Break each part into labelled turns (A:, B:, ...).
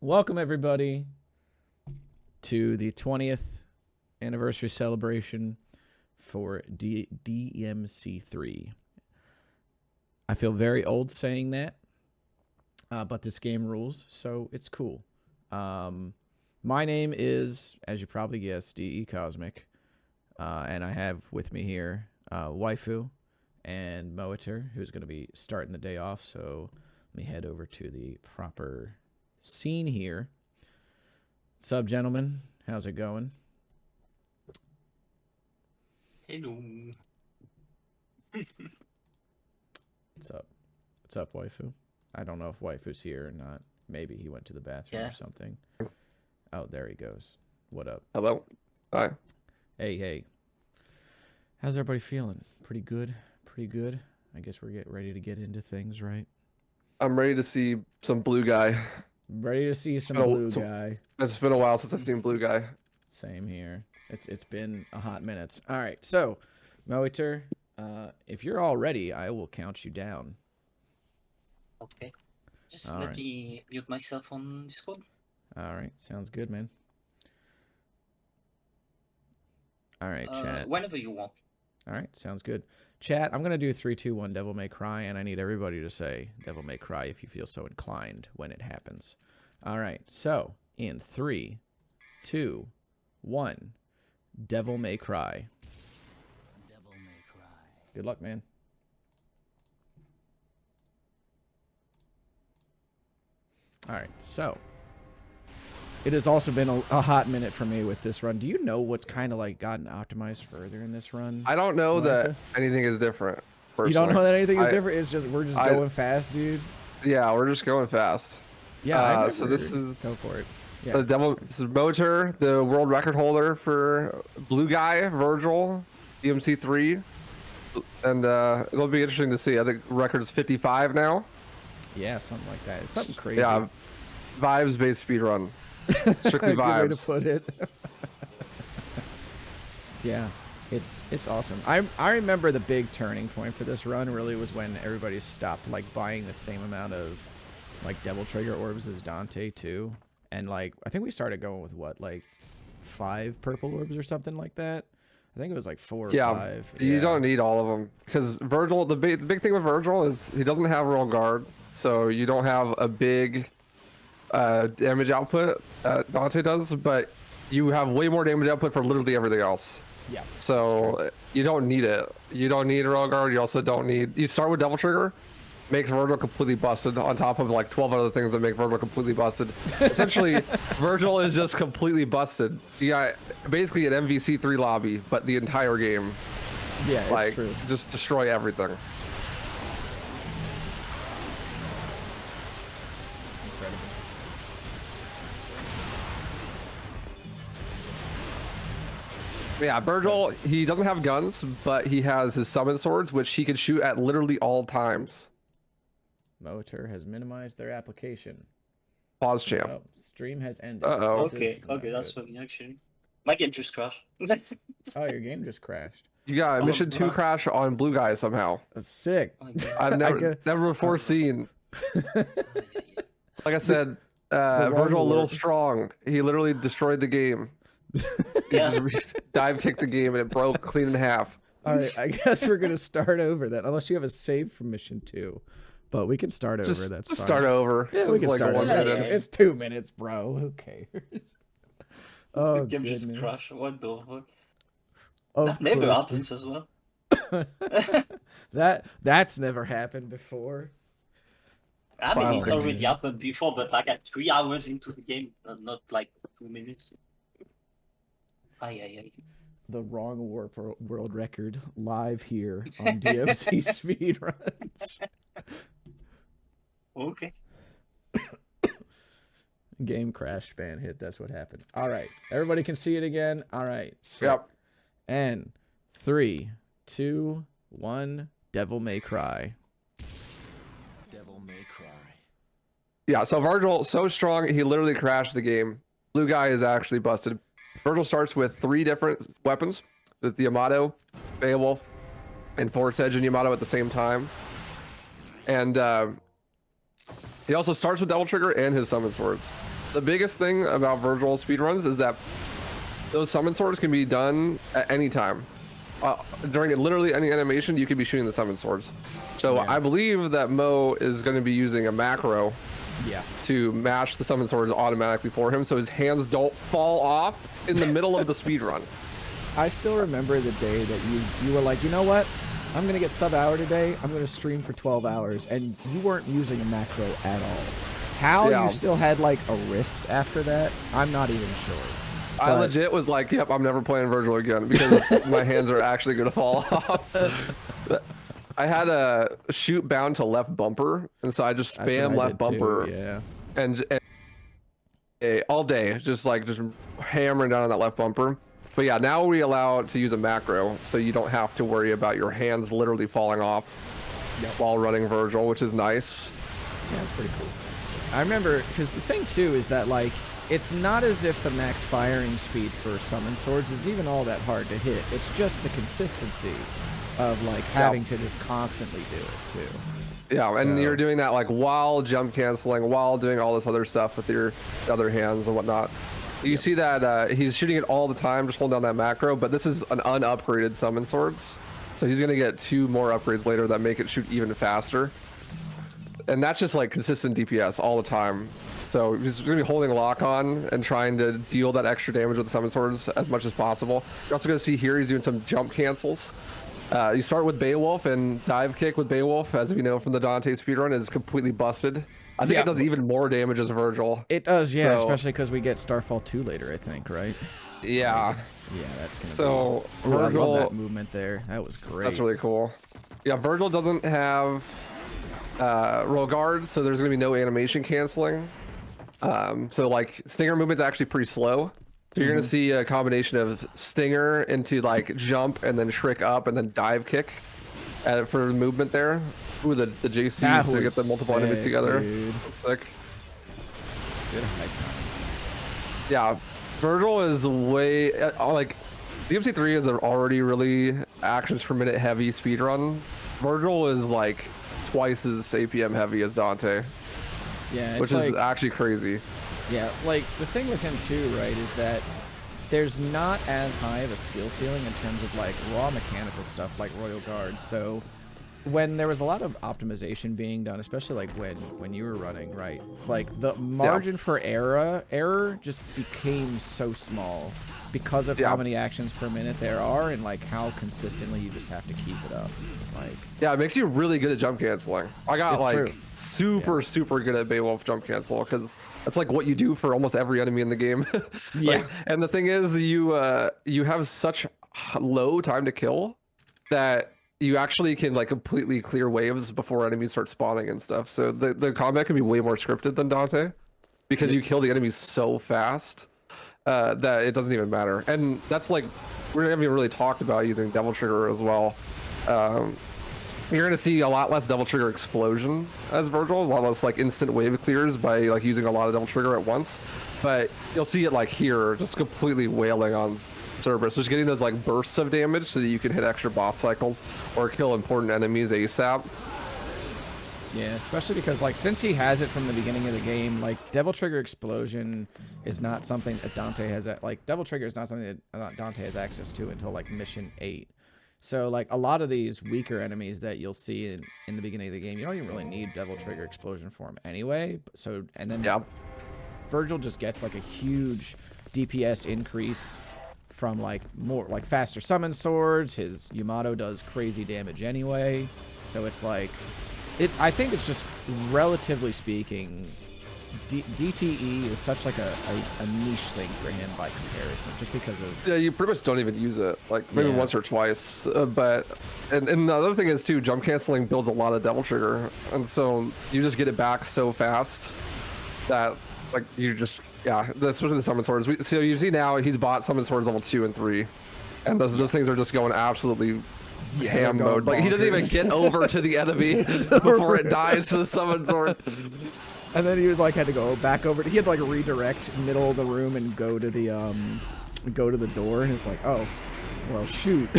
A: Welcome everybody to the 20th anniversary celebration for DMC3. I feel very old saying that, but this game rules, so it's cool. My name is, as you probably guessed, DE Cosmic, and I have with me here Waifu and Moeter, who's going to be starting the day off, so let me head over to the proper scene here. What's up, gentlemen? How's it going?
B: Hello.
A: What's up? What's up, Waifu? I don't know if Waifu's here or not. Maybe he went to the bathroom or something. Oh, there he goes. What up?
C: Hello. Hi.
A: Hey. How's everybody feeling? Pretty good? Pretty good? I guess we're getting ready to get into things, right?
C: I'm ready to see some blue guy.
A: Ready to see some blue guy.
C: It's been a while since I've seen blue guy.
A: Same here. It's been a hot minute. All right, so Moeter, if you're all ready, I will count you down.
B: Okay. Just let me mute myself on Discord.
A: All right, sounds good, man. All right, chat.
B: Whenever you want.
A: All right, sounds good. Chat, I'm going to do 3, 2, 1, Devil May Cry, and I need everybody to say Devil May Cry if you feel so inclined when it happens. All right, so in 3, 2, 1, Devil May Cry.
B: Devil May Cry.
A: Good luck, man. All right, so it has also been a hot minute for me with this run. Do you know what's kind of like gotten optimized further in this run?
C: I don't know that anything is different. Personally.
A: You don't know that anything is different? It's just we're just going fast, dude.
C: Yeah, we're just going fast.
A: Yeah,
C: so this is
A: go for it. Yeah.
C: The Devil. This is Moeter, the world record holder for blue guy, Vergil, DMC3, and it'll be interesting to see. I think record is 55 now.
A: Yeah, something like that. It's something crazy.
C: Yeah, vibes-based speedrun. Strictly vibes.
A: Good way to put it. Yeah, it's awesome. I remember the big turning point for this run really was when everybody stopped like buying the same amount of like Devil Trigger orbs as Dante too, and like I think we started going with what, like 5 purple orbs or something like that. I think it was like 4 or 5.
C: You don't need all of them because Vergil. The big thing with Vergil is he doesn't have roll guard, so you don't have a big damage output Dante does, but you have way more damage output for literally everything else.
A: Yeah.
C: So you don't need it. You don't need roll guard. You also don't need. You start with Devil Trigger, makes Vergil completely busted on top of like 12 other things that make Vergil completely busted. Essentially, Vergil is just completely busted. You got basically an MVC3 lobby, but the entire game.
A: Yeah, it's
C: like
A: true.
C: Just destroy everything. Yeah, Vergil, he doesn't have guns, but he has his summon swords, which he can shoot at literally all times.
A: Moeter has minimized their application.
C: Pause, champ.
A: Oh, stream has ended.
C: Uh-oh.
B: Okay, that's funny actually. My game just crashed.
A: Oh, your game just crashed.
C: You got mission 2 crash on blue guy somehow.
A: That's sick.
C: I've never before seen. Like I said, Vergil a little strong. He literally destroyed the game. He just dive kicked the game and it broke clean in half.
A: All right, I guess we're gonna start over then, unless you have a save from mission 2. But we can start over. That's
C: just
A: fine.
C: Start over.
A: Yeah, we can
C: like
A: start
C: 1
A: over.
C: minute.
A: It's 2 minutes, bro. Who cares?
B: Oh, game just crashed. What the fuck?
A: Of
B: that never
A: course.
B: happens as well.
A: That's never happened before.
B: I mean, it already happened before, but like at 3 hours into the game, not like 2 minutes.
A: The wrong world record live here on DMC Speedruns.
B: Okay.
A: Game crashed, ban hit. That's what happened. All right, everybody can see it again. All right. So,
C: yep.
A: And 3, 2, 1. Devil May Cry.
B: Devil May Cry.
C: Yeah. So Vergil so strong he literally crashed the game. Blue guy is actually busted. Vergil starts with 3 different weapons, with the Yamato, Beowulf, and Force Edge and Yamato at the same time. And he also starts with Devil Trigger and his summon swords. The biggest thing about Vergil speedruns is that those summon swords can be done at any time. During literally any animation, you can be shooting the summon swords. So
A: Yeah.
C: I believe that Mo is going to be using a macro
A: Yeah.
C: to match the summon swords automatically for him, so his hands don't fall off in the middle of the speed run.
A: I still remember the day that you were like, you know what? I'm gonna get sub hour today. I'm gonna stream for 12 hours, and you weren't using a macro at all. How
C: Yeah.
A: you still had like a wrist after that? I'm not even sure.
C: I
A: But-
C: legit was like, yep, I'm never playing Vergil again because my hands are actually gonna fall off. I had a shoot bound to left bumper, and so I just
A: That's what
C: spam
A: I
C: left
A: did
C: bumper
A: too, yeah.
C: and all day, just hammering down on that left bumper. But yeah, now we allow to use a macro, so you don't have to worry about your hands literally falling off while running Vergil, which is nice.
A: Yeah, it's pretty cool. I remember, because the thing too is that like, it's not as if the max firing speed for summon swords is even all that hard to hit. It's just the consistency of like having to just constantly do it too.
C: Yeah, and
A: So-
C: you're doing that like while jump canceling, while doing all this other stuff with your other hands and whatnot. You see that he's shooting it all the time, just holding down that macro, but this is an unupgraded summon swords. So he's gonna get 2 more upgrades later that make it shoot even faster. And that's just like consistent DPS all the time. So he's gonna be holding lock on and trying to deal that extra damage with the summon swords as much as possible. You're also gonna see here he's doing some jump cancels. You start with Beowulf, and dive kick with Beowulf, as we know from the Dante speedrun, is completely busted. I think it does even more damage as Vergil.
A: It does, yeah,
C: So-
A: especially because we get Starfall 2 later, I think, right?
C: Yeah.
A: Yeah, that's gonna
C: So
A: be... Ooh, I love
C: Vergil,
A: that movement there. That was great.
C: that's really cool. Yeah, Vergil doesn't have roll guards, so there's gonna be no animation canceling. So like Stinger movement's actually pretty slow. So you're gonna see a combination of Stinger into like jump and then Shriek up and then dive kick for the movement there. Ooh, the JCs
A: That
C: to get
A: was
C: the multiple enemies
A: sick,
C: together.
A: dude.
C: That's sick.
A: Good high time.
C: Yeah, Vergil is way like DMC3 is an already really actions per minute heavy speedrun. Vergil is like twice as APM heavy as Dante,
A: Yeah, it's
C: which
A: like,
C: is actually crazy.
A: yeah, like the thing with him too, right, is that there's not as high of a skill ceiling in terms of like raw mechanical stuff like Royal Guard. So when there was a lot of optimization being done, especially like when you were running, right, it's like the margin for error just became so small because of how many actions per minute there are and like how consistently you just have to keep it up. Like,
C: Yeah, it makes you really good at jump canceling. I got
A: It's
C: like
A: true.
C: super good at Beowulf jump cancel because that's like what you do for almost every enemy in the game.
A: Yeah.
C: And the thing is, you have such low time to kill that you actually can like completely clear waves before enemies start spawning and stuff. So the combat can be way more scripted than Dante because you kill the enemies so fast that it doesn't even matter. And that's like, we haven't even really talked about using Devil Trigger as well. You're gonna see a lot less Devil Trigger explosion as Vergil, a lot less like instant wave clears by like using a lot of Devil Trigger at once. But you'll see it like here, just completely wailing on Cerberus, just getting those like bursts of damage so that you can hit extra boss cycles or kill important enemies ASAP.
A: yeah, especially because like since he has it from the beginning of the game, like Devil Trigger Explosion is not something that Dante has. Like Devil Trigger is not something that Dante has access to until like mission 8. So like a lot of these weaker enemies that you'll see in the beginning of the game, you don't even really need Devil Trigger Explosion for them anyway. So and then Vergil just gets like a huge DPS increase from like more like faster summon swords. His Yamato does crazy damage anyway. So it's like I think it's just relatively speaking, DTE is such like a niche thing for him by comparison, just because of
C: You pretty much don't even use it, like maybe once or twice. But and the other thing is too, jump canceling builds a lot of Devil Trigger, and so you just get it back so fast that like you just especially the summon swords. So you see now he's bought summon swords level 2 and 3, and those things are just going absolutely ham
A: they're going
C: mode. Like he doesn't even
A: bonkers.
C: get over to the enemy before it dies to the summon sword.
A: And then he was like had to go back over. He had to like redirect middle of the room and go to the door, and it's like, oh, well, shoot.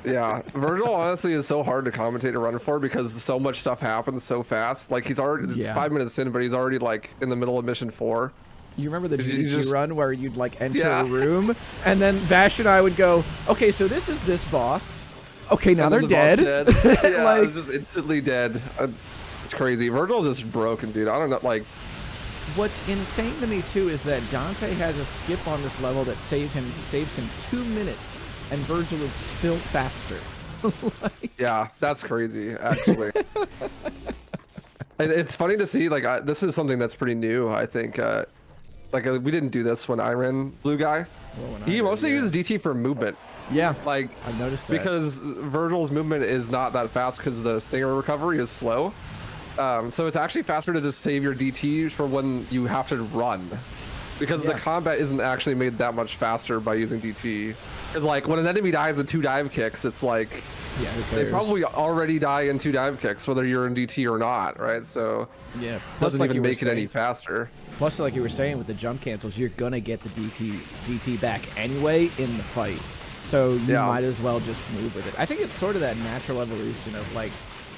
C: Yeah, Vergil honestly is so hard to commentate and run for because so much stuff happens so fast. Like he's already it's 5 minutes in, but he's already like in the middle of mission 4,
A: You remember the
C: You
A: GDQ
C: just-
A: run where you'd like enter
C: Yeah.
A: a room, and then Vash and I would go, okay, so this is this boss. Okay, now
C: And
A: they're
C: then
A: dead.
C: the boss dead. Yeah,
A: Like-
C: it was just instantly dead. It's crazy. Vergil's just broken, dude. I don't know, like...
A: What's insane to me too is that Dante has a skip on this level that saves him 2 minutes, and Vergil is still faster.
C: Yeah, that's crazy, actually. And it's funny to see, like, this is something that's pretty new, I think. We didn't do this when I ran Blue Guy.
A: Well, when I
C: He
A: did,
C: mostly
A: yeah.
C: uses DT for movement.
A: Yeah,
C: Like,
A: I've noticed that.
C: because Vergil's movement is not that fast because the Stinger recovery is slow. So it's actually faster to just save your DT for when you have to run. Because the
A: Yeah.
C: combat isn't actually made that much faster by using DT. It's like, when an enemy dies in 2 dive kicks, it's like,
A: yeah, who
C: they
A: cares?
C: probably already die in 2 dive kicks, whether you're in DT or not, right? So
A: yeah.
C: it
A: Plus,
C: doesn't
A: like
C: even
A: you were
C: make it any
A: saying-
C: faster.
A: Plus, like you were saying with the jump cancels, you're gonna get the DT back anyway in the fight. So you
C: Yeah.
A: might as well just move with it. I think it's sort of that natural evolution of like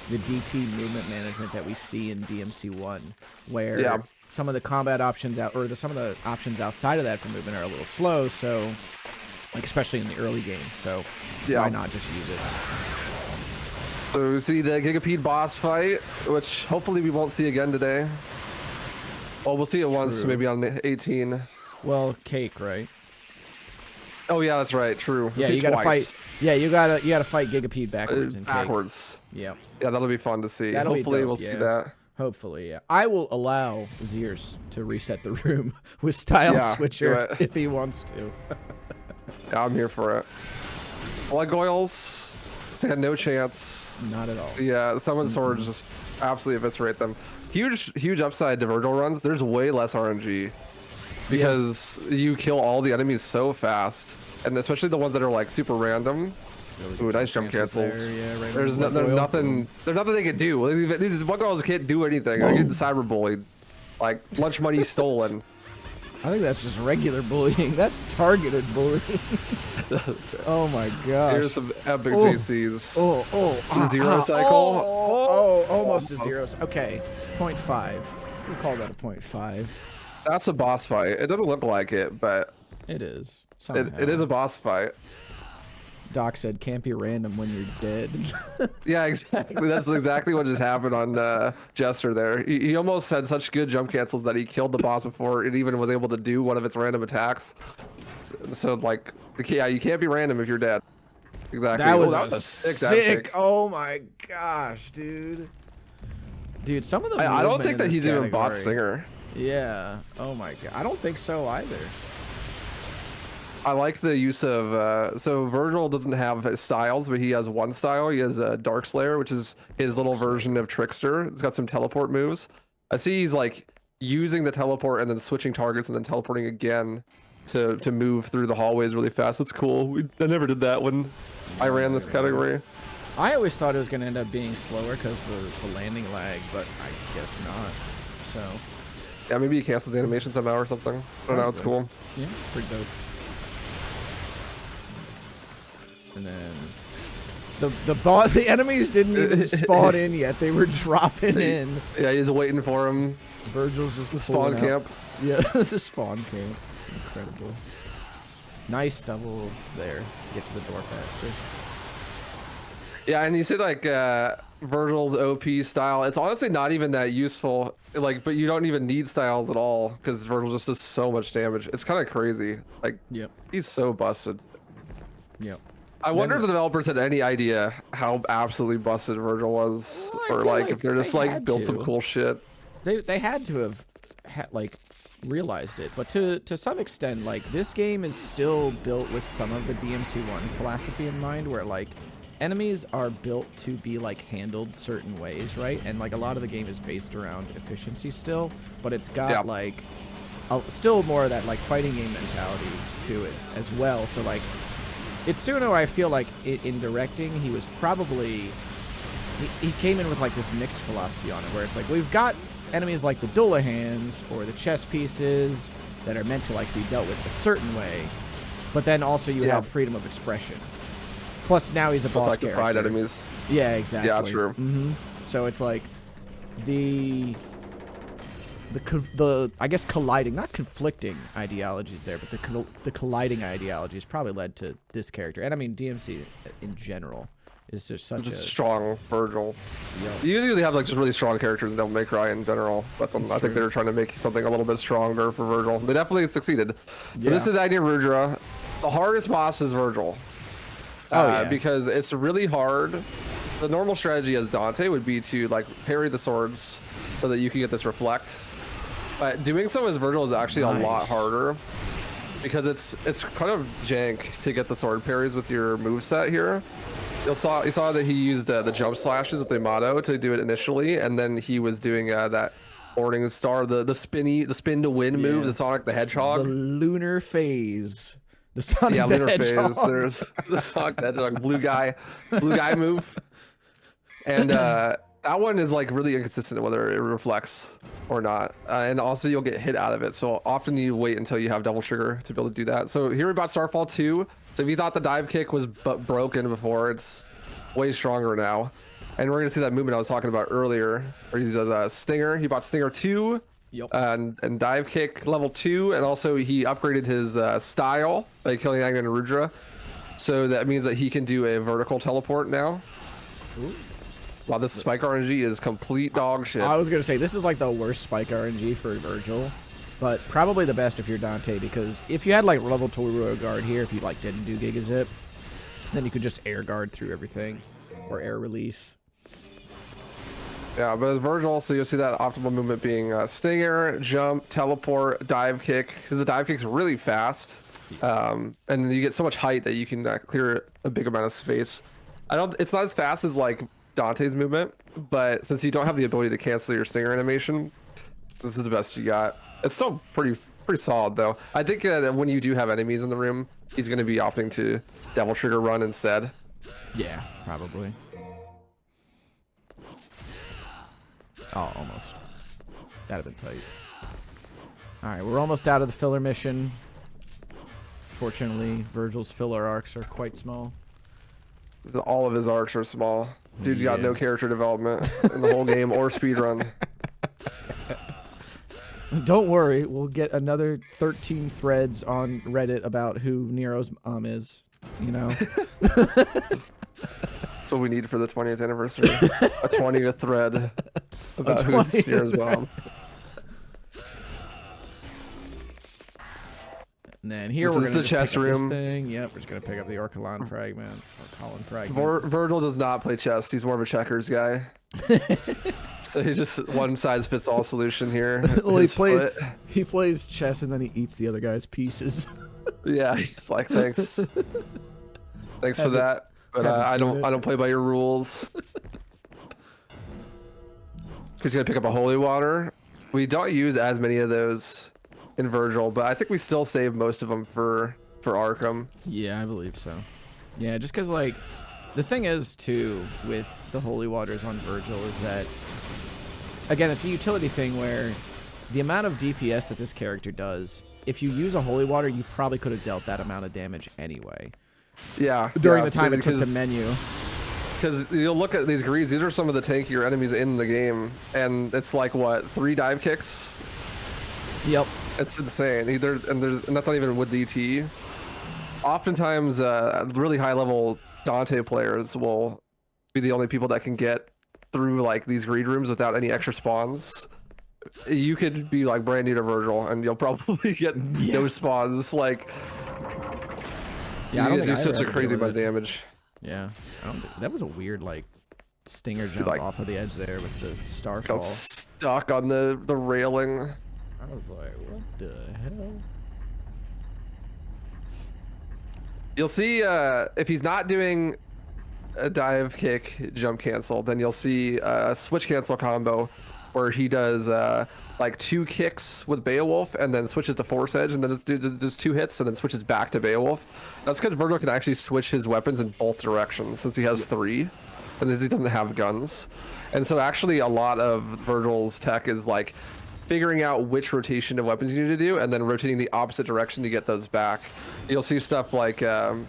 A: the DT movement management that we see in DMC1, where
C: Yeah.
A: some of the combat options some of the options outside of that for movement are a little slow. So, like especially in the early game. So
C: Yeah.
A: why not just use it?
C: So we see the Gigapede boss fight, which hopefully we won't see again today. Well, we'll see it once,
A: True.
C: maybe on 18.
A: Well, Cake, right?
C: Oh yeah, that's right. True. We'll
A: Yeah,
C: see
A: you gotta
C: twice.
A: fight. Yeah, you gotta fight Gigapede backwards and Cake.
C: Backwards.
A: Yep.
C: Yeah, that'll be fun to see.
A: That'll be
C: Hopefully
A: dope,
C: we'll see
A: yeah.
C: that.
A: Hopefully, yeah. I will allow XirZs to reset the room with Style
C: Yeah,
A: Switcher
C: do it.
A: if he wants to.
C: Yeah, I'm here for it. Blood Goyles stand no chance.
A: Not at all.
C: Yeah, Summon Swords just absolutely eviscerate them. Huge upside to Vergil runs. There's way less RNG because you kill all the enemies so fast, and especially the ones that are like super random.
A: Really
C: Ooh, nice jump
A: cancels
C: cancels.
A: there, yeah, right
C: There's
A: in the
C: there's
A: Blood Goyle.
C: nothing. There's nothing they can do. These Blood Goyles can't do anything. They're getting cyberbullied, like lunch money stolen.
A: I think that's just regular bullying. That's targeted bullying. Oh my gosh.
C: Here's some epic
A: Oh.
C: JCs. Zero cycle.
A: Almost a zero. Okay, 0.5. We'll call that a 0.5.
C: That's a boss fight. It doesn't look like it, but
A: It is.
C: it is a boss fight.
A: Doc said, can't be random when you're dead.
C: Yeah, exactly. That's exactly what just happened on Jester there. He almost had such good jump cancels that he killed the boss before it even was able to do one of its random attacks. So like, yeah, you can't be random if you're dead. Exactly.
A: That was,
C: Oh,
A: a
C: sick. dive
A: sick.
C: kick.
A: Oh my gosh, dude. Dude, some of the
C: I don't
A: movement
C: think
A: in
C: that
A: this
C: he's even bot
A: category-
C: Stinger.
A: Yeah. Oh my god. I don't think so either.
C: I like the use of so Vergil doesn't have styles, but he has one style. He has a Dark Slayer, which is his little version of Trickster. It's got some teleport moves. I see he's like using the teleport and then switching targets and then teleporting again to move through the hallways really fast. It's cool. I never did that when I ran this category.
A: I always thought it was going to end up being slower because of the landing lag, but I guess not. So,
C: Yeah, maybe he cancels the animation somehow or something. I don't know. It's cool.
A: yeah, pretty dope. And then the enemies didn't even spawn in yet. They were dropping in.
C: Yeah, he's waiting for him.
A: Vergil's just
C: The spawn
A: pulling out.
C: camp.
A: Yeah, the spawn camp. Incredible. Nice double there to get to the door faster.
C: Yeah, and you said like Vergil's OP style. It's honestly not even that useful. Like, but you don't even need styles at all because Vergil just does so much damage. It's kind of crazy. Like,
A: Yep.
C: he's so busted.
A: Yep.
C: I wonder
A: Then-
C: if the developers had any idea how absolutely busted Vergil was,
A: Well, I
C: or
A: feel
C: like
A: like
C: if they're just
A: they
C: like
A: had
C: built some
A: to.
C: cool shit.
A: They had to have like realized it, but to some extent, like this game is still built with some of the DMC1 philosophy in mind, where like enemies are built to be like handled certain ways, right? And like a lot of the game is based around efficiency still, but it's got
C: Yeah.
A: like still more of that like fighting game mentality to it as well. So like Itsuno, I feel like in directing, he was probably he came in with like this mixed philosophy on it, where it's like we've got enemies like the Dullahans or the chess pieces that are meant to like be dealt with a certain way, but then also you
C: Yeah.
A: have freedom of expression. Plus now he's a boss
C: Like the
A: character.
C: pride enemies.
A: Yeah, exactly.
C: Yeah, true.
A: So it's like the the I guess colliding, not conflicting ideologies there, but the colliding ideologies probably led to this character. And I mean DMC in general is just such a
C: strong Vergil.
A: Yep.
C: You usually have like just really strong characters in Devil May Cry in general, but I think they're trying to make something a little bit stronger for Vergil. They definitely succeeded. Yeah. But this is Agni Rudra. The hardest boss is Vergil. Because it's really hard. The normal strategy as Dante would be to like parry the swords so that you can get this reflect. But doing so as Vergil is actually a lot harder because it's kind of jank to get the sword parries with your moveset here. You saw that he used the jump slashes with the Amato to do it initially, and then he was doing that Morning Star, the spin to win move, the Sonic the Hedgehog.
A: The lunar phase. The Sonic the
C: lunar
A: Hedgehog.
C: phase. There's the Sonic the Hedgehog blue guy move. And that one is like really inconsistent whether it reflects or not. And also you'll get hit out of it. So often you wait until you have double trigger to be able to do that. So here we got Starfall 2. So if you thought the dive kick was broken before, it's way stronger now. And we're gonna see that movement I was talking about earlier, where he does a Stinger. He bought Stinger 2, and dive kick level 2, and also he upgraded his style by killing Agni and Rudra. So that means that he can do a vertical teleport now.
A: Ooh.
C: Wow, this spike RNG is complete dog shit.
A: I was gonna say this is like the worst spike RNG for Vergil. But probably the best if you're Dante, because if you had like level 2 guard here, if you like didn't do Giga Zip, then you could just air guard through everything, or air release.
C: Yeah, but as Vergil, so you'll see that optimal movement being Stinger, jump, teleport, dive kick, because the dive kick's really fast, and you get so much height that you can clear a big amount of space. It's not as fast as like Dante's movement, but since you don't have the ability to cancel your Stinger animation, this is the best you got. It's still pretty solid though. I think that when you do have enemies in the room, he's going to be opting to Devil Trigger run instead.
A: Yeah, probably. Oh, almost. That'd have been tight. All right, we're almost out of the filler mission. Fortunately, Vergil's filler arcs are quite small.
C: All of his arcs are small. Dude's got no character development in the whole game or speedrun.
A: Don't worry, we'll get another 13 threads on Reddit about who Nero's mom is, you know?
C: That's what we need for the 20th anniversary. A 20th thread about who's Nero's mom.
A: And then here
C: this is the chess room.
A: Thing. Yep, we're just going to pick up the Orcalan fragment, or Colin fragment.
C: Vergil does not play chess. He's more of a checkers guy. So he just one size fits all solution here.
A: Well, he plays chess and then he eats the other guy's pieces.
C: Yeah, he's like, thanks for that, but I don't play by your rules. He's gonna pick up a holy water. We don't use as many of those in Vergil, but I think we still save most of them for Arkham.
A: Yeah, I believe so. Yeah, just because like the thing is too with the holy waters on Vergil is that, again, it's a utility thing where the amount of DPS that this character does, if you use a holy water, you probably could have dealt that amount of damage anyway.
C: Yeah.
A: During the time it took the menu.
C: Because you'll look at these greeds, these are some of the tankier enemies in the game, and it's like, what, 3 dive kicks?
A: Yep.
C: It's insane. And that's not even with DT. Oftentimes, really high level Dante players will be the only people that can get through like these greed rooms without any extra spawns. You could be like brand new to Vergil and you'll probably get no spawns. Like, you can do such a crazy amount of damage.
A: Yeah, that was a weird like stinger jump off of the edge there with the starfall.
C: Got stuck on the railing.
A: I was like, what the hell?
C: You'll see if he's not doing a dive kick jump cancel, then you'll see a switch cancel combo where he does like 2 kicks with Beowulf and then switches to Force Edge and then just 2 hits and then switches back to Beowulf. That's because Vergil can actually switch his weapons in both directions since he has 3 and he doesn't have guns. And so actually a lot of Vergil's tech is like figuring out which rotation of weapons you need to do and then rotating the opposite direction to get those back. You'll see stuff like it'd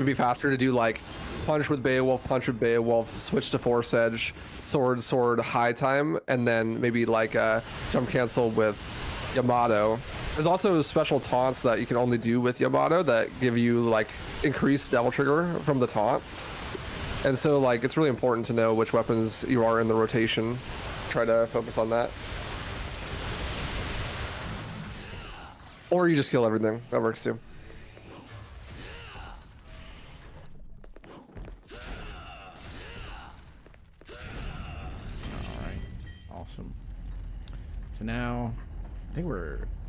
C: be faster to do like punch with Beowulf, switch to Force Edge, sword, high time, and then maybe like jump cancel with Yamato. There's also special taunts that you can only do with Yamato that give you like increased Devil Trigger from the taunt. And so like it's really important to know which weapons you are in the rotation. Try to focus on that. Or you just kill everything. That works too.
A: Alright. Awesome. So now I think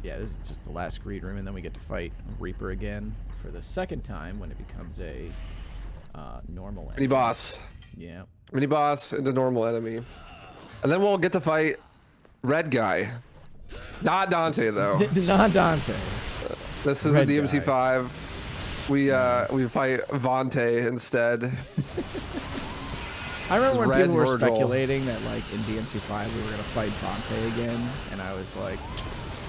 A: this is just the last greed room, and then we get to fight Reaper again for the second time when it becomes a normal enemy.
C: Mini boss.
A: Yeah.
C: Mini boss into normal enemy. And then we'll get to fight Red Guy. Not Dante though.
A: Not Dante.
C: This is
A: Red
C: the DMC5. We fight Vante instead.
A: I remember when
C: Red
A: people were
C: Vergil.
A: speculating that like in DMC5 we were gonna fight Dante again, and I was like,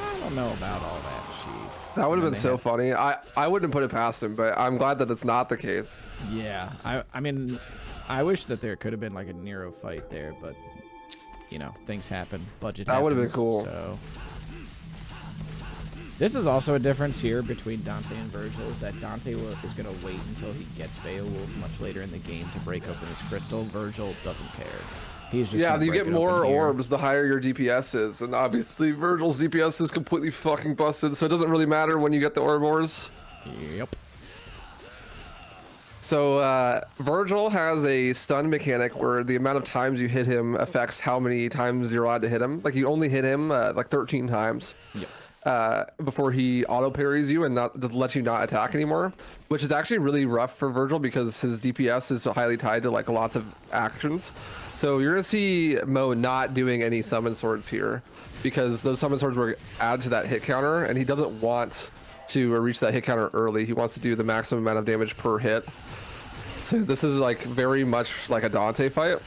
A: I don't know about all that, Chief.
C: That would have
A: And
C: been so funny. I wouldn't put it past him, but I'm glad that it's not the case.
A: Yeah, I mean, I wish that there could have been like a Nero fight there, but you know, things happen. Budget.
C: That would have been
A: happens,
C: cool.
A: So this is also a difference here between Dante and Vergil, is that Dante is going to wait until he gets Beowulf much later in the game to break open his crystal. Vergil doesn't care. He's just
C: Yeah,
A: gonna
C: you
A: break
C: get
A: it
C: more
A: open here.
C: orbs the higher your DPS is, and obviously Virgil's DPS is completely fucking busted, so it doesn't really matter when you get the orb ores.
A: Yep.
C: So Vergil has a stun mechanic where the amount of times you hit him affects how many times you're allowed to hit him. Like you only hit him like 13 times.
A: Yep.
C: Before he auto parries you and not just lets you not attack anymore, which is actually really rough for Vergil because his DPS is highly tied to like lots of actions. So you're gonna see Mo not doing any summon swords here because those summon swords were added to that hit counter, and he doesn't want to reach that hit counter early. He wants to do the maximum amount of damage per hit. So this is like very much like a Dante fight.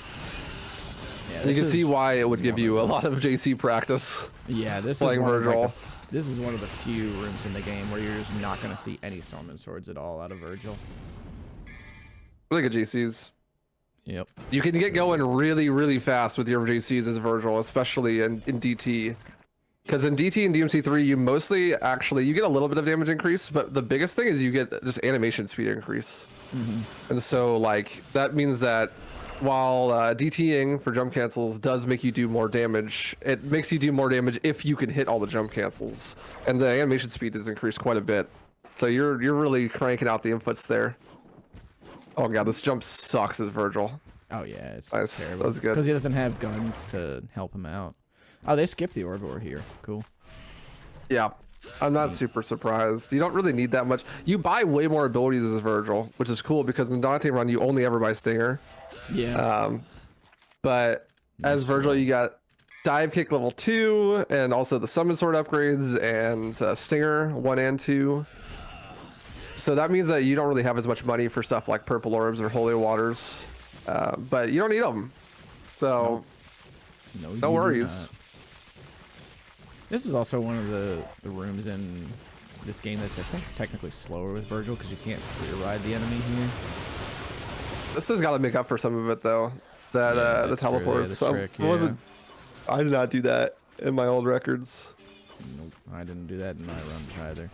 A: Yeah,
C: And you can
A: this
C: see
A: is
C: why it would give you a lot of JC practice.
A: Yeah, this
C: playing
A: is one of, like,
C: Vergil.
A: this is one of the few rooms in the game where you're just not going to see any summon swords at all out of Vergil.
C: Really good JCs.
A: Yep.
C: You can get going really, really fast with your JCs as Vergil, especially in DT. Because in DT and DMC3, you mostly you get a little bit of damage increase, but the biggest thing is you get just animation speed increase. And so like that means that while DTing for jump cancels does make you do more damage, it makes you do more damage if you can hit all the jump cancels. And the animation speed is increased quite a bit. So you're really cranking out the inputs there. Oh god, this jump sucks as Vergil.
A: Oh yeah, it's
C: Nice.
A: terrible.
C: That was good.
A: Because he doesn't have guns to help him out. Oh, they skipped the Orbor here. Cool.
C: Yeah, I'm not super surprised. You don't really need that much. You buy way more abilities as Vergil, which is cool because in Dante run you only ever buy Stinger.
A: Yeah.
C: But as Vergil, you got Dive Kick level 2, and also the Summon Sword upgrades, and Stinger 1 and 2. So that means that you don't really have as much money for stuff like Purple Orbs or Holy Waters, but you don't need them. So
A: no
C: no worries.
A: not. This is also one of the rooms in this game that's I think is technically slower with Vergil because you can't free ride the enemy here.
C: This has got to make up for some of it though. That
A: Yeah,
C: the
A: that's true. Yeah,
C: teleports.
A: the
C: So
A: trick,
C: it wasn't. I did not do that in my old records.
A: Nope, I didn't do that in my runs either.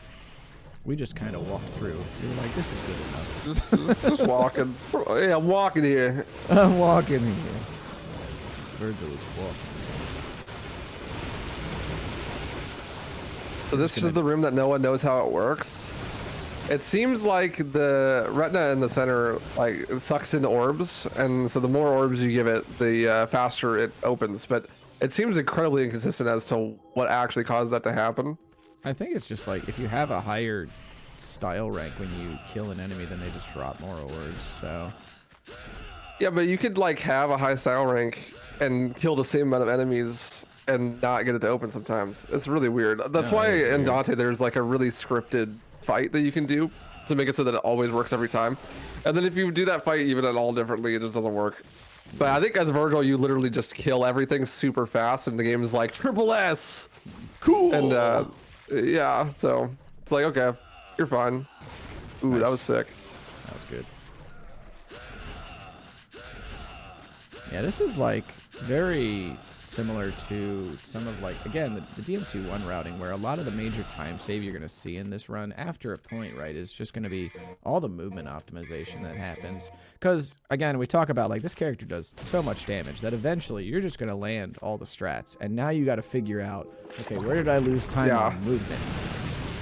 A: We just kind of walked through. We were like, this is good enough.
C: Just walking. Yeah, I'm walking here.
A: I'm walking here. Vergil is walking.
C: So this is the room that no one knows how it works. It seems like the retina in the center like sucks in orbs, and so the more orbs you give it, the faster it opens. But it seems incredibly inconsistent as to what actually caused that to happen.
A: I think it's just like if you have a higher style rank when you kill an enemy, then they just drop more orbs. So
C: Yeah, but you could like have a high style rank and kill the same amount of enemies and not get it to open sometimes. It's really weird. That's
A: No,
C: why
A: it is
C: in
A: weird.
C: Dante there's like a really scripted fight that you can do to make it so that it always works every time. And then if you do that fight even at all differently, it just doesn't work. But I think as Vergil, you literally just kill everything super fast, and the game is like triple S.
A: cool.
C: And yeah, so it's like okay, you're fine. Ooh, that
A: Nice.
C: was sick.
A: That was good. Yeah, this is like very similar to some of like, again, the DMC1 routing, where a lot of the major time save you're going to see in this run after a point, right, is just going to be all the movement optimization that happens. Because, again, we talk about, like, this character does so much damage that eventually you're just going to land all the strats. And now you got to figure out, okay, where did I lose time on movement?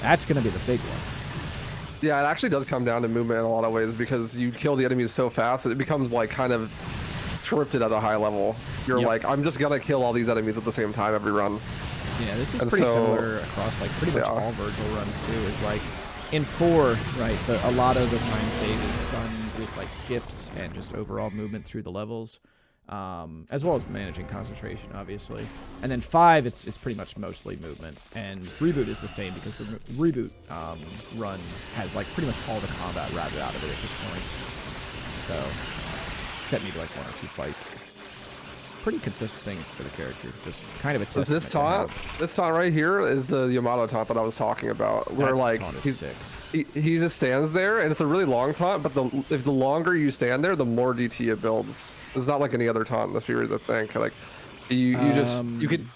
A: That's going to be the big one.
C: Yeah, it actually does come down to movement in a lot of ways, because you kill the enemies so fast that it becomes like kind of scripted at a high level. You're like, I'm just gonna kill all these enemies at the same time every run.
A: Yeah, this is pretty similar across like pretty much all Vergil runs too. Is like in 4, right? A lot of the time save is done with like skips and just overall movement through the levels, as well as managing concentration, obviously. And then 5, it's pretty much mostly movement. And reboot is the same, because the reboot run has like pretty much all the combat routed out of it at this point. So. Except maybe like 1 or 2 fights. Pretty consistent thing for the character. Just kind of a test.
C: This taunt right here is the Yamato taunt that I was talking about. Where like he just stands there, and it's a really long taunt. But if the longer you stand there, the more DT it builds. It's not like any other taunt in the series, I think. Like you could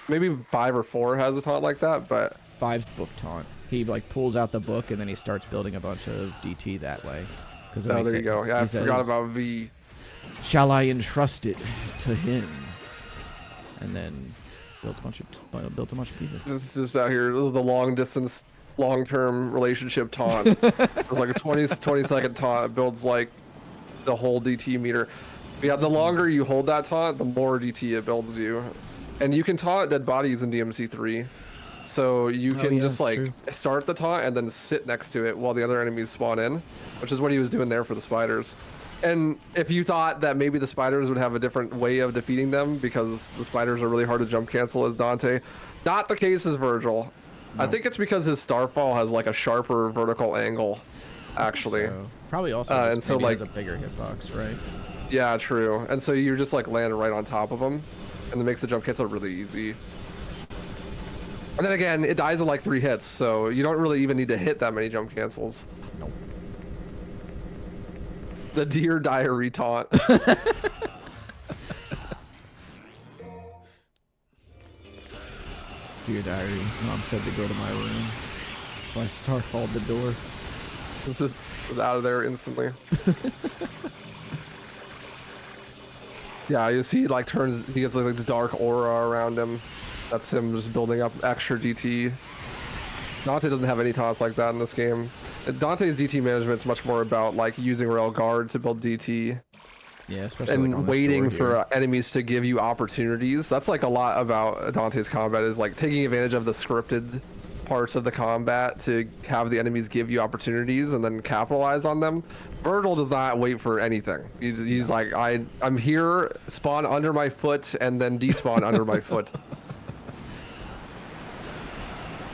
C: maybe 5 or 4 has a taunt like that, but
A: 5's book taunt. He like pulls out the book and then he starts building a bunch of DT that way.
C: Oh, there you go. Yeah, I forgot about V.
A: Shall I entrust it to him? And then built a bunch of people.
C: This is just out here. This is the long distance, long term relationship taunt. It's like a 20-second taunt. It builds like the whole DT meter. But yeah, the longer you hold that taunt, the more DT it builds you. And you can taunt dead bodies in DMC3. So you can just like start the taunt and then sit next to it while the other enemies spawn in, which is what he was doing there for the spiders. And if you thought that maybe the spiders would have a different way of defeating them, because the spiders are really hard to jump cancel as Dante, not the case as Vergil. No. I think it's because his starfall has like a sharper vertical angle, actually.
A: So, probably also
C: and so like
A: has a bigger hitbox, right?
C: Yeah, true. And so you're just like landing right on top of him, and it makes the jump cancel really easy. And then again, it dies in like 3 hits, so you don't really even need to hit that many jump cancels.
A: Nope.
C: The Dear Diary taunt.
A: Dear Diary, Mom said to go to my room, so I starfalled the door.
C: This just was out of there instantly. Yeah, you see, like he gets like this dark aura around him. That's him just building up extra DT. Dante doesn't have any taunts like that in this game. Dante's DT management's much more about like using rail guard to build DT.
A: Yeah, especially
C: and
A: like
C: waiting for enemies to give you opportunities. That's like a lot about Dante's combat, is like taking advantage of the scripted parts of the combat to have the enemies give you opportunities and then capitalize on them. Vergil does not wait for anything. He's like, I'm here, spawn under my foot, and then despawn under my foot.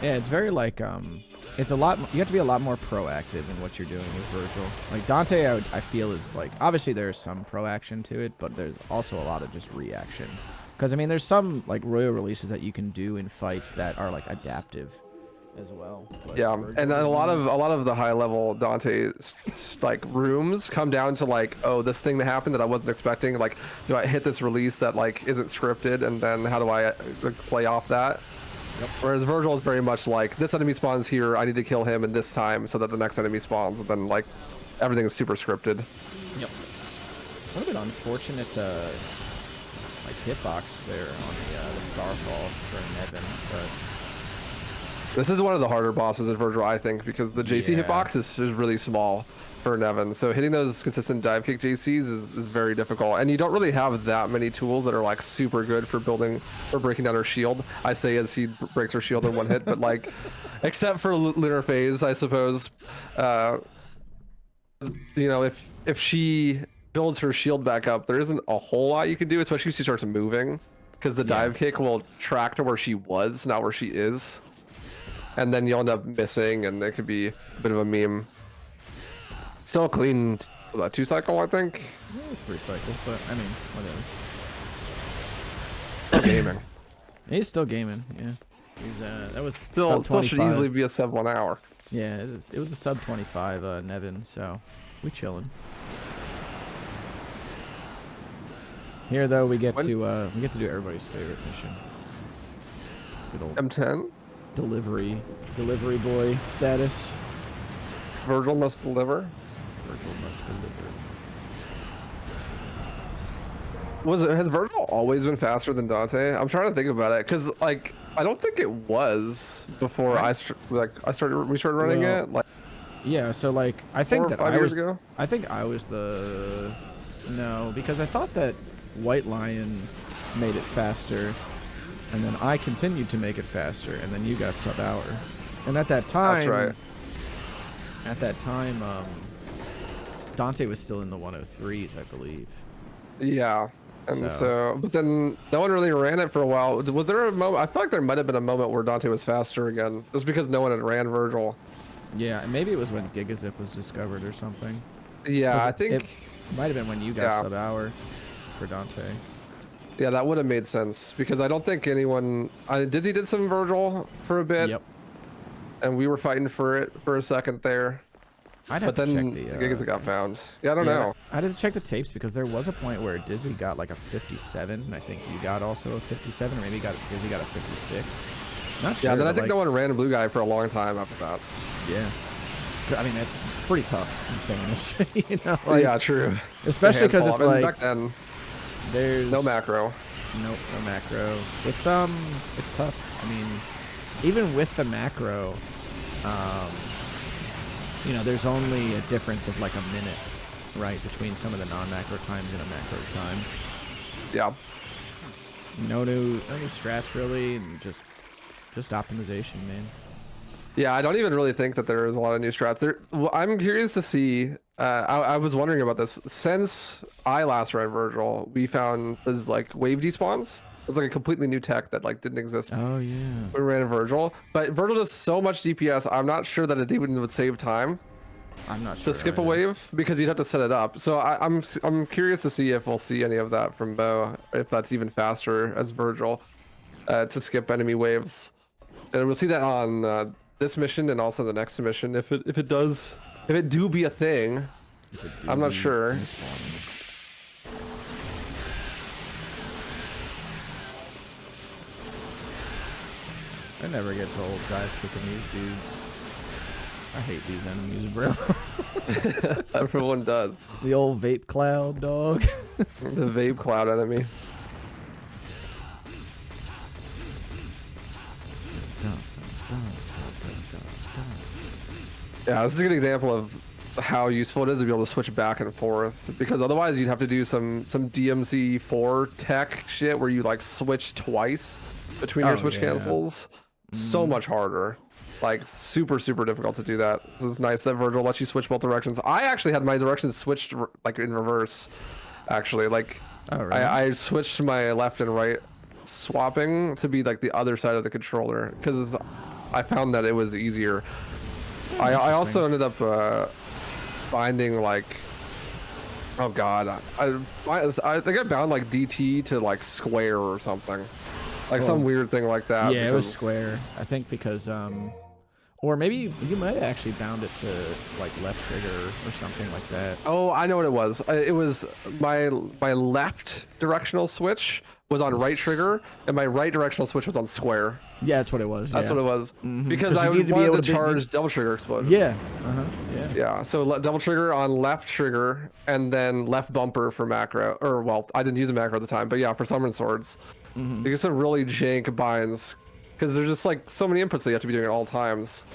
A: Yeah, it's very like it's a lot. You have to be a lot more proactive in what you're doing with Vergil. Like Dante, I feel is like, obviously there's some proaction to it, but there's also a lot of just reaction. Because I mean, there's some like royal releases that you can do in fights that are like adaptive as well. But
C: yeah,
A: Vergil
C: and a lot of the high level Dante like rooms come down to like, oh, this thing that happened that I wasn't expecting. Like, do I hit this release that like isn't scripted, and then how do I play off that? Yep. Whereas Vergil is very much like, this enemy spawns here, I need to kill him in this time so that the next enemy spawns, and then like everything is super scripted.
A: Yep. What a bit unfortunate like hitbox there on the Starfall for Nevin, but
C: this is one of the harder bosses in Vergil, I think, because the JC hitbox is really small for Nevin. So hitting those consistent dive kick JCs is very difficult, and you don't really have that many tools that are like super good for building or breaking down her shield. I say as he breaks her shield in 1 hit, but like, except for Lunar Phase, I suppose. You know, if she builds her shield back up, there isn't a whole lot you can do, especially if she starts moving, because the dive kick will track to where she was, not where she is, and then you'll end up missing, and it could be a bit of a meme. Still a clean, was that 2 cycle, I think?
A: It was 3 cycles, but I mean, whatever.
C: Still gaming.
A: He's still gaming, yeah. He's that was
C: still should easily be a sub 1 hour.
A: Yeah, it was a sub 25 Nevin, so we chilling. Here though, we get to do everybody's favorite mission. Good old
C: M10.
A: delivery boy status.
C: Vergil must deliver.
A: Vergil must deliver.
C: Has Vergil always been faster than Dante? I'm trying to think about it, cause like I don't think it was before we started running
A: Well,
C: it. Like
A: yeah, so like I think
C: 4 or
A: that
C: 5 years ago.
A: I think I was the no, because I thought that White Lion made it faster, and then I continued to make it faster, and then you got sub-hour. And at that time,
C: That's right.
A: At that time, Dante was still in the 103s, I believe.
C: Yeah. And so, but then no one really ran it for a while. Was there a moment? I feel like there might have been a moment where Dante was faster again, just because no one had ran Vergil.
A: Yeah, and maybe it was when GigaZip was discovered or something.
C: Yeah, I think
A: it might have been when you got sub-hour for Dante.
C: Yeah, that would have made sense, because I don't think anyone. Dizzy did some Vergil for a bit.
A: Yep.
C: And we were fighting for it for a second there.
A: I'd have
C: but
A: to
C: then
A: check the
C: GigaZip got found. Yeah, I don't know.
A: I had to check the tapes because there was a point where Dizzy got like a 57, and I think you got also a 57, or maybe Dizzy got a 56. Not sure.
C: Yeah, then I think no one ran Blue Guy for a long time after that.
A: Yeah. I mean, it's pretty tough, in fairness. You know,
C: like, yeah, true.
A: Especially because it's like
C: back then,
A: there's
C: no macro.
A: Nope, no macro. It's tough. I mean, even with the macro, you know, there's only a difference of like a minute, right, between some of the non-macro times and a macro time.
C: Yeah.
A: No new strats really, and just optimization, man.
C: Yeah, I don't even really think that there is a lot of new strats. I'm curious to see. I was wondering about this. Since I last read Vergil, we found this like wave despawns. It's like a completely new tech that like didn't exist.
A: Oh yeah.
C: We ran Vergil, but Vergil does so much DPS. I'm not sure that it even would save time.
A: I'm not sure
C: to skip a wave, because you'd have to set it up. So I'm curious to see if we'll see any of that from Bo, if that's even faster as Vergil to skip enemy waves. And we'll see that on this mission and also the next mission if it do be a thing. I'm not sure.
A: It never gets old dive kicking these dudes. I hate these enemies, bro.
C: Everyone does.
A: The old vape cloud, dog.
C: The vape cloud enemy. Yeah, this is a good example of how useful it is to be able to switch back and forth, because otherwise you'd have to do some DMC4 tech shit where you like switch twice between your switch cancels. So much harder. Like super difficult to do that. This is nice that Vergil lets you switch both directions. I actually had my directions switched like in reverse, actually. Like I switched my left and right swapping to be like the other side of the controller, because I found that it was easier. I also ended up finding like, oh god, I think I bound like DT to like square or something, like some weird thing like that.
A: Yeah, it was square. I think because or maybe you might have actually bound it to like left trigger or something like that.
C: Oh, I know what it was. It was my left directional switch was on right trigger, and my right directional switch was on square.
A: Yeah, that's what it was.
C: That's what it was. Because I wanted to charge double trigger explosion.
A: Yeah.
C: Yeah. So double trigger on left trigger, and then left bumper for macro. Or well, I didn't use a macro at the time, but yeah, for summon swords. You get some really jank binds, because there's just like so many inputs that you have to be doing at all times.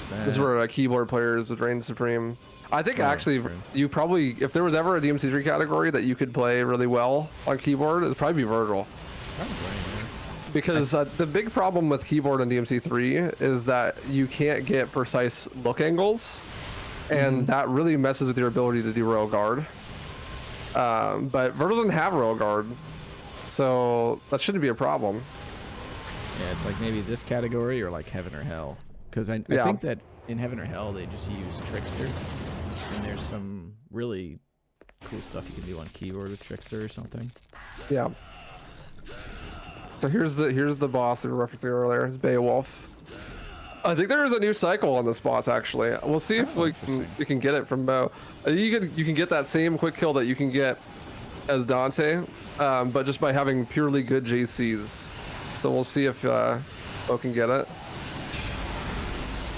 C: This is where keyboard players would reign supreme. I think actually you probably, if there was ever a DMC3 category that you could play really well on keyboard, it'd probably be Vergil. Because the big problem with keyboard on DMC3 is that you can't get precise look angles, and that really messes with your ability to do royal guard. But Vergil doesn't have royal guard, so that shouldn't be a problem.
A: Yeah, it's like maybe this category or like heaven or hell, because I think that in heaven or hell they just use trickster, and there's some really cool stuff you can do on keyboard with trickster or something.
C: Yeah. So here's the boss we were referencing earlier. It's Beowulf. I think there is a new cycle on this boss. Actually, we'll see if we can get it from Mo. You can get that same quick kill that you can get as Dante, but just by having purely good JCs. So we'll see if Mo can get it.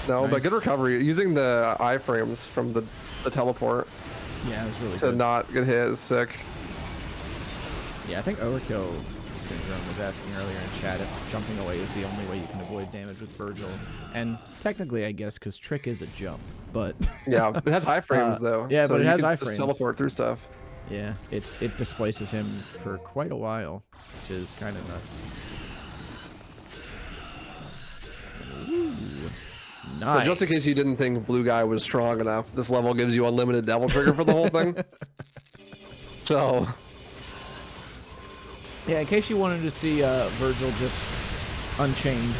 C: No,
A: Nice.
C: but good recovery using the iframes from the teleport.
A: Yeah, it was really
C: To
A: good.
C: not get hit is sick.
A: Yeah, I think Overkill Syndrome was asking earlier in chat if jumping away is the only way you can avoid damage with Vergil. And technically, I guess, because Trick is a jump, but...
C: Yeah, it has iframes though.
A: Yeah,
C: so
A: but it
C: you
A: has
C: can just
A: iframes.
C: teleport through stuff.
A: Yeah, it displaces him for quite a while, which is kind of nuts. Ooh, nice.
C: So just in case you didn't think Blue Guy was strong enough, this level gives you unlimited Devil Trigger for the whole thing. So...
A: Yeah, in case you wanted to see Vergil just unchained.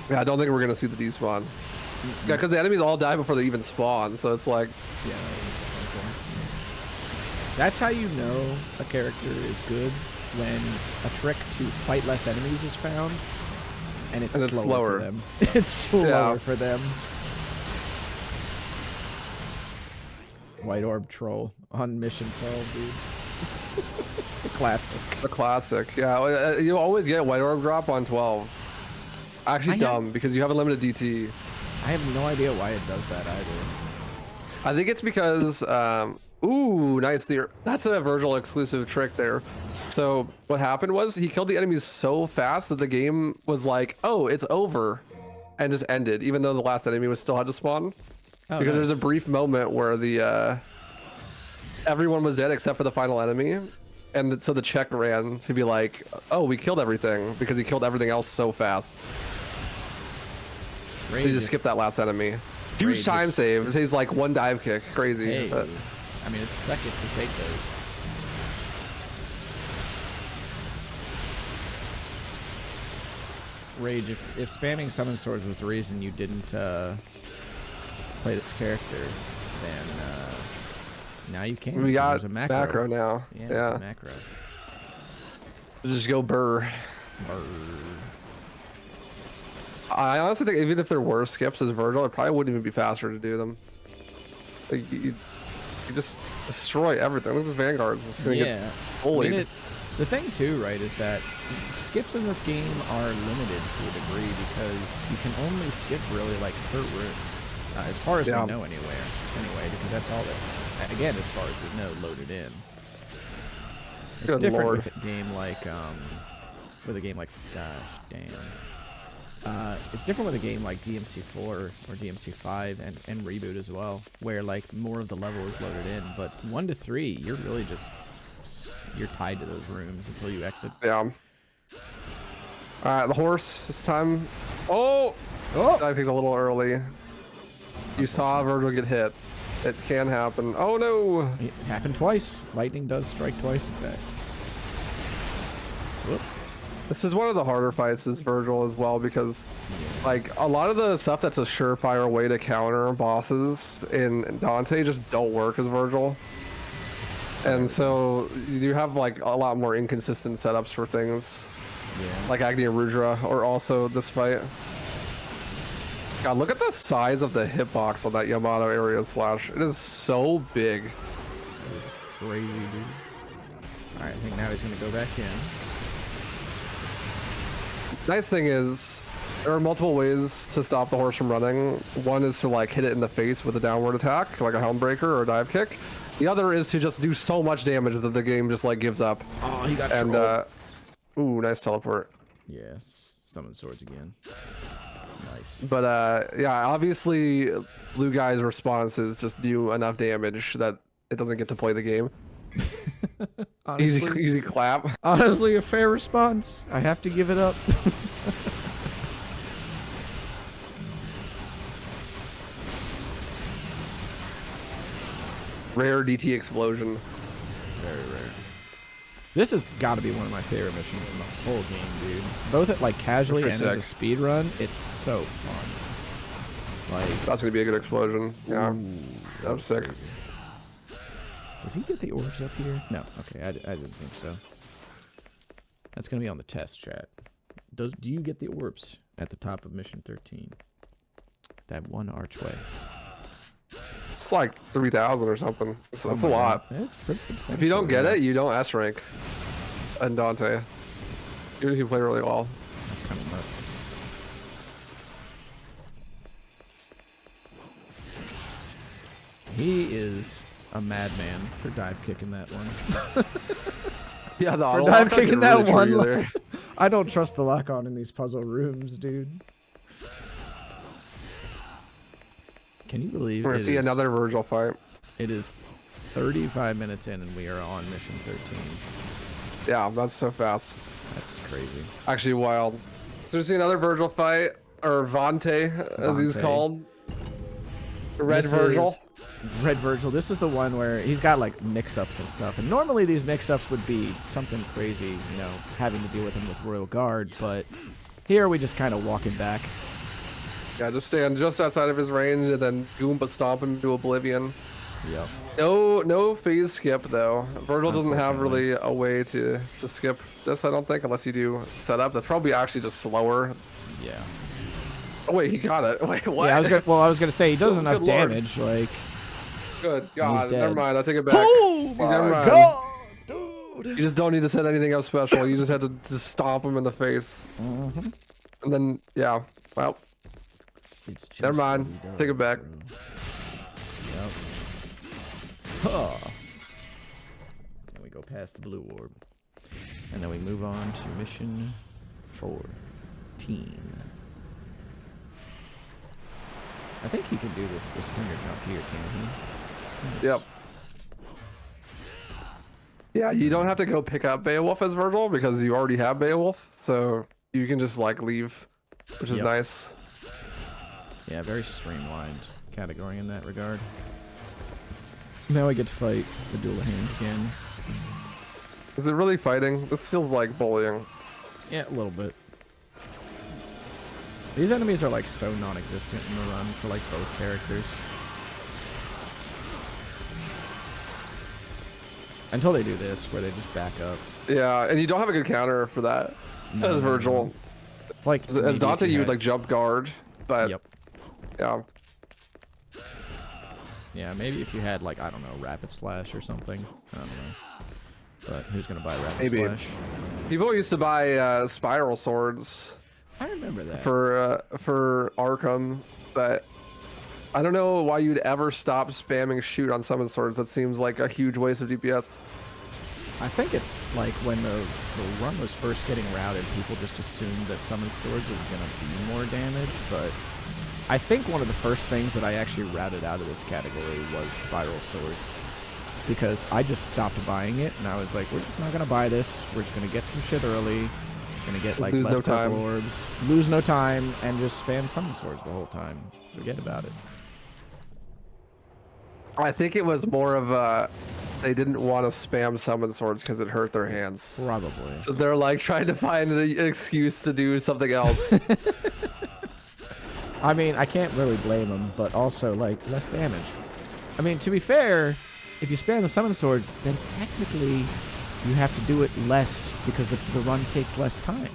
C: Yeah, I don't think we're gonna see the despawn. Yeah, because the enemies all die before they even spawn, so it's like...
A: Yeah, that's how you know a character is good, when a trick to fight less enemies is found, and it's slower for them. It's slower for them. White Orb Troll on Mission 12, dude. The classic.
C: The classic. Yeah, you always get White Orb drop on 12. Actually dumb, because you have a limited DT.
A: I have no idea why it does that either.
C: I think it's because, ooh, nice there. That's a Vergil exclusive trick there. So what happened was he killed the enemies so fast that the game was like, oh, it's over, and just ended, even though the last enemy was still had to spawn.
A: Oh,
C: Because
A: nice.
C: there's a brief moment where the everyone was dead except for the final enemy, and so the check ran to be like, oh, we killed everything, because he killed everything else so fast. So you just skip that last enemy. Huge time save. He's like one dive kick. Crazy.
A: Hey,
C: But
A: I mean, it's a second to take those. Rage, if spamming summon swords was the reason you didn't play this character, then now you can.
C: we got
A: There's a macro.
C: now. Yeah.
A: Macro.
C: Just go burr.
A: Brr.
C: I honestly think even if there were skips as Vergil, it probably wouldn't even be faster to do them. Like, you just destroy everything. Look at this Vanguard's just gonna get bullied.
A: I mean, the thing too, right, is that skips in this game are limited to a degree because you can only skip really like per room, as far as we know anyway, because that's all that's, again, as far as we know, loaded in. It's
C: Good
A: different
C: Lord.
A: with a game like, gosh damn. It's different with a game like DMC4 or DMC5 and Reboot as well, where like more of the level is loaded in, but 1 to 3, you're really just, you're tied to those rooms until you exit.
C: Yeah. All right, the horse. It's time. Oh, I picked a little early. You saw Vergil get hit. It can happen. Oh no!
A: It happened twice. Lightning does strike twice, in fact. Whoop.
C: This is one of the harder fights as Vergil as well, because like a lot of the stuff that's a surefire way to counter bosses in Dante just don't work as Vergil. And so you have like a lot more inconsistent setups for things, like Agni and Rudra, or also this fight. God, look at the size of the hitbox on that Yamato area slash. It is so big.
A: That is crazy, dude. Alright, I think now he's gonna go back in.
C: Nice thing is, there are multiple ways to stop the horse from running. One is to like hit it in the face with a downward attack, like a helm breaker or a dive kick. The other is to just do so much damage that the game just like gives up.
A: Oh, he got
C: And
A: trolled.
C: ooh, nice teleport.
A: Yes, summon swords again. Nice.
C: But yeah, obviously Blue Guy's responses just do enough damage that it doesn't get to play the game.
A: Honestly,
C: Easy clap.
A: honestly, a fair response. I have to give it up.
C: Rare DT explosion.
A: Very rare. This has got to be one of my favorite missions in the whole game, dude. Both at like casually and
C: Pretty
A: as a speed run, it's so fun. Like,
C: That's gonna be a good explosion. Yeah,
A: ooh,
C: that was sick.
A: Does he get the orbs up here? No. Okay, I didn't think so. That's gonna be on the test chat. Do you get the orbs at the top of mission 13? That one archway.
C: It's like 3,000 or something. It's a
A: Somewhere.
C: lot.
A: It's pretty substantial.
C: If you don't get
A: yeah.
C: it, you don't S rank. And Dante. Even if you play really well.
A: That's kind of nuts. He is a madman for dive kicking that one.
C: Yeah, the
A: For
C: auto
A: dive
C: lock, I
A: kicking
C: can
A: that
C: really
A: one.
C: trigger there.
A: I don't trust the lock on in these puzzle rooms, dude. Can you believe
C: We're gonna
A: it
C: see
A: is-
C: another Vergil fight.
A: It is 35 minutes in and we are on mission 13.
C: Yeah, that's so fast.
A: That's crazy.
C: Actually wild. So we see another Vergil fight, or Vante, as he's
A: Vante.
C: called. Red
A: This
C: Vergil.
A: is Red Vergil. This is the one where he's got like mix-ups and stuff. And normally these mix-ups would be something crazy, you know, having to deal with him with Royal Guard. But here we just kind of walk him back.
C: Yeah, just stand just outside of his range and then Goomba stomp him to oblivion.
A: Yep.
C: No phase skip though. Vergil doesn't have
A: Unfortunately.
C: really a way to skip this, I don't think, unless you do setup. That's probably actually just slower.
A: Yeah.
C: Oh wait, he got it. Wait, what?
A: Yeah, I was gonna say he does
C: Oh,
A: enough
C: good lord.
A: damage. Like,
C: Good God,
A: dead.
C: never mind. I take it back.
A: oh
C: Never
A: my
C: mind.
A: god, dude!
C: You just don't need to set anything up special. You just had to just stomp him in the face.
A: Mm-hmm.
C: And then, yeah, well,
A: It's just
C: never mind.
A: what he does,
C: Take it back.
A: bro. Yep. Huh. Then we go past the blue orb, and then we move on to mission 14. I think he can do this stinger jump here, can he?
C: Yep. Yeah, you don't have to go pick up Beowulf as Vergil because you already have Beowulf, so you can just like leave, which is
A: Yep.
C: nice.
A: Yeah, very streamlined category in that regard. Now I get to fight the dual hand again.
C: Is it really fighting? This feels like bullying.
A: Yeah, a little bit. These enemies are like so non-existent in the run for like both characters. Until they do this, where they just back up.
C: Yeah, and you don't have a good counter for that
A: No,
C: as
A: no,
C: Vergil.
A: no. It's like
C: As
A: maybe if
C: Dante, you would
A: had-
C: like jump guard, but
A: Yep.
C: yeah.
A: Yeah, maybe if you had like, I don't know, rapid slash or something. I don't know. But who's gonna buy rapid
C: Maybe.
A: slash?
C: People used to buy spiral swords
A: I remember that.
C: for Arkham, but I don't know why you'd ever stop spamming shoot on summon swords. That seems like a huge waste of DPS.
A: I think it, like, when the run was first getting routed, people just assumed that summon swords was going to be more damage, but I think one of the first things that I actually routed out of this category was spiral swords, because I just stopped buying it, and I was like, we're just not going to buy this, we're just going to get some shit early, going to get, like,
C: Lose
A: less
C: no time.
A: purple orbs, lose no time, and just spam summon swords the whole time. Forget about it.
C: I think it was more of they didn't want to spam summon swords because it hurt their hands.
A: Probably.
C: So they're like trying to find an excuse to do something else.
A: I mean, I can't really blame them, but also, like, less damage. I mean, to be fair, if you spam the summon swords, then technically you have to do it less because the run takes less time.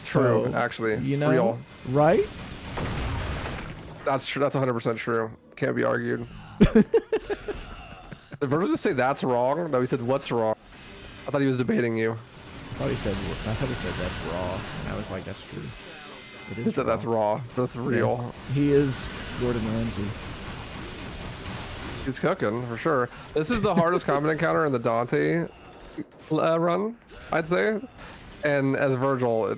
C: True,
A: So,
C: actually.
A: You know,
C: Real.
A: right?
C: That's true. That's 100% true. Can't be argued. Did Vergil just say that's wrong? No, he said what's wrong. I thought he was debating you.
A: I thought he said that's raw, and I was like, that's true. It is
C: He said that's raw. That's real.
A: Yeah. He is Gordon Ramsay.
C: He's cooking for sure. This is the hardest combat encounter in the Dante run, I'd say. And as Vergil,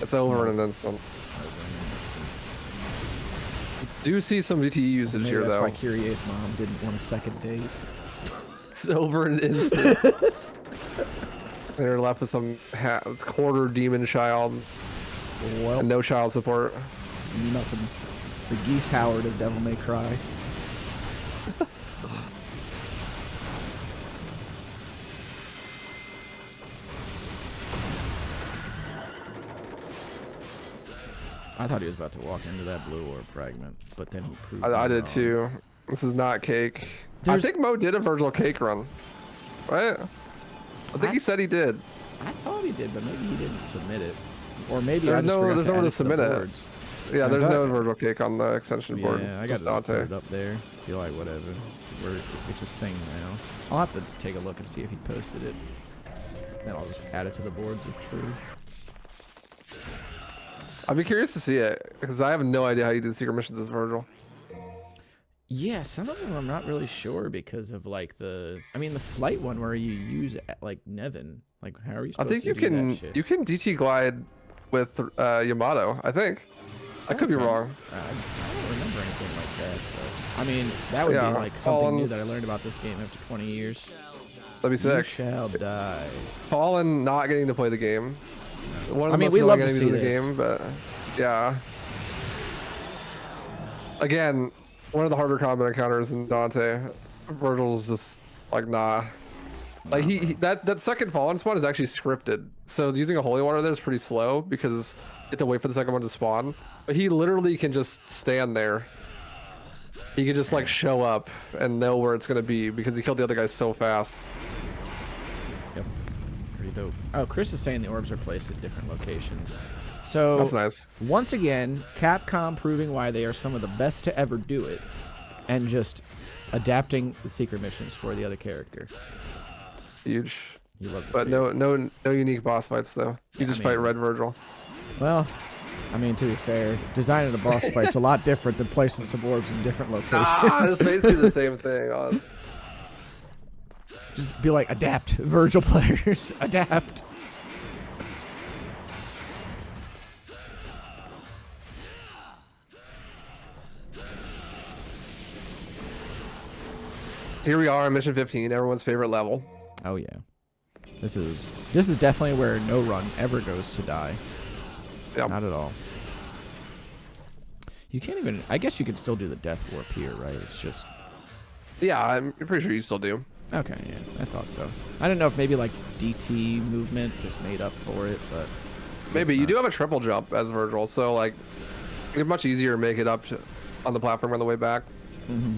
C: it's over in an instant. Do see some DTE usage
A: Maybe
C: here
A: that's
C: though.
A: why Kyrie's mom didn't want a second date.
C: It's over in an instant. They're left with some quarter demon child
A: Well,
C: and no child support.
A: nothing. The Geese Howard of Devil May Cry. I thought he was about to walk into that blue orb fragment, but then he proved
C: I
A: me
C: did
A: wrong.
C: too. This is not cake.
A: There's-
C: I think Mo did a Vergil cake run, right? I think he said he did.
A: I thought he did, but maybe he didn't submit it. Or maybe I
C: There's
A: just forgot
C: there's
A: to
C: nowhere
A: add
C: to
A: it to the
C: submit it.
A: boards.
C: Yeah,
A: I
C: there's
A: thought-
C: no Vergil Cake on the extension board.
A: Yeah, I got
C: Just
A: to put
C: Dante.
A: it up there. Feel like whatever. It's a thing now. I'll have to take a look and see if he posted it. Then I'll just add it to the boards if true.
C: I'd be curious to see it because I have no idea how you do secret missions as Vergil.
A: Yeah, some of them I'm not really sure because of like the flight one where you use like Nevin. Like how are you
C: I
A: supposed
C: think
A: to
C: you
A: do
C: can
A: that shit?
C: DT glide with Yamato. I think. I could be
A: Okay.
C: wrong.
A: I don't remember anything like that. So. I mean, that would
C: Yeah,
A: be like something new that I
C: Fallen's-
A: learned about this game after 20 years.
C: That'd be
A: You
C: sick.
A: shall die.
C: Fallen not getting to play the game. One of
A: I
C: the
A: mean,
C: most
A: we love
C: annoying
A: to
C: enemies in
A: see
C: the
A: this.
C: game, but yeah. Again, one of the harder combat encounters in Dante. Vergil's just like nah. Like that second Fallen spawn is actually scripted. So using a holy water there is pretty slow because you have to wait for the second one to spawn. But he literally can just stand there. He can just like show up and know where it's gonna be because he killed the other guy so fast.
A: Yep. Pretty dope. Oh, Chris is saying the orbs are placed at different locations. So
C: That's nice.
A: once again, Capcom proving why they are some of the best to ever do it, and just adapting the secret missions for the other character.
C: Huge.
A: You love to
C: But
A: see it.
C: no unique boss fights though. You just fight Red Vergil.
A: Well, I mean, to be fair, designing a boss fight's a lot different than placing some orbs in different locations.
C: It's basically the same thing.
A: Just be like, adapt, Vergil players, adapt.
C: Here we are on mission 15, everyone's favorite level.
A: Oh yeah, this is definitely where no run ever goes to die.
C: Yep.
A: Not at all. You can't even. I guess you can still do the death warp here, right? It's just.
C: Yeah, I'm pretty sure you still do.
A: Okay, yeah, I thought so. I don't know if maybe like DT movement just made up for it, but
C: Maybe you
A: not.
C: do have a triple jump as Vergil, so like it's much easier to make it up on the platform on the way back.
A: Mm-hmm.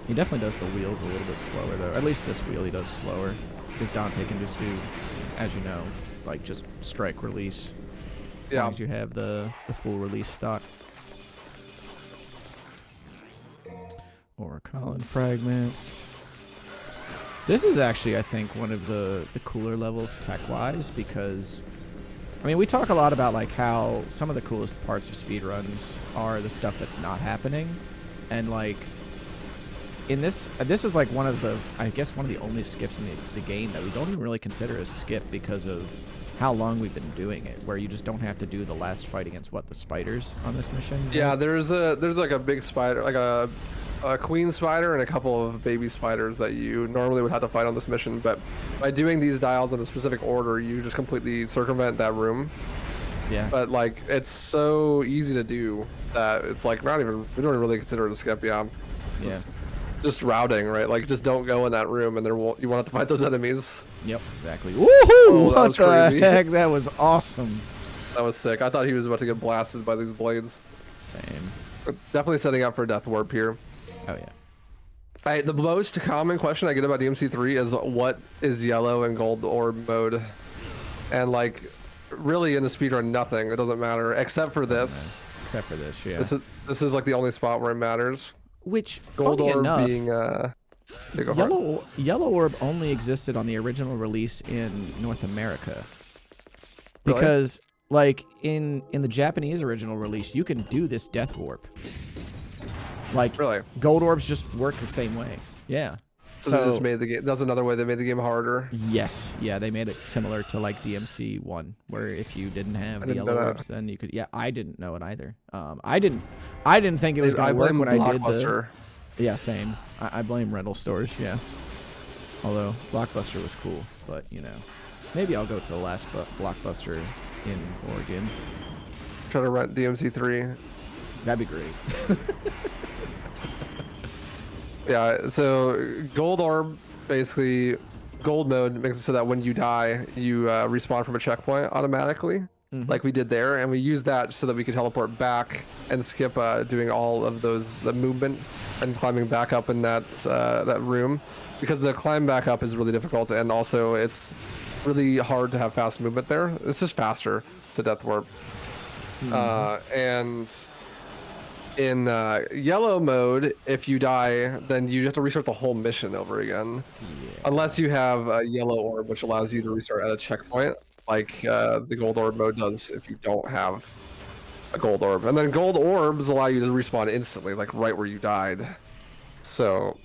A: He definitely does the wheels a little bit slower though. At least this wheel he does slower, because Dante can just do, as you know, like just strike release. As long as you have the full release stock. Or a Colin fragment. This is actually, I think, one of the cooler levels tech-wise, because I mean, we talk a lot about like how some of the coolest parts of speedruns are the stuff that's not happening, and like in this is like one of the, I guess, one of the only skips in the game that we don't even really consider a skip because of how long we've been doing it, where you just don't have to do the last fight against the spiders on this mission.
C: Yeah, there's like a big spider, like a queen spider and a couple of baby spiders that you normally would have to fight on this mission, but by doing these dials in a specific order, you just completely circumvent that room.
A: Yeah.
C: But like, it's so easy to do that it's like we don't even really consider it a skip. Yeah. It's just routing, right? Like, just don't go in that room, and you won't have to fight those enemies.
A: Yep, exactly. Woohoo!
C: Oh, that
A: what
C: was
A: the
C: crazy.
A: heck? That was awesome.
C: That was sick. I thought he was about to get blasted by these blades.
A: Same.
C: But definitely setting up for a death warp here.
A: Oh yeah.
C: Alright, the most common question I get about DMC3 is what is yellow and gold orb mode? And like, really in the speedrun, nothing. It doesn't matter except for this.
A: Except for this, yeah.
C: This is like the only spot where it matters.
A: Which,
C: Gold
A: funny
C: orb
A: enough,
C: being go for it.
A: yellow orb only existed on the original release in North America.
C: Really?
A: Because like in the Japanese original release, you can do this death warp. Like,
C: Really?
A: gold orbs just work the same way. Yeah.
C: So they just made the game. That's another way they made the game harder.
A: Yes, yeah, they made it similar to like DMC 1, where if you didn't have the
C: didn't
A: yellow
C: know that.
A: orbs, then you could. Yeah, I didn't know it either. I didn't think it was
C: I
A: gonna work
C: blame
A: when I did the.
C: Blockbuster.
A: Yeah, same. I blame rental stores. Yeah. Although Blockbuster was cool, but you know, maybe I'll go to the last Blockbuster in Oregon.
C: Try to rent DMC3.
A: That'd be great.
C: Yeah, so gold orb, basically, gold mode makes it so that when you die, you respawn from a checkpoint automatically, like we did there, and we use that so that we could teleport back and skip doing all of the movement and climbing back up in that room, because the climb back up is really difficult, and also it's really hard to have fast movement there. It's just faster to Death Warp. And in yellow mode, if you die, then you have to restart the whole mission over again. Unless you have a yellow orb, which allows you to restart at a checkpoint, like the gold orb mode does if you don't have a gold orb. And then gold orbs allow you to respawn instantly, like right where you died. So,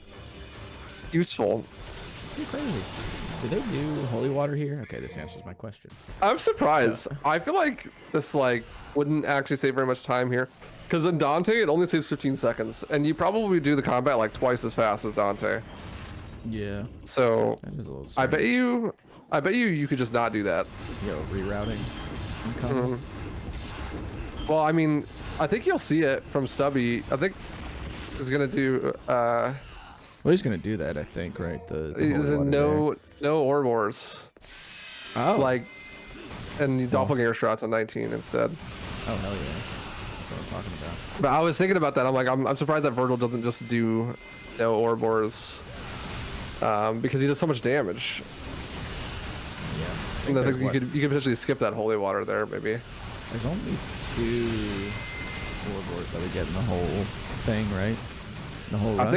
C: useful.
A: Pretty crazy. Do they do holy water here? Okay, this answers my question.
C: I'm surprised. I feel like this wouldn't actually save very much time here. Because in Dante, it only saves 15 seconds. And you probably do the combat like twice as fast as Dante.
A: Yeah.
C: So,
A: That is a little
C: I bet you could just not do that.
A: Yo, rerouting. Incoming.
C: Well, I mean, I think you'll see it from Stubby. I think he's gonna do.
A: Well, he's gonna do that. I think, right? The
C: no orb wars.
A: Oh.
C: Like, and doppelganger shots on 19 instead.
A: Oh hell yeah. That's what I'm talking about.
C: But I was thinking about that. I'm like, I'm surprised that Vergil doesn't just do no orb wars, because he does so much damage.
A: Yeah.
C: And I think you could potentially skip that holy water there, maybe.
A: There's only 2 warlords that we get in the whole thing, right? The whole run?
C: I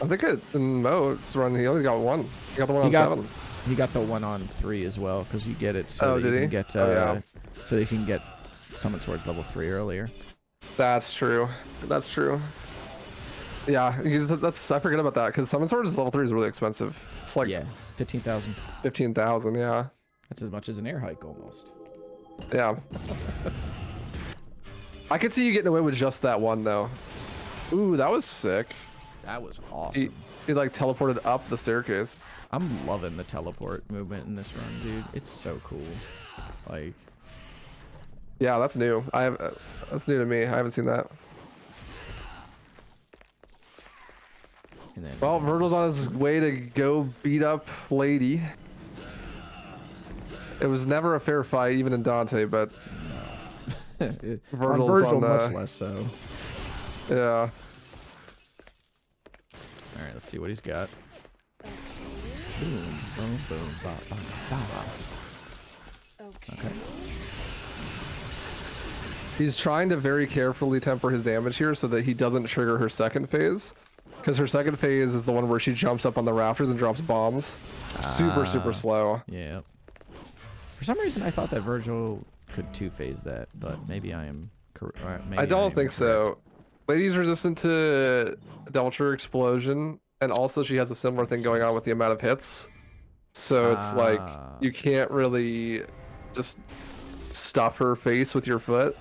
C: think in Moe's run he only got 1. He got the one on 7.
A: He got the one on 3 as well, because you get it so
C: did
A: you
C: he?
A: can get so you can get Summon Swords level 3 earlier.
C: That's true. That's true. Yeah, I forget about that because Summon Swords level 3 is really expensive. It's like
A: 15,000.
C: 15,000, yeah.
A: That's as much as an air hike almost.
C: Yeah. I could see you getting away with just that one though. Ooh, that was sick.
A: That was awesome.
C: He like teleported up the staircase.
A: I'm loving the teleport movement in this run, dude. It's so cool. Like,
C: yeah, that's new. That's new to me. I haven't seen that.
A: and then
C: Well, Vergil's on his way to go beat up Lady. It was never a fair fight, even in Dante, but Vergil's
A: Vergil
C: on
A: much less so.
C: Yeah.
A: All right, let's see what he's got. Boom, boom, boom, ba, ba, ba. Okay.
C: He's trying to very carefully temper his damage here so that he doesn't trigger her second phase. Because her second phase is the one where she jumps up on the rafters and drops bombs. Super slow.
A: Yeah. For some reason, I thought that Vergil could 2-phase that, but maybe I am correct.
C: I don't think so. Lady's resistant to Devil Trigger Explosion, and also she has a similar thing going on with the amount of hits. So it's like, you can't really just stuff her face with your foot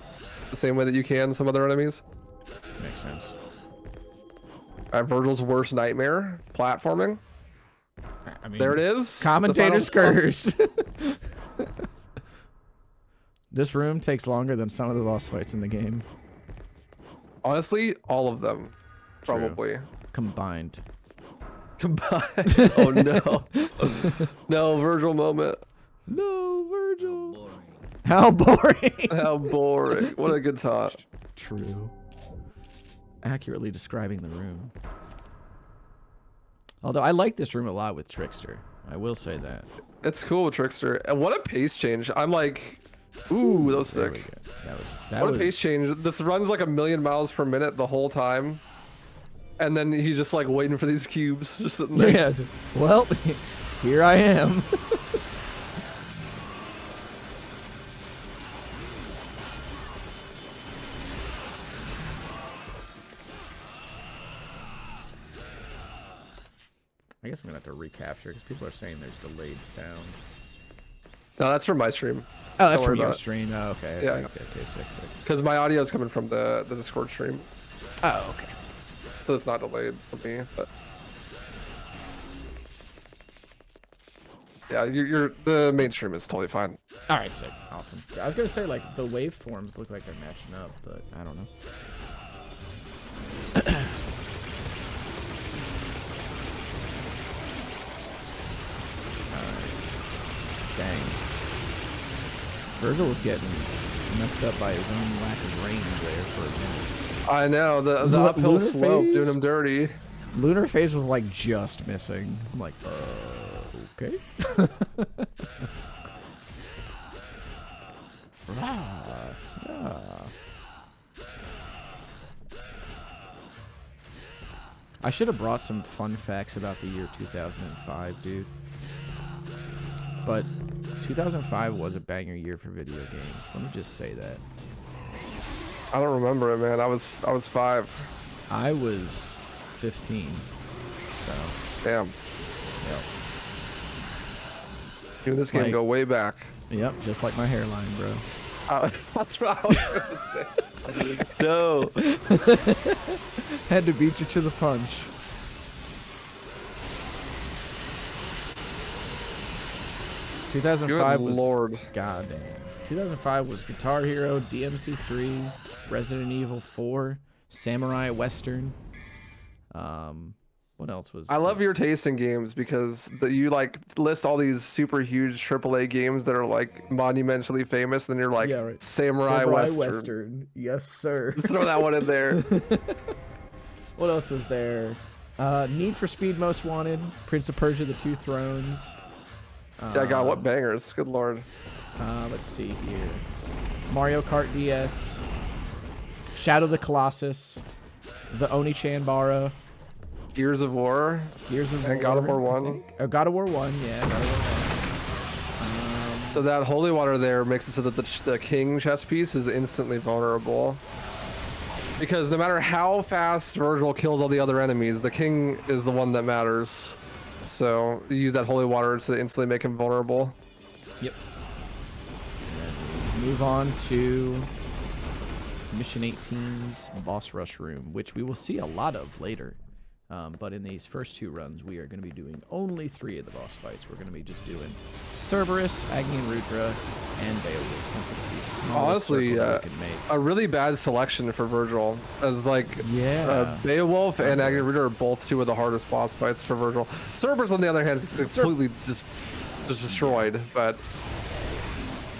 C: the same way that you can some other enemies.
A: Makes sense.
C: Vergil's worst nightmare, platforming.
A: I mean,
C: There it is.
A: Commentator's curse. This room takes longer than some of the boss fights in the game.
C: Honestly, all of them,
A: True.
C: probably.
A: Combined.
C: Combined. Oh no. No, Vergil moment.
A: No, Vergil. How boring.
C: How boring. What a good thought.
A: True. Accurately describing the room. Although I like this room a lot with Trickster. I will say that.
C: It's cool with Trickster. And what a pace change. I'm like, ooh, that was
A: There we
C: sick.
A: go. That
C: What
A: was
C: a pace change. This runs like 1,000,000 miles per minute the whole time. And then he's just like waiting for these cubes just sitting there.
A: Yeah. Well, here I am. I guess I'm gonna have to recapture because people are saying there's delayed sound.
C: No, that's from my stream.
A: Oh, that's
C: Don't worry
A: from your
C: about it.
A: stream. Oh, okay.
C: Yeah.
A: Okay, sick.
C: Because my audio is coming from the Discord stream.
A: Oh, okay.
C: So it's not delayed for me, but yeah, the main stream is totally fine.
A: All right, sick. Awesome. I was gonna say like the waveforms look like they're matching up, but I don't know. Dang. Vergil was getting messed up by his own lack of range there for a minute.
C: I know, the uphill
A: Lunar
C: slope
A: phase?
C: doing him dirty.
A: Lunar phase was like just missing. I'm like, Okay. Ah, yeah. I should have brought some fun facts about the year 2005, dude. But 2005 was a banger year for video games. Let me just say that.
C: I don't remember it, man. I was 5.
A: I was 15. So.
C: Damn.
A: Yep.
C: Dude, this game
A: Like-
C: go way back.
A: Yep, just like my hairline, bro.
C: That's what I was gonna say. No.
A: Had to beat you to the punch.
C: Good
A: 2005 was
C: lord.
A: goddamn. 2005 was Guitar Hero, DMC3, Resident Evil 4, Samurai Western. What else was?
C: I love
A: was-
C: your taste in games because you like list all these super huge AAA games that are like monumentally famous, and then you're like
A: Yeah, right.
C: Samurai Western.
A: Yes, sir.
C: Throw that one in there.
A: What else was there? Need for Speed Most Wanted, Prince of Persia: The Two Thrones.
C: Yeah, God, what bangers! Good lord.
A: Let's see here. Mario Kart DS, Shadow of the Colossus, the Oni-chan Bara,
C: Gears of War.
A: Gears of War,
C: And God of War
A: I
C: 1.
A: think. Oh, God of War 1, yeah, God of War 1.
C: So that holy water there makes it so that the king chess piece is instantly vulnerable. Because no matter how fast Vergil kills all the other enemies, the king is the one that matters. So you use that holy water to instantly make him vulnerable.
A: Yep. Move on to Mission 18's Boss Rush Room, which we will see a lot of later. But in these first 2 runs, we are going to be doing only 3 of the boss fights. We're going to be just doing Cerberus, Agni and Rudra, and Beowulf, since it's the smallest
C: Honestly,
A: circle that we can make.
C: a really bad selection for Vergil, as like
A: Yeah.
C: Beowulf and Agni Rudra are both 2 of the hardest boss fights for Vergil. Cerberus, on the other hand, is completely just destroyed. But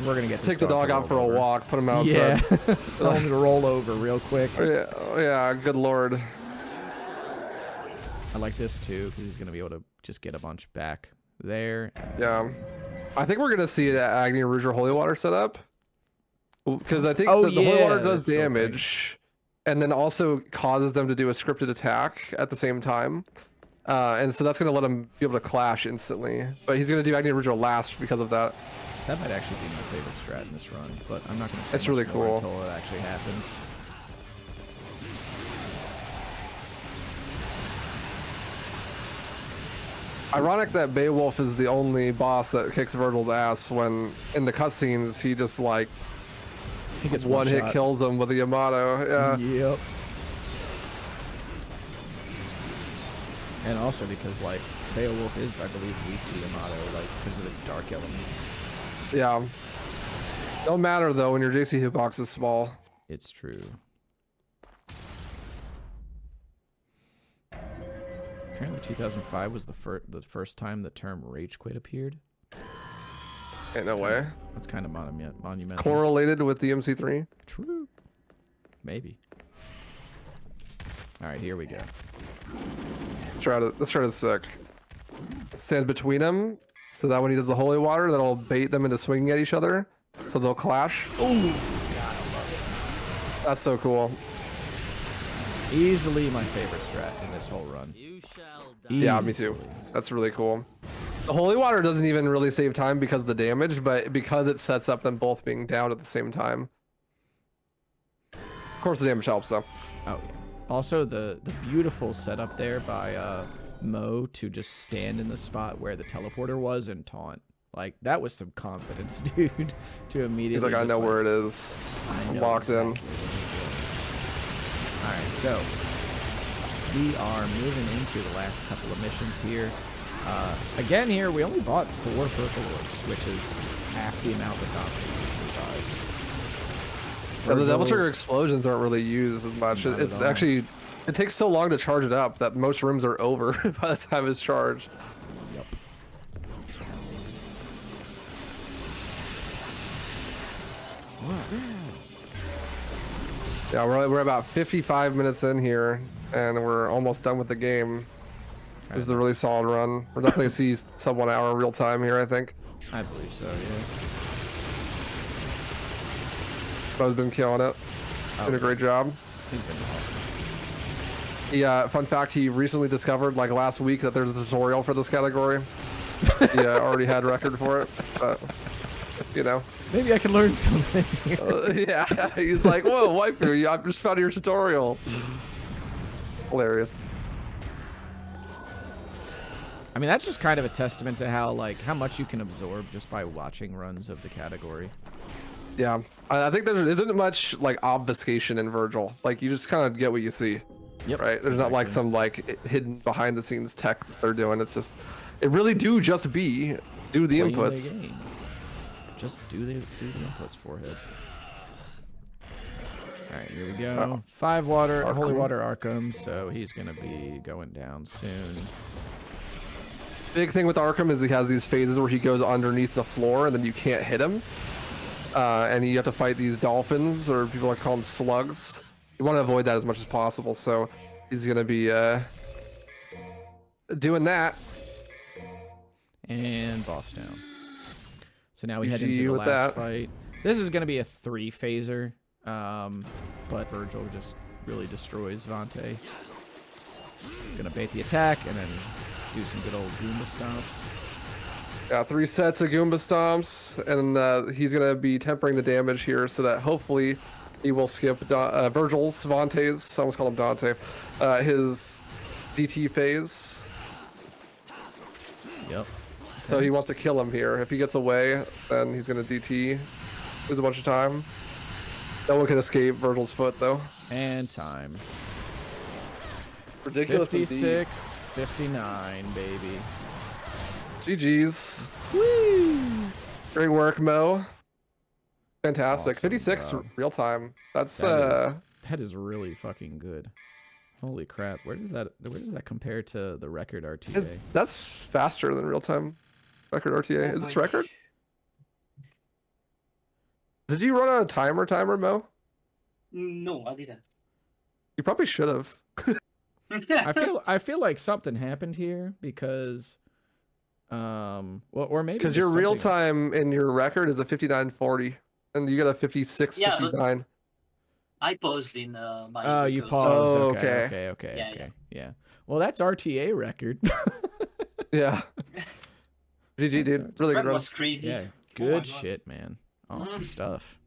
A: We're going to get
C: take the dog out for a walk, put him outside.
A: Yeah. Tell him to roll over real quick.
C: Yeah, good lord.
A: I like this too, because he's going to be able to just get a bunch back there.
C: Yeah, I think we're gonna see an Agni and Rudra holy water set up, because I think
A: Oh,
C: the holy water
A: yeah,
C: does
A: that's so
C: damage, and then also causes them to do a scripted attack at the same time, and so that's gonna let him be able to clash instantly. But he's gonna do Agni and Rudra last because of that.
A: That might actually be my favorite strat in this run, but I'm not going to say
C: It's
A: much
C: really
A: more
C: cool.
A: until it actually happens.
C: Ironic that Beowulf is the only boss that kicks Vergil's ass when in the cutscenes he just like
A: He gets
C: one hit
A: shot.
C: kills him with the Yamato. Yeah.
A: Yep. And also because like Beowulf is, I believe, weak to Yamato, like because of its dark element.
C: Yeah. Don't matter though when your JC hitbox is small.
A: It's true. Apparently 2005 was the first time the term rage quit appeared.
C: Ain't no way.
A: That's kind of monumental.
C: Correlated with the MC3.
A: True. Maybe. All right, here we go.
C: Let's try to sick. Stands between them, so that when he does the holy water, that'll bait them into swinging at each other, so they'll clash.
A: Ooh.
C: That's so cool.
A: Easily my favorite strat in this whole run.
C: Yeah, me too.
A: Easily.
C: That's really cool. The holy water doesn't even really save time because of the damage, but because it sets up them both being down at the same time. Of course, the damage helps though.
A: Oh yeah. Also, the beautiful setup there by Mo to just stand in the spot where the teleporter was and taunt. Like that was some confidence, dude. To immediately.
C: He's like, I
A: just,
C: know where it is.
A: I know
C: Locked in.
A: exactly what it is. All right, so we are moving into the last couple of missions here. Again, here we only bought 4 purple orbs, which is half the amount that Dante usually buys.
C: Yeah, the Devil
A: Vergil-
C: Trigger explosions aren't really used as much.
A: Not at
C: It's
A: all.
C: actually, it takes so long to charge it up that most rooms are over by the time it's charged.
A: Yep.
C: Yeah, we're about 55 minutes in here, and we're almost done with the game. This is a really solid run. We're definitely gonna see sub 1 hour real time here, I think.
A: I believe so, yeah.
C: Bo's been killing it. Did a great job.
A: He's been awesome.
C: Yeah, fun fact, he recently discovered, like last week, that there's a tutorial for this category. He already had record for it, but, you know.
A: Maybe I can learn something.
C: Yeah, he's like, whoa, waifu, I've just found your tutorial. Hilarious.
A: I mean, that's just kind of a testament to how much you can absorb just by watching runs of the category.
C: Yeah, I think there isn't much like obfuscation in Vergil. Like you just kind of get what you see.
A: Yep.
C: Right. There's not like some like hidden behind the scenes tech that they're doing. It's just, it really do just be do the
A: Playing
C: inputs.
A: the game. Just do the inputs, forehead. All right, here we go. 5 water,
C: Arkham.
A: holy water Arkham. So he's gonna be going down soon.
C: Big thing with Arkham is he has these phases where he goes underneath the floor and then you can't hit him. And you have to fight these dolphins, or people like to call them slugs. You want to avoid that as much as possible, so he's gonna be doing that.
A: And boss down. So now we head
C: GG
A: into the
C: with
A: last
C: that.
A: fight. This is gonna be a 3-phaser, but Vergil just really destroys Dante. Gonna bait the attack and then do some good old Goomba stomps.
C: Yeah, 3 sets of Goomba stomps, and he's gonna be tempering the damage here so that hopefully he will skip Vergil's, Vante's, I almost called him Dante, his DT phase.
A: Yep.
C: So he wants to kill him here. If he gets away, then he's gonna DT, lose a bunch of time. No one can escape Vergil's foot though.
A: And time.
C: Ridiculous
A: 56, 59, baby.
C: GG's.
A: Woo!
C: Great work, Mo. Fantastic.
A: Awesome
C: 56
A: job.
C: real time. That's
A: That is really fucking good. Holy crap! Where does that compare to the record RTA?
C: that's faster than real time record RTA. Is this record? Did you run on a timer, Mo?
B: No, I didn't.
C: You probably should have.
A: I feel like something happened here because, well, or maybe
C: Because
A: just
C: your real
A: something-
C: time in your record is a 59:40, and you got a 56:59.
B: I paused in my.
A: Oh, you
B: record.
A: paused.
C: Oh,
A: Okay.
B: Yeah.
A: Yeah. Well, that's RTA record.
C: Yeah. GG, dude. Really
B: That
C: good run.
B: was crazy.
A: Yeah.
B: Oh my
A: Good
B: God.
A: shit, man. Awesome stuff.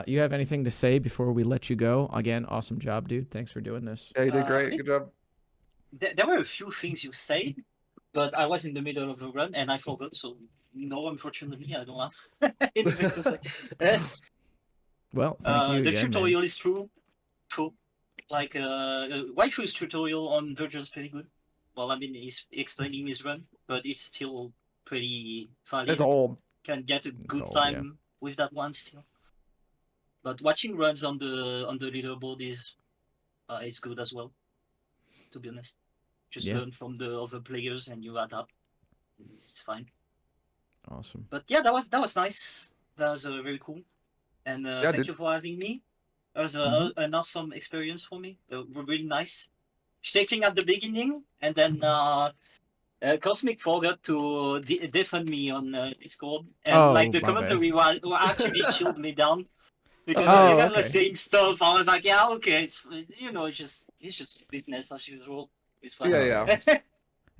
A: You have anything to say before we let you go? Again, awesome job, dude. Thanks for doing this.
C: Yeah, you did great. Good job.
B: There were a few things you said, but I was in the middle of a run and I forgot. So no, unfortunately, I don't have anything to say.
A: Well, thank you
B: The
A: again, man.
B: tutorial is true. Like Waifu's tutorial on Vergil is pretty good. Well, I mean, he's explaining his run, but it's still pretty valid.
C: It's old.
B: Can get a good
A: old,
B: time
A: yeah.
B: with that one still. But watching runs on the leaderboard is good as well. To be honest, just
A: Yeah.
B: learn from the other players and you adapt. It's fine.
A: Awesome.
B: But yeah, that was nice. That was very cool. And thank
C: dude.
B: you for having me. It was an awesome experience for me. Really nice. Shaking at the beginning, and then Cosmic forgot to defend me on Discord, and
A: Oh,
B: like the
A: my
B: commentary were actually chilled me down because
A: Oh,
B: you guys
A: okay.
B: were saying stuff. I was like, yeah, okay, it's it's just business as usual. It's fine.
C: Yeah.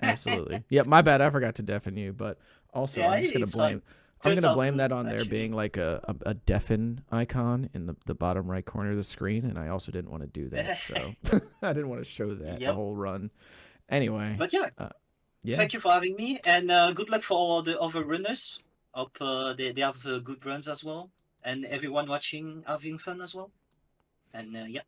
A: Absolutely. Yeah, my bad. I forgot to deafen you, but also
B: Yeah,
A: I'm just gonna
B: it's
A: blame.
B: fine.
A: I'm
B: Turns
A: gonna
B: out
A: blame
B: good,
A: that on there
B: actually.
A: being like a deafen icon in the bottom right corner of the screen, and I also didn't want to do that, so I didn't want to show that the
B: Yep.
A: whole run. Anyway,
B: But yeah,
A: yeah,
B: thank you for having me, and good luck for all the other runners. Hope they have good runs as well, and everyone watching having fun as well. And yeah,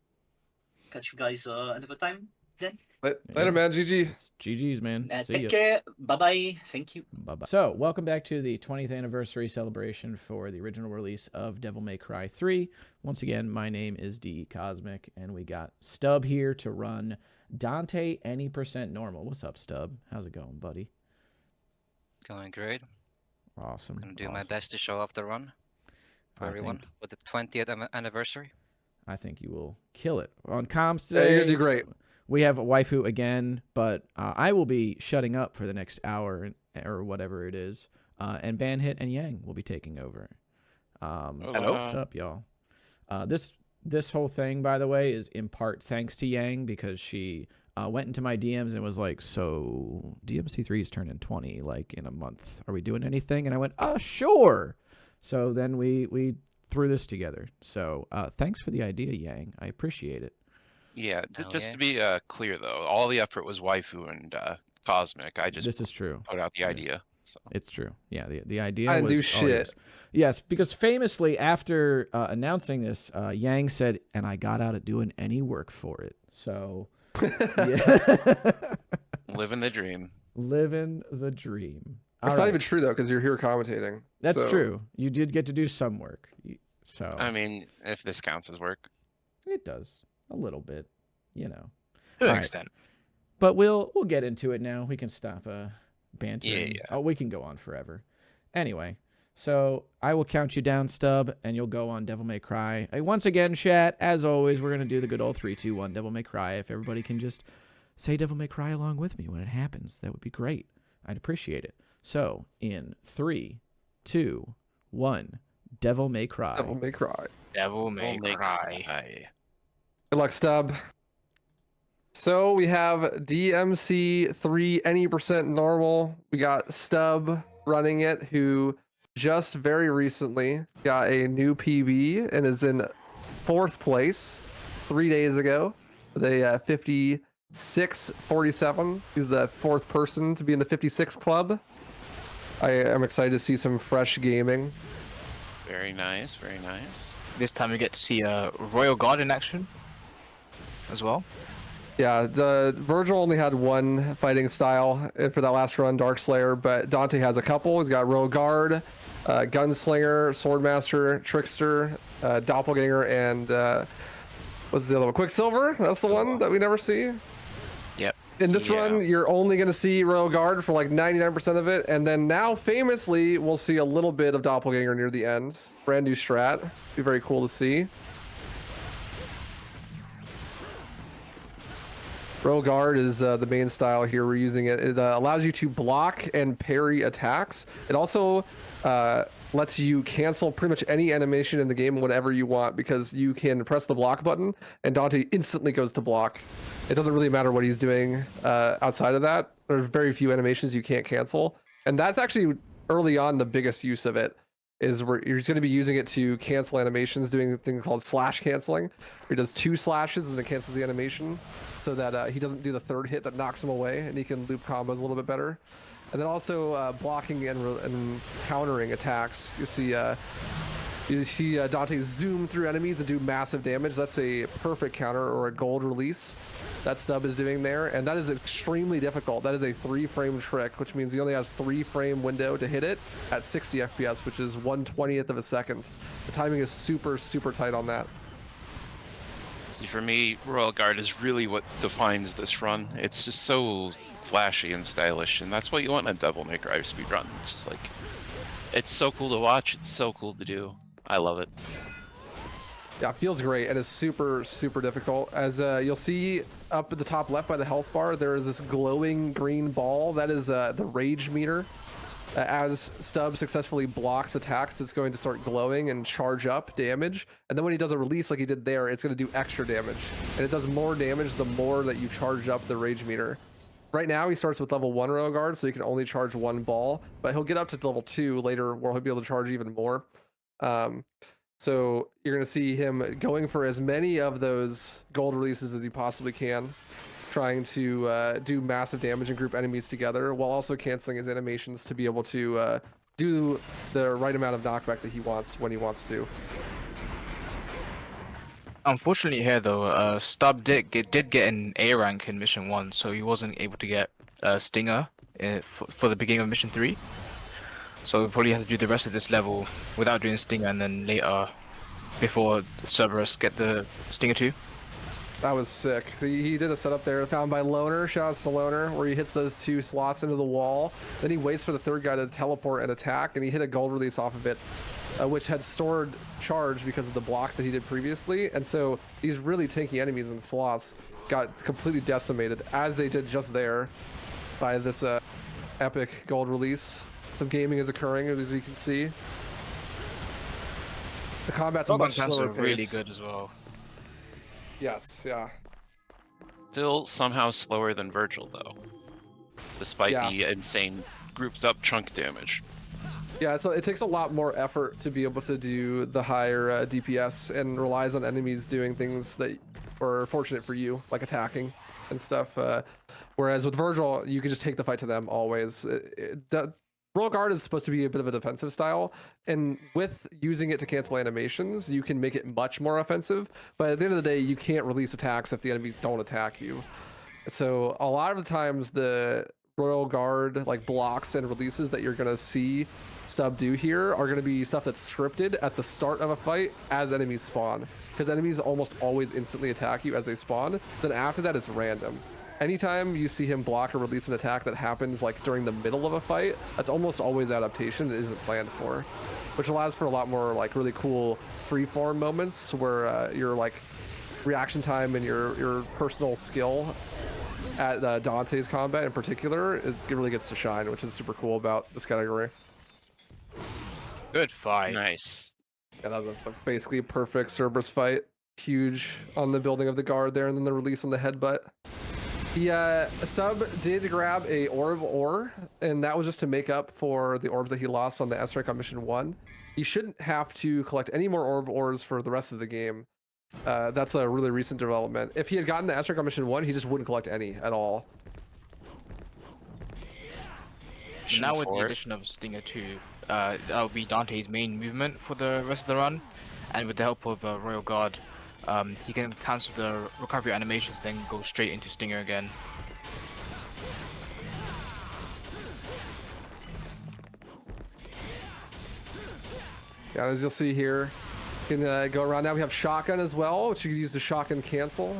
B: catch you guys another time then.
C: Later, man. GG.
A: it's GG's, man. See
B: Take
A: ya.
B: care. Bye bye. Thank you.
A: Bye-bye. So, welcome back to the 20th anniversary celebration for the original release of Devil May Cry 3. Once again, my name is DE.COSMIC, and we got Stub here to run Dante Any % normal. What's up, Stub? How's it going, buddy?
D: Going great.
A: Awesome.
D: Gonna do my
A: awesome.
D: best to show off the run for
A: I
D: everyone
A: think-
D: with the 20th anniversary.
A: I think you will kill it. On comms
C: Yeah,
A: today,
C: you're gonna do great.
A: we have a waifu again, but I will be shutting up for the next hour or whatever it is, and Banhit and Yang will be taking over.
E: Hello.
A: What's up, y'all? This whole thing, by the way, is in part thanks to Yang, because she went into my DMs and was like, "So DMC3 is turning 20 like in a month. Are we doing anything?" And I went, sure." So then we threw this together. So thanks for the idea, Yang. I appreciate it.
E: Yeah,
D: Hell
E: just
D: yeah.
E: to be clear though, all the effort was waifu and Cosmic. I just
A: This is true.
E: put out the idea. So.
A: It's true. Yeah, the idea
C: I didn't
A: was
C: do
A: all
C: shit.
A: yours. Yes, because famously after announcing this, Yang said, "And I got out of doing any work for it." So, yeah.
E: Living the dream.
A: Living the dream.
C: It's not even true though, because you're here commentating.
A: That's
C: so-
A: true. You did get to do some work. So
E: I mean, if this counts as work.
A: it does a little bit,
F: To an
A: All right.
F: extent.
A: But we'll get into it now. We can stop bantering.
E: Yeah.
A: Oh, we can go on forever. Anyway, so I will count you down, Stub, and you'll go on Devil May Cry. Once again, chat, as always, we're gonna do the good old 3, 2, 1 Devil May Cry. If everybody can just say Devil May Cry along with me when it happens, that would be great. I'd appreciate it. So in 3, 2, 1, Devil May Cry.
C: Devil May Cry.
F: Devil May Cry.
E: Aye.
C: Good luck, Stub. So we have DMC3 any percent normal. We got Stub running it, who just very recently got a new PB and is in 4th place 3 days ago with a 56-47. He's the 4th person to be in the 56 club. I am excited to see some fresh gaming.
E: Very nice, very nice.
F: This time we get to see Royal Guard in action as well.
C: Yeah, the Vergil only had one fighting style for that last run, Dark Slayer, but Dante has a couple. He's got Royal Guard, Gunslinger, Swordmaster, Trickster, Doppelganger, and what's the other one? Quicksilver. That's the one that we never see.
F: Yep.
C: In this run, you're only going to see Royal Guard for like 99% of it, and then now famously we'll see a little bit of Doppelganger near the end. Brand new strat. Be very cool to see. Royal Guard is the main style here. We're using it. It allows you to block and parry attacks. It also lets you cancel pretty much any animation in the game whenever you want, because you can press the block button and Dante instantly goes to block. It doesn't really matter what he's doing outside of that. There are very few animations you can't cancel. And that's actually early on the biggest use of it, is where you're going to be using it to cancel animations, doing a thing called slash canceling, where he does 2 slashes and then cancels the animation so that he doesn't do the 3rd hit that knocks him away, and he can loop combos a little bit better. And then also blocking and countering attacks. You see Dante zoom through enemies and do massive damage. That's a perfect counter or a gold release that Stub is doing there, and that is extremely difficult. That is a 3-frame trick, which means he only has 3-frame window to hit it at 60 FPS, which is 1/20th of a second. The timing is super, super tight on that.
E: See, for me, Royal Guard is really what defines this run. It's just so flashy and stylish, and that's what you want in a Devil May Cry speedrun. It's just like, it's so cool to watch, it's so cool to do. I love it.
C: Yeah, it feels great, and it's super, super difficult. As you'll see up at the top left by the health bar, there is this glowing green ball. That is the rage meter. As Stub successfully blocks attacks, it's going to start glowing and charge up damage. And then when he does a release like he did there, it's going to do extra damage. And it does more damage the more that you charge up the rage meter. Right now, he starts with level 1 Royal Guard, so he can only charge 1 ball. But he'll get up to level 2 later, where he'll be able to charge even more. So you're going to see him going for as many of those gold releases as he possibly can, trying to do massive damage and group enemies together, while also canceling his animations to be able to do the right amount of knockback that he wants when he wants to.
F: Unfortunately here though, Stub did get an A rank in Mission 1, so he wasn't able to get Stinger for the beginning of Mission 3. So we'll probably have to do the rest of this level without doing Stinger, and then later, before Cerberus, get the Stinger 2.
C: That was sick. He did a setup there found by Loner. Shoutouts to Loner, where he hits those 2 slots into the wall. Then he waits for the 3rd guy to teleport and attack, and he hit a gold release off of it, which had stored charge because of the blocks that he did previously. And so these really tanky enemies in slots got completely decimated, as they did just there, by this epic gold release. Some gaming is occurring, as we can see. The combat's much slower
F: are really
C: pace.
F: good as well.
C: Yes, yeah.
E: Still somehow slower than Vergil though, despite
C: Yeah.
E: the insane grouped up chunk damage.
C: Yeah, so it takes a lot more effort to be able to do the higher DPS and relies on enemies doing things that are fortunate for you, like attacking and stuff. Whereas with Vergil, you can just take the fight to them always. Royal Guard is supposed to be a bit of a defensive style, and with using it to cancel animations, you can make it much more offensive. But at the end of the day, you can't release attacks if the enemies don't attack you. So a lot of the times, the Royal Guard like blocks and releases that you're gonna see Stub do here are gonna be stuff that's scripted at the start of a fight as enemies spawn, because enemies almost always instantly attack you as they spawn. Then after that, it's random. Anytime you see him block or release an attack that happens like during the middle of a fight, that's almost always adaptation. It isn't planned for, which allows for a lot more like really cool freeform moments where your like reaction time and your personal skill at Dante's combat in particular, it really gets to shine, which is super cool about this category.
F: Good fight.
E: Nice.
C: Yeah, that was basically a perfect Cerberus fight. Huge on the building of the guard there, and then the release on the headbutt. Stub did grab a orb ore, and that was just to make up for the orbs that he lost on the S-Rank on mission 1. He shouldn't have to collect any more orb ores for the rest of the game. That's a really recent development. If he had gotten the S-Rank on mission 1, he just wouldn't collect any at all.
F: Now with the addition of Stinger 2, that'll be Dante's main movement for the rest of the run, and with the help of Royal Guard, he can cancel the recovery animations, then go straight into Stinger again.
C: Yeah, as you'll see here, you can go around now. We have shotgun as well, which you can use the shotgun cancel.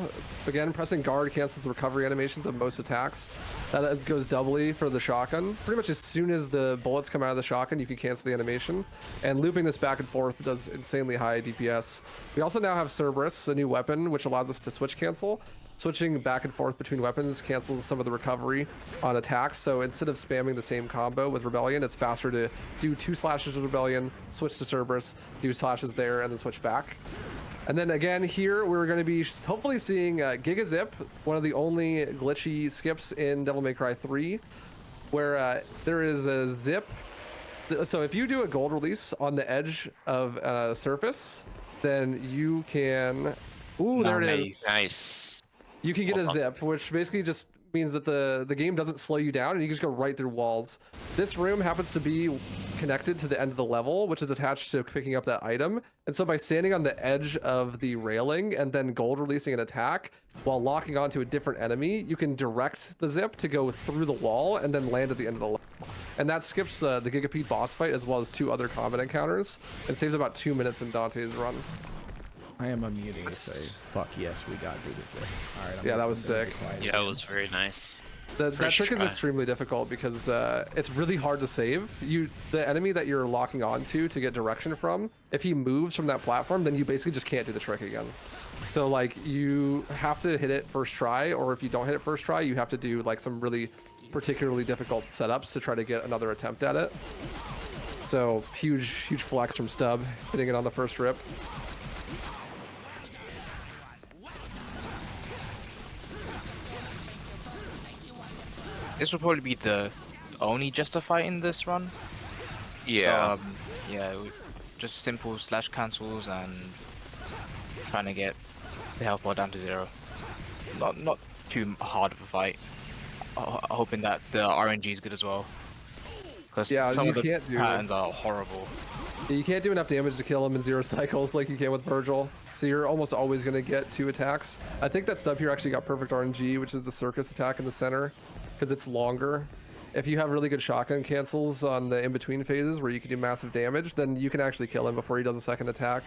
C: Again, pressing guard cancels the recovery animations of most attacks. That goes doubly for the shotgun. Pretty much as soon as the bullets come out of the shotgun, you can cancel the animation. And looping this back and forth does insanely high DPS. We also now have XirZs, a new weapon, which allows us to switch cancel. Switching back and forth between weapons cancels some of the recovery on attacks. So instead of spamming the same combo with Rebellion, it's faster to do 2 slashes with Rebellion, switch to XirZs, do slashes there, and then switch back. And then again here, we're going to be hopefully seeing Giga Zip, one of the only glitchy skips in Devil May Cry 3, where there is a zip. So if you do a gold release on the edge of a surface, then you can... Ooh, there it is.
E: Nice.
C: You can get a zip, which basically just means that the game doesn't slow you down and you can just go right through walls. This room happens to be connected to the end of the level, which is attached to picking up that item. And so by standing on the edge of the railing and then gold releasing an attack while locking onto a different enemy, you can direct the zip to go through the wall and then land at the end of the level. And that skips the Gigapede boss fight as well as 2 other combat encounters and saves about 2 minutes in Dante's run.
A: I am unmuting to say, fuck yes, we gotta do this. All right.
C: Yeah, that was sick.
E: Yeah, it was very nice.
C: That trick is extremely difficult because it's really hard to save. The enemy that you're locking onto to get direction from, if he moves from that platform, then you basically just can't do the trick again. So like you have to hit it first try, or if you don't hit it first try, you have to do like some really particularly difficult setups to try to get another attempt at it. So huge flex from Stub, hitting it on the first rip.
F: This will probably be the only Jester fight in this run.
E: Yeah.
F: So, yeah, just simple slash cancels and trying to get the health bar down to 0. Not too hard of a fight. Hoping that the RNG is good as well. Because some of the patterns are horrible.
C: You can't do enough damage to kill him in 0 cycles like you can with Vergil. So you're almost always going to get 2 attacks. I think that Stub here actually got perfect RNG, which is the circus attack in the center, because it's longer. If you have really good shotgun cancels on the in-between phases where you can do massive damage, then you can actually kill him before he does a second attack,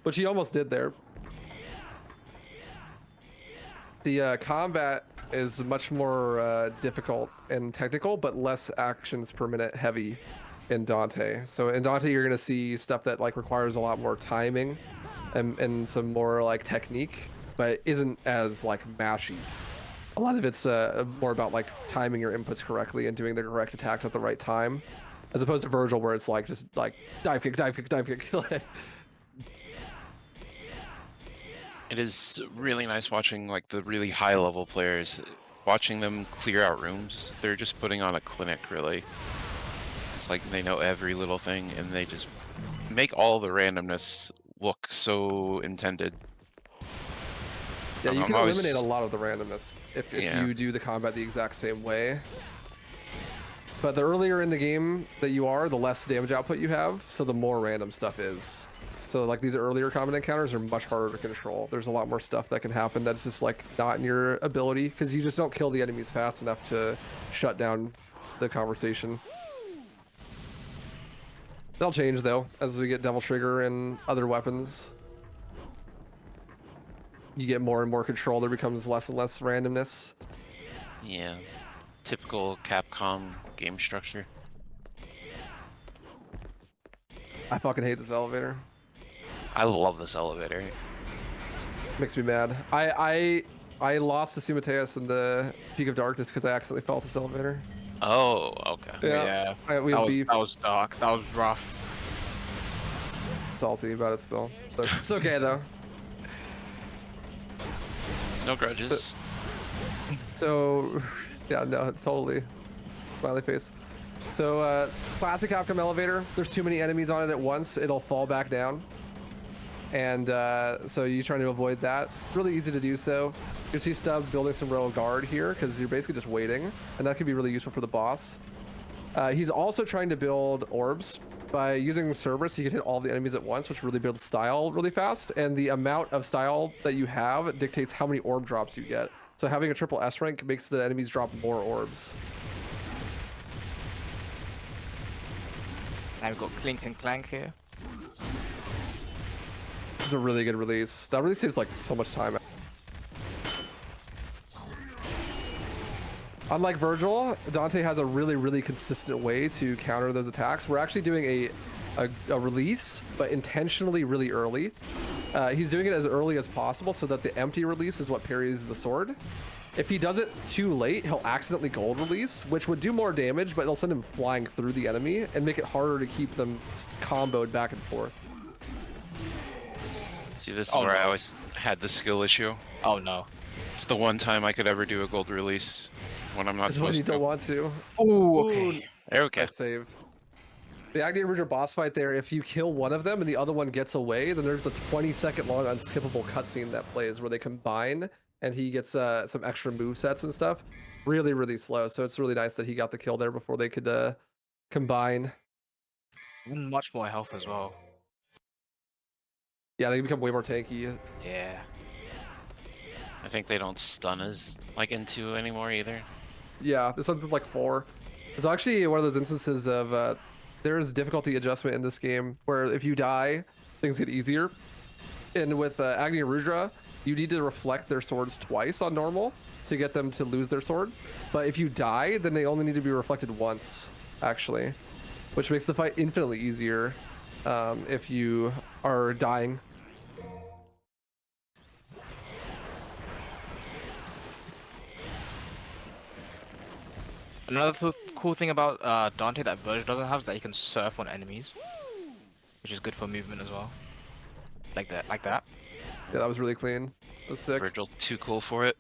C: which he almost did there. The combat is much more difficult and technical, but less actions per minute heavy in Dante. So in Dante, you're going to see stuff that like requires a lot more timing and some more like technique. but it isn't as like mashy. A lot of it's more about like timing your inputs correctly and doing the correct attacks at the right time, as opposed to Vergil where it's like just like dive kick, dive kick, dive kick.
E: It is really nice watching like the really high level players, watching them clear out rooms. They're just putting on a clinic, really. It's like they know every little thing and they just make all the randomness look so intended.
C: Yeah, you
E: I'm
C: can
E: always-
C: eliminate a lot of the randomness if
E: Yeah.
C: you do the combat the exact same way. But the earlier in the game that you are, the less damage output you have, so the more random stuff is. So like these earlier combat encounters are much harder to control. There's a lot more stuff that can happen that's just like not in your ability because you just don't kill the enemies fast enough to shut down the conversation. They'll change though as we get Devil Trigger and other weapons. You get more and more control, there becomes less and less randomness.
E: Yeah, typical Capcom game structure.
C: I fucking hate this elevator.
E: I love this elevator.
C: Makes me mad. I lost to Simateus in the Peak of Darkness because I accidentally fell off this elevator.
E: Oh, okay.
C: Yeah, we
F: that
C: had
F: was
C: beef.
F: that was dark. That was rough.
C: Salty about it still, but it's okay though.
E: No grudges.
C: So, yeah, no, totally. Smiley face. So, classic Capcom elevator. There's too many enemies on it at once. It'll fall back down. And so you're trying to avoid that. Really easy to do so. You see Stub building some royal guard here because you're basically just waiting. And that can be really useful for the boss. He's also trying to build orbs. By using Cerberus, you can hit all the enemies at once, which really builds style really fast. And the amount of style that you have dictates how many orb drops you get. So having a triple S rank makes the enemies drop more orbs.
F: Now we've got Clink and Clank here.
C: It's a really good release. That really saves like so much time. Unlike Vergil, Dante has a really consistent way to counter those attacks. We're actually doing a release, but intentionally really early. He's doing it as early as possible so that the empty release is what parries the sword. If he does it too late, he'll accidentally gold release, which would do more damage, but it'll send him flying through the enemy and make it harder to keep them comboed back and forth.
E: See, this is
F: Oh,
E: where I
F: no.
E: always had the skill issue.
F: Oh no.
E: It's the one time I could ever do a gold release when I'm not
C: This is when
E: supposed
C: you
E: to.
C: don't want to.
F: Oh, okay.
E: Okay.
C: That save. The Agni Rouge boss fight there, if you kill one of them and the other one gets away, then there's a 20-second long unskippable cutscene that plays where they combine and he gets some extra movesets and stuff. Really slow. So it's really nice that he got the kill there before they could combine.
F: And much more health as well.
C: Yeah, they become way more tanky.
F: Yeah.
E: I think they don't stun as like into anymore either.
C: Yeah, this one's like 4. It's actually one of those instances of there's difficulty adjustment in this game where if you die, things get easier. And with Agni Rudra, you need to reflect their swords twice on normal to get them to lose their sword. But if you die, then they only need to be reflected once, actually, which makes the fight infinitely easier if you are dying.
F: Another cool thing about Dante that Vergil doesn't have is that he can surf on enemies, which is good for movement as well. Like that.
C: Yeah, that was really clean. That was sick.
E: Virgil's too cool for it.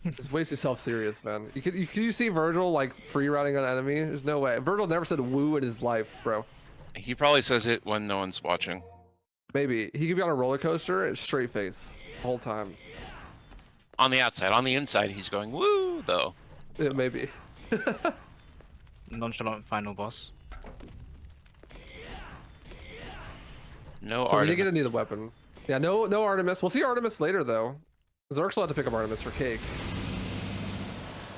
C: It's way too self-serious, man. You see Vergil like free routing on an enemy? There's no way. Vergil never said woo in his life, bro.
E: He probably says it when no one's watching.
C: Maybe he could be on a roller coaster and straight face the whole time.
E: On the outside, on the inside, he's going woo though.
C: Yeah, maybe.
F: Nonchalant final boss.
E: No
C: So we
E: art.
C: didn't get into the weapon. Yeah, no Artemis. We'll see Artemis later though. Zerx will have to pick up Artemis for Cake.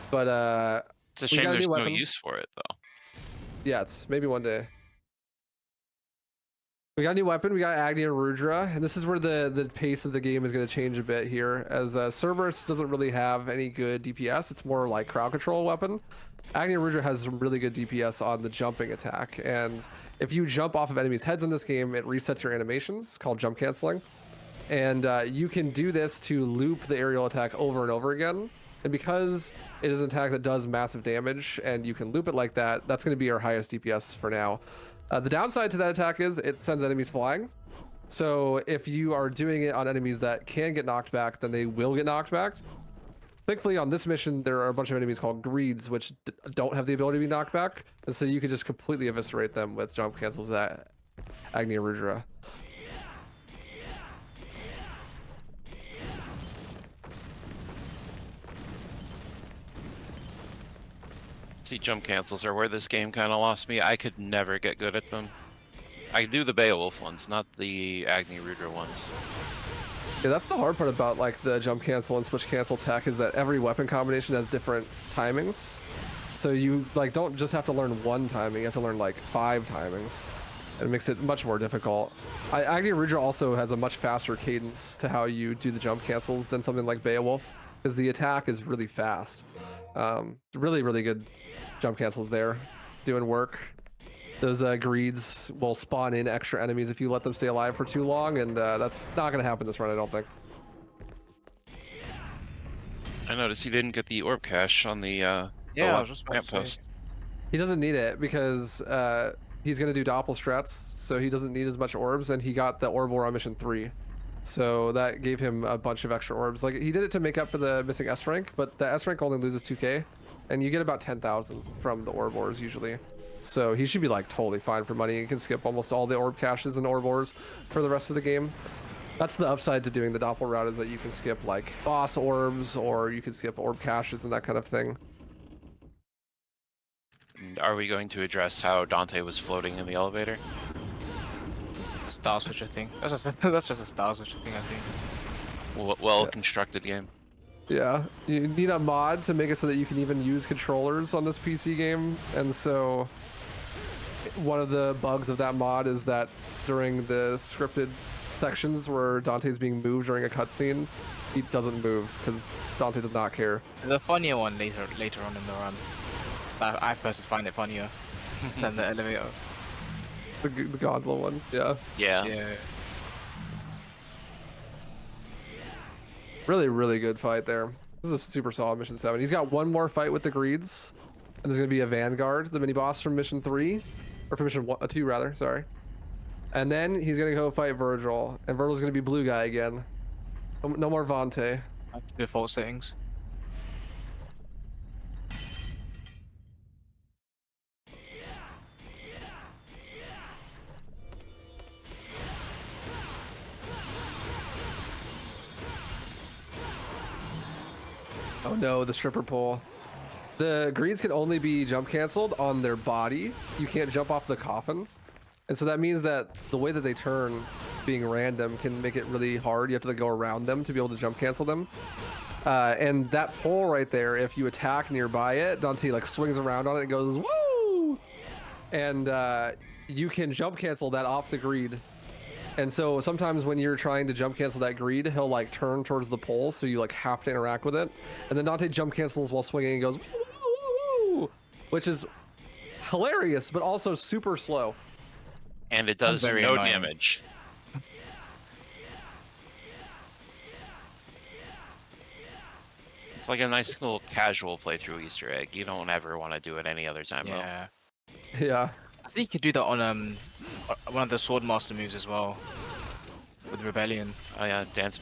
C: But
E: It's a
C: we
E: shame
C: got a
E: there's
C: new
E: no
C: weapon.
E: use for it though.
C: yeah, it's maybe one day. We got a new weapon. We got Agni and Rudra, and this is where the pace of the game is going to change a bit here, as Cerberus doesn't really have any good DPS. It's more like crowd control weapon. Agni and Rudra has some really good DPS on the jumping attack, and if you jump off of enemies' heads in this game, it resets your animations, called jump canceling. And you can do this to loop the aerial attack over and over again. And because it is an attack that does massive damage and you can loop it like that, that's going to be our highest DPS for now. The downside to that attack is it sends enemies flying. So if you are doing it on enemies that can get knocked back, then they will get knocked back. Thankfully, on this mission, there are a bunch of enemies called greeds, which don't have the ability to be knocked back. And so you can just completely eviscerate them with jump cancels at Agni Rudra.
E: See, jump cancels are where this game kind of lost me. I could never get good at them. I do the Beowulf ones, not the Agni Rudra ones.
C: Yeah, that's the hard part about like the jump cancel and switch cancel tech is that every weapon combination has different timings. So you like don't just have to learn one timing, you have to learn like 5 timings. And it makes it much more difficult. Agni Rudra also has a much faster cadence to how you do the jump cancels than something like Beowulf, because the attack is really fast. Really, really good jump cancels there, doing work. Those greeds will spawn in extra enemies if you let them stay alive for too long, and that's not going to happen this run, I don't think.
E: I noticed he didn't get the orb cache on the
F: Yeah, I was just about to say.
E: post.
C: He doesn't need it because he's going to do doppel strats, so he doesn't need as much orbs, and he got the orb war on mission 3. So that gave him a bunch of extra orbs. Like he did it to make up for the missing S rank, but the S rank only loses 2k, and you get about 10,000 from the orb wars usually. So he should be like totally fine for money. He can skip almost all the orb caches and orb wars for the rest of the game. That's the upside to doing the doppel route, is that you can skip like boss orbs, or you can skip orb caches and that kind of thing.
E: And are we going to address how Dante was floating in the elevator?
F: Star switcher thing. That's just a star switcher thing, I think.
E: Well constructed game.
C: Yeah, you need a mod to make it so that you can even use controllers on this PC game, and so one of the bugs of that mod is that during the scripted sections where Dante's being moved during a cutscene, he doesn't move because Dante does not care.
F: The funnier one later on in the run. I personally find it funnier than the elevator.
C: The gondola one, yeah.
F: Yeah.
C: Really, really good fight there. This is a super solid mission 7. He's got one more fight with the greeds, and there's gonna be a Vanguard, the mini boss from mission 3, or from mission 2 rather. Sorry. And then he's gonna go fight Vergil, and Vergil's gonna be blue guy again. No more Vante.
F: Default settings.
C: Oh no, the stripper pole. The greens can only be jump canceled on their body. You can't jump off the coffin. And so that means that the way that they turn, being random, can make it really hard. You have to like, go around them to be able to jump cancel them. And that pole right there, if you attack nearby it, Dante like swings around on it and goes, woo! And you can jump cancel that off the greed. And so sometimes when you're trying to jump cancel that greed, he'll like turn towards the pole, so you like have to interact with it. And then Dante jump cancels while swinging and goes, woo, woo, woo, woo, which is hilarious, but also super slow.
E: And it does
F: Very
E: no
F: annoying.
E: damage. It's like a nice little casual playthrough Easter egg. You don't ever want to do it any other time.
F: Yeah.
C: Yeah.
F: I think you could do that on one of the Swordmaster moves as well. With Rebellion.
E: Oh yeah, Dance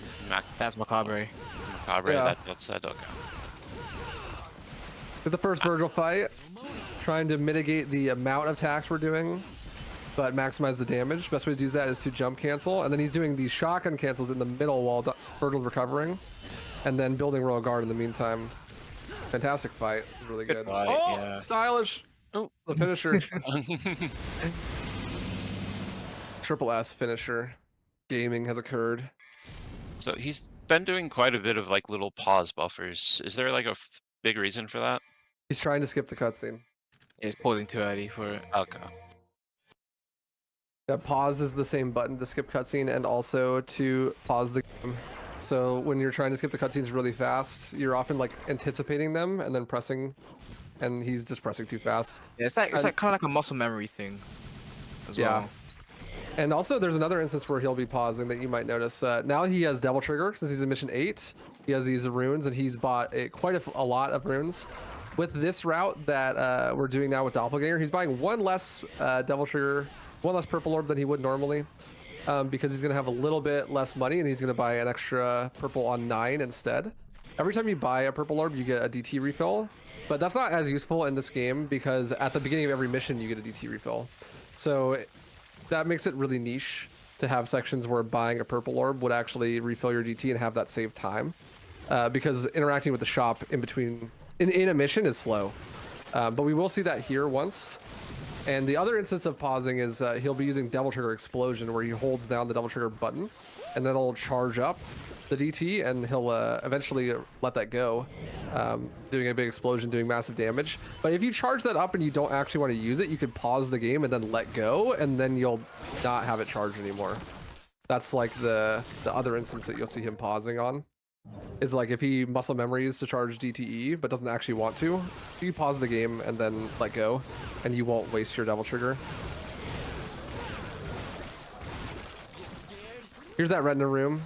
F: That's Macabre.
E: Macabre,
C: Yeah.
E: that's okay.
C: With the first Vergil fight, trying to mitigate the amount of attacks we're doing, but maximize the damage. Best way to do that is to jump cancel, and then he's doing these shotgun cancels in the middle while Vergil's recovering, and then building Royal Guard in the meantime. Fantastic fight, really good.
F: fight,
C: Oh,
F: yeah.
C: stylish! Oh, the finisher. Triple S finisher. Gaming has occurred.
E: So he's been doing quite a bit of like little pause buffers. Is there like a big reason for that?
C: He's trying to skip the cutscene.
F: It's pausing too early for it.
E: Okay.
C: Yeah, pause is the same button to skip cutscene and also to pause the game. So when you're trying to skip the cutscenes really fast, you're often like anticipating them and then pressing, and he's just pressing too fast.
F: Yeah, it's like kind of like a muscle memory thing as
C: Yeah.
F: well.
C: And also, there's another instance where he'll be pausing that you might notice. Now he has Devil Trigger since he's in mission 8. He has these runes, and he's bought quite a lot of runes. With this route that we're doing now with Doppelganger, he's buying one less Devil Trigger, one less Purple Orb than he would normally, because he's going to have a little bit less money, and he's going to buy an extra purple on 9 instead. Every time you buy a Purple Orb, you get a DT refill, but that's not as useful in this game because at the beginning of every mission, you get a DT refill. So that makes it really niche to have sections where buying a Purple Orb would actually refill your DT and have that save time, because interacting with the shop in between in a mission is slow. But we will see that here once. And the other instance of pausing is he'll be using Devil Trigger Explosion, where he holds down the Devil Trigger button, and then it'll charge up the DT, and he'll eventually let that go, doing a big explosion, doing massive damage. But if you charge that up and you don't actually want to use it, you could pause the game and then let go, and then you'll not have it charged anymore. That's like the other instance that you'll see him pausing on. Is like if he muscle memories to charge DTE but doesn't actually want to, you pause the game and then let go, and you won't waste your Devil Trigger. Here's that Retina room.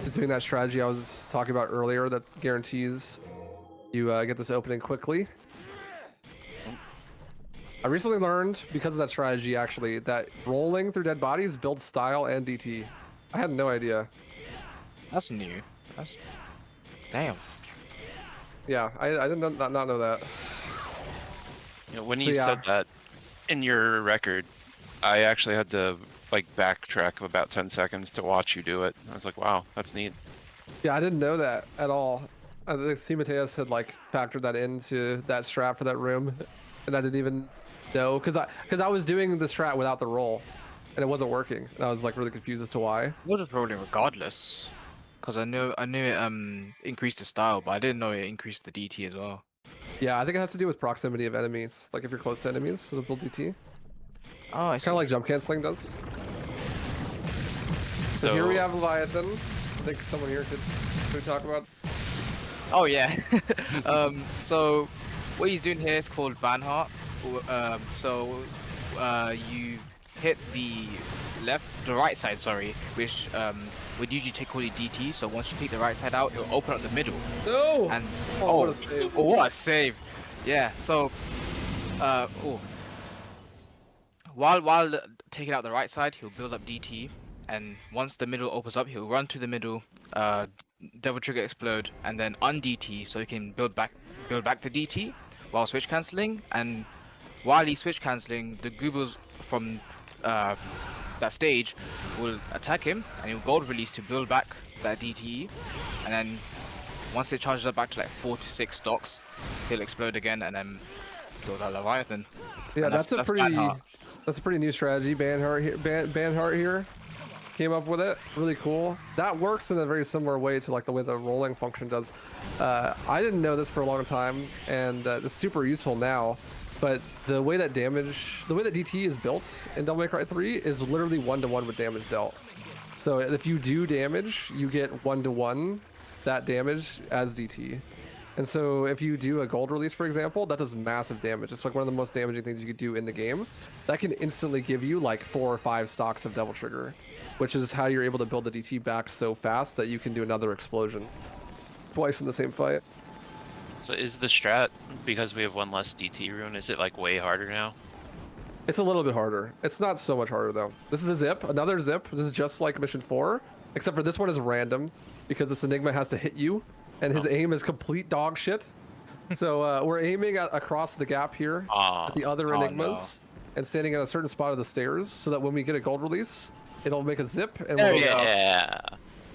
C: He's doing that strategy I was talking about earlier that guarantees you get this opening quickly. I recently learned, because of that strategy actually, that rolling through dead bodies builds style and DT. I had no idea.
F: That's new. That's damn.
C: Yeah, I did not know that.
E: You know, when you said that in your record, I actually had to like backtrack about 10 seconds to watch you do it. I was like, wow, that's neat.
C: Yeah, I didn't know that at all. I think C. Mateus had like factored that into that strat for that room, and I didn't even know because I was doing the strat without the roll, and it wasn't working. And I was like really confused as to why.
F: We're just rolling regardless, because I knew it increased the style, but I didn't know it increased the DT as well.
C: Yeah, I think it has to do with proximity of enemies. Like if you're close to enemies, it'll build DT.
F: Oh, I see.
C: Kind of like jump canceling does. So here we have Leviathan. I think someone here could talk about.
F: Oh yeah. So what he's doing here is called Vanhart. You hit the right side, sorry, which would usually take all the DT. So once you take the right side out, it'll open up the middle.
C: No.
F: And
C: what a save!
F: Oh, what a save! Yeah. So while taking out the right side, he'll build up DT, and once the middle opens up, he'll run to the middle, Devil Trigger Explode, and then un-DT, so he can build back the DT while switch cancelling. And while he's switch cancelling, the goobers from that stage will attack him, and he'll gold release to build back that DTE, and then once it charges up back to like 4 to 6 stocks, he'll explode again, and then kill that Leviathan.
C: Yeah,
F: And
C: that's a pretty new strategy. Banhart here came up with it. Really cool. That works in a very similar way to like the way the rolling function does. I didn't know this for a long time, and it's super useful now. But the way that DT is built in Devil May Cry 3 is literally 1-to-1 with damage dealt. So if you do damage, you get 1-to-1 that damage as DT. And so if you do a gold release, for example, that does massive damage. It's like one of the most damaging things you could do in the game. That can instantly give you like 4 or 5 stocks of Devil Trigger, which is how you're able to build the DT back so fast that you can do another explosion twice in the same fight.
E: So is the strat, because we have one less DT rune, is it like way harder now?
C: It's a little bit harder. It's not so much harder though. This is a zip, another zip. This is just like mission 4, except for this one is random because this Enigma has to hit you, and his aim is complete dog shit. So we're aiming across the gap here at the other Enigmas and standing at a certain spot of the stairs so that when we get a gold release, it'll make a zip and we'll go across.
E: Yeah.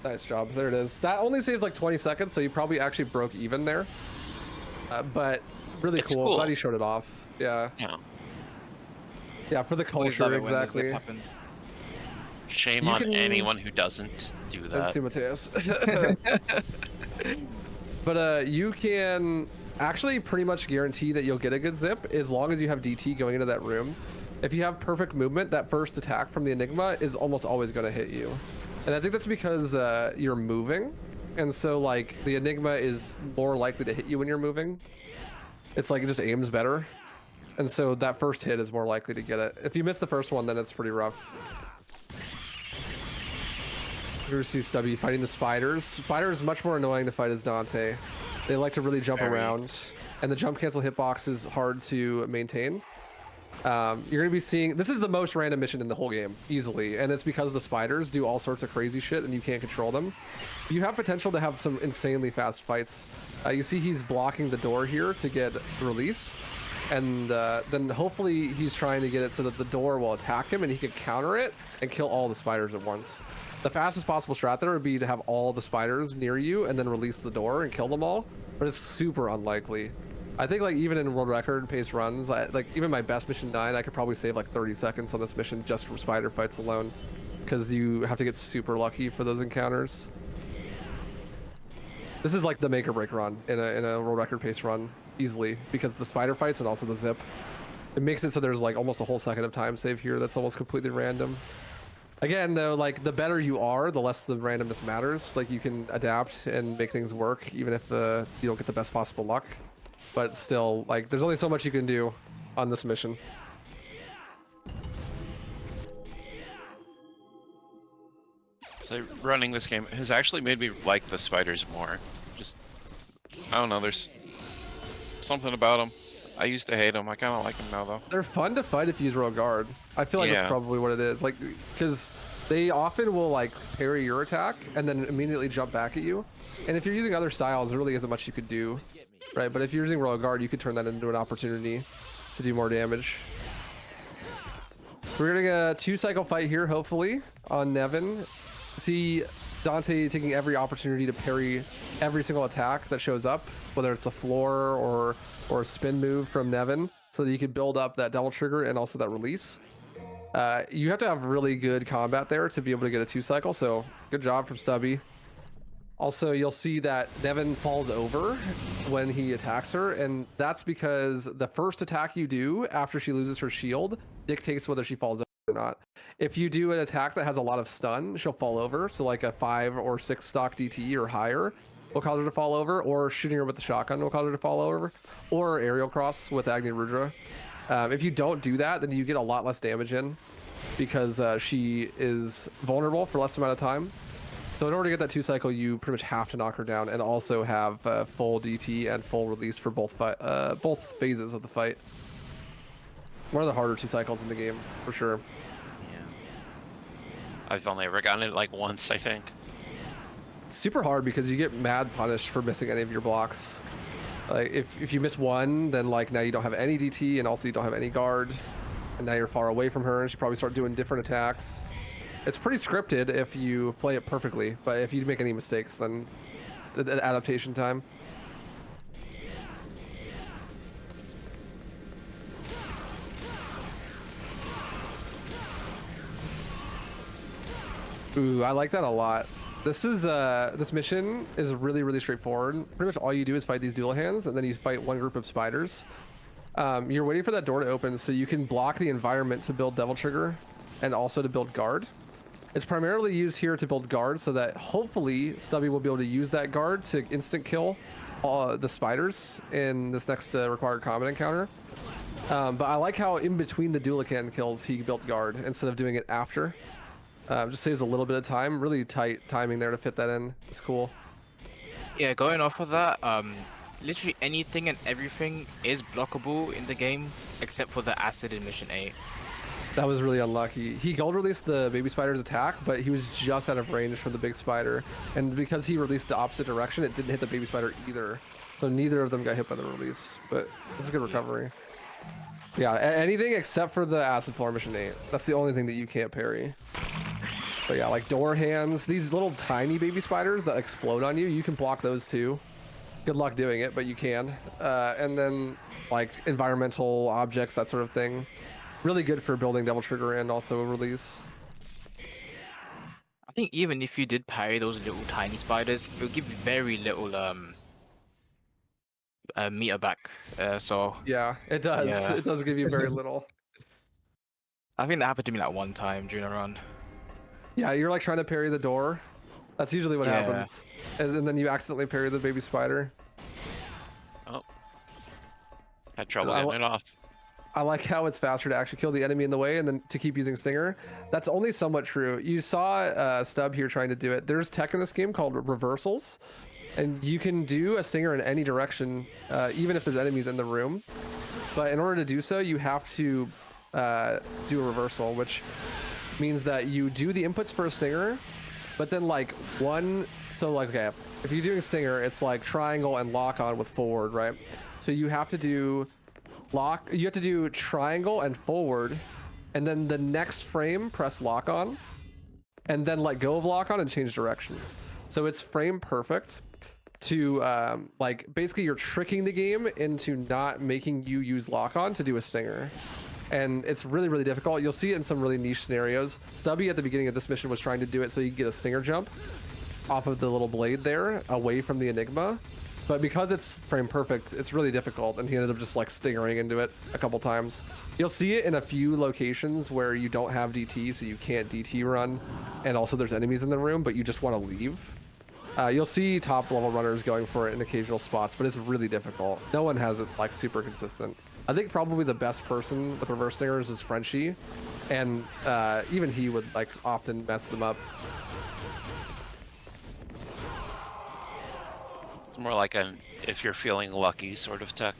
C: Nice job. There it is. That only saves like 20 seconds, so you probably actually broke even there. But really cool. Glad he showed it off. Yeah. Yeah, for the culture, exactly.
E: Shame on anyone who doesn't do that.
C: Let's see, Mateus. But you can actually pretty much guarantee that you'll get a good zip as long as you have DT going into that room. If you have perfect movement, that first attack from the Enigma is almost always going to hit you. And I think that's because you're moving. And so like the Enigma is more likely to hit you when you're moving. It's like it just aims better. And so that first hit is more likely to get it. If you miss the first one, then it's pretty rough. Here see Stubby fighting the spiders. Spider is much more annoying to fight as Dante. They like to really jump around, and the jump cancel hitbox is hard to maintain. You're gonna be seeing, this is the most random mission in the whole game, easily, and it's because the spiders do all sorts of crazy shit and you can't control them. You have potential to have some insanely fast fights. You see he's blocking the door here to get release, and then hopefully he's trying to get it so that the door will attack him and he can counter it and kill all the spiders at once. The fastest possible strat there would be to have all the spiders near you and then release the door and kill them all, but it's super unlikely. I think like even in world record pace runs, like even my best mission 9, I could probably save like 30 seconds on this mission just from spider fights alone, because you have to get super lucky for those encounters. This is like the make or break run in a world record pace run, easily, because the spider fights and also the zip. It makes it so there's like almost a whole second of time save here that's almost completely random. Again, though, like the better you are, the less the randomness matters. Like you can adapt and make things work even if you don't get the best possible luck. But still, like, there's only so much you can do on this mission.
E: So running this game has actually made me like the spiders more. Just, I don't know, there's something about them. I used to hate them. I kind of like them now, though.
C: They're fun to fight if you use Royal Guard. I feel like that's probably what it is. Like, because they often will, like, parry your attack and then immediately jump back at you. And if you're using other styles, there really isn't much you could do. Right, but if you're using Royal Guard, you could turn that into an opportunity to do more damage. We're getting a 2-cycle fight here, hopefully, on Nevin. See Dante taking every opportunity to parry every single attack that shows up, whether it's a floor or a spin move from Nevin, so that you can build up that double trigger and also that release. You have to have really good combat there to be able to get a 2-cycle, so good job from Stubby. Also, you'll see that Nevin falls over when he attacks her, and that's because the first attack you do after she loses her shield dictates whether she falls over or not. If you do an attack that has a lot of stun, she'll fall over, so like a 5 or 6 stock DT or higher will cause her to fall over, or shooting her with the shotgun will cause her to fall over, or aerial cross with Agni Rudra. If you don't do that, then you get a lot less damage in, because she is vulnerable for less amount of time. So in order to get that 2-cycle, you pretty much have to knock her down and also have full DT and full release for both phases of the fight. One of the harder 2-cycles in the game, for sure.
A: Yeah.
E: I've only ever gotten it like once, I think.
C: It's super hard because you get mad punished for missing any of your blocks. Like if you miss one, then like now you don't have any DT and also you don't have any guard, and now you're far away from her and she probably start doing different attacks. It's pretty scripted if you play it perfectly, but if you make any mistakes, then it's an adaptation time. Ooh, I like that a lot. This mission is really straightforward. Pretty much all you do is fight these dual hands, and then you fight one group of spiders. You're waiting for that door to open so you can block the environment to build Devil Trigger and also to build guard. It's primarily used here to build guard so that hopefully Stubby will be able to use that guard to instant kill the spiders in this next required combat encounter. But I like how in between the dual-can kills he built guard instead of doing it after. Just saves a little bit of time. Really tight timing there to fit that in. It's cool.
F: Yeah, going off of that, literally anything and everything is blockable in the game except for the acid in Mission 8.
C: That was really unlucky. He gold released the baby spider's attack, but he was just out of range for the big spider. And because he released the opposite direction, it didn't hit the baby spider either. So neither of them got hit by the release, but this is a good recovery. Yeah, anything except for the acid floor Mission 8. That's the only thing that you can't parry. But yeah, like door hands, these little tiny baby spiders that explode on you, you can block those too. Good luck doing it, but you can. And then like environmental objects, that sort of thing. Really good for building Devil Trigger and also a release.
F: I think even if you did parry those little tiny spiders, it would give you very little meter back. So
C: yeah, it does.
F: Yeah.
C: It does give you very little.
F: I think that happened to me like one time during a run.
C: Yeah, you're like trying to parry the door. That's usually what happens. And then you accidentally parry the baby spider.
E: Oh. Had trouble getting it off.
C: I like how it's faster to actually kill the enemy in the way and then to keep using Stinger. That's only somewhat true. You saw Stub here trying to do it. There's tech in this game called reversals, and you can do a Stinger in any direction, even if there's enemies in the room. But in order to do so, you have to do a reversal, which means that you do the inputs for a Stinger, but then like okay, if you're doing Stinger, it's like triangle and lock on with forward, right? So you have to do triangle and forward, and then the next frame press lock on, and then let go of lock on and change directions. So it's frame perfect to like basically you're tricking the game into not making you use lock on to do a Stinger. And it's really, really difficult. You'll see it in some really niche scenarios. Stubby at the beginning of this mission was trying to do it so you can get a Stinger jump off of the little blade there, away from the Enigma. But because it's frame perfect, it's really difficult, and he ended up just like Stingering into it a couple times. You'll see it in a few locations where you don't have DT, so you can't DT run, and also there's enemies in the room, but you just want to leave. You'll see top level runners going for it in occasional spots, but it's really difficult. No one has it like super consistent. I think probably the best person with reverse Stingers is Frenchie, and even he would like often mess them up.
E: It's more like an if you're feeling lucky sort of tech.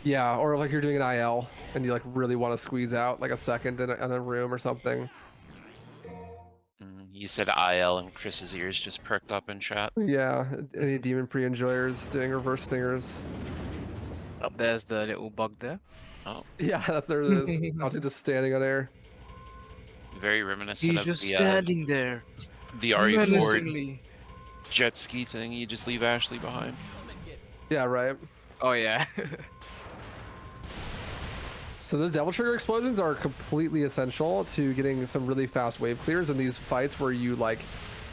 C: Yeah, or like you're doing an IL and you like really want to squeeze out like a second in a room or something.
E: You said IL and Chris's ears just perked up in chat.
C: Yeah, any Demon Pre-enjoyers doing reverse Stingers.
F: Up there's the little bug there.
E: Oh,
C: Yeah, there it is. Dante just standing on air.
E: very reminiscent
F: He's
E: of
F: just
E: the
F: standing there.
E: the RE4
F: menacingly.
E: jet ski thing. You just leave Ashley behind.
C: Yeah, right.
F: Oh yeah.
C: So those Devil Trigger explosions are completely essential to getting some really fast wave clears in these fights where you like,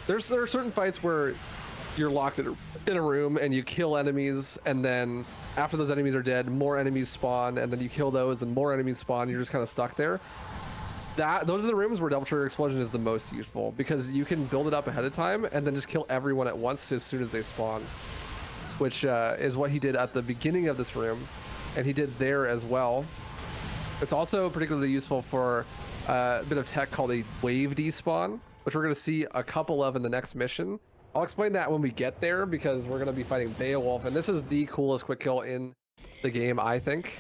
C: there are certain fights where you're locked in a room and you kill enemies, and then after those enemies are dead, more enemies spawn, and then you kill those and more enemies spawn. You're just kind of stuck there. Those are the rooms where Devil Trigger explosion is the most useful, because you can build it up ahead of time and then just kill everyone at once as soon as they spawn, which is what he did at the beginning of this room, and he did there as well. It's also particularly useful for a bit of tech called a wave despawn, which we're going to see a couple of in the next mission. I'll explain that when we get there, because we're going to be fighting Beowulf, and this is the coolest quick kill in the game, I think.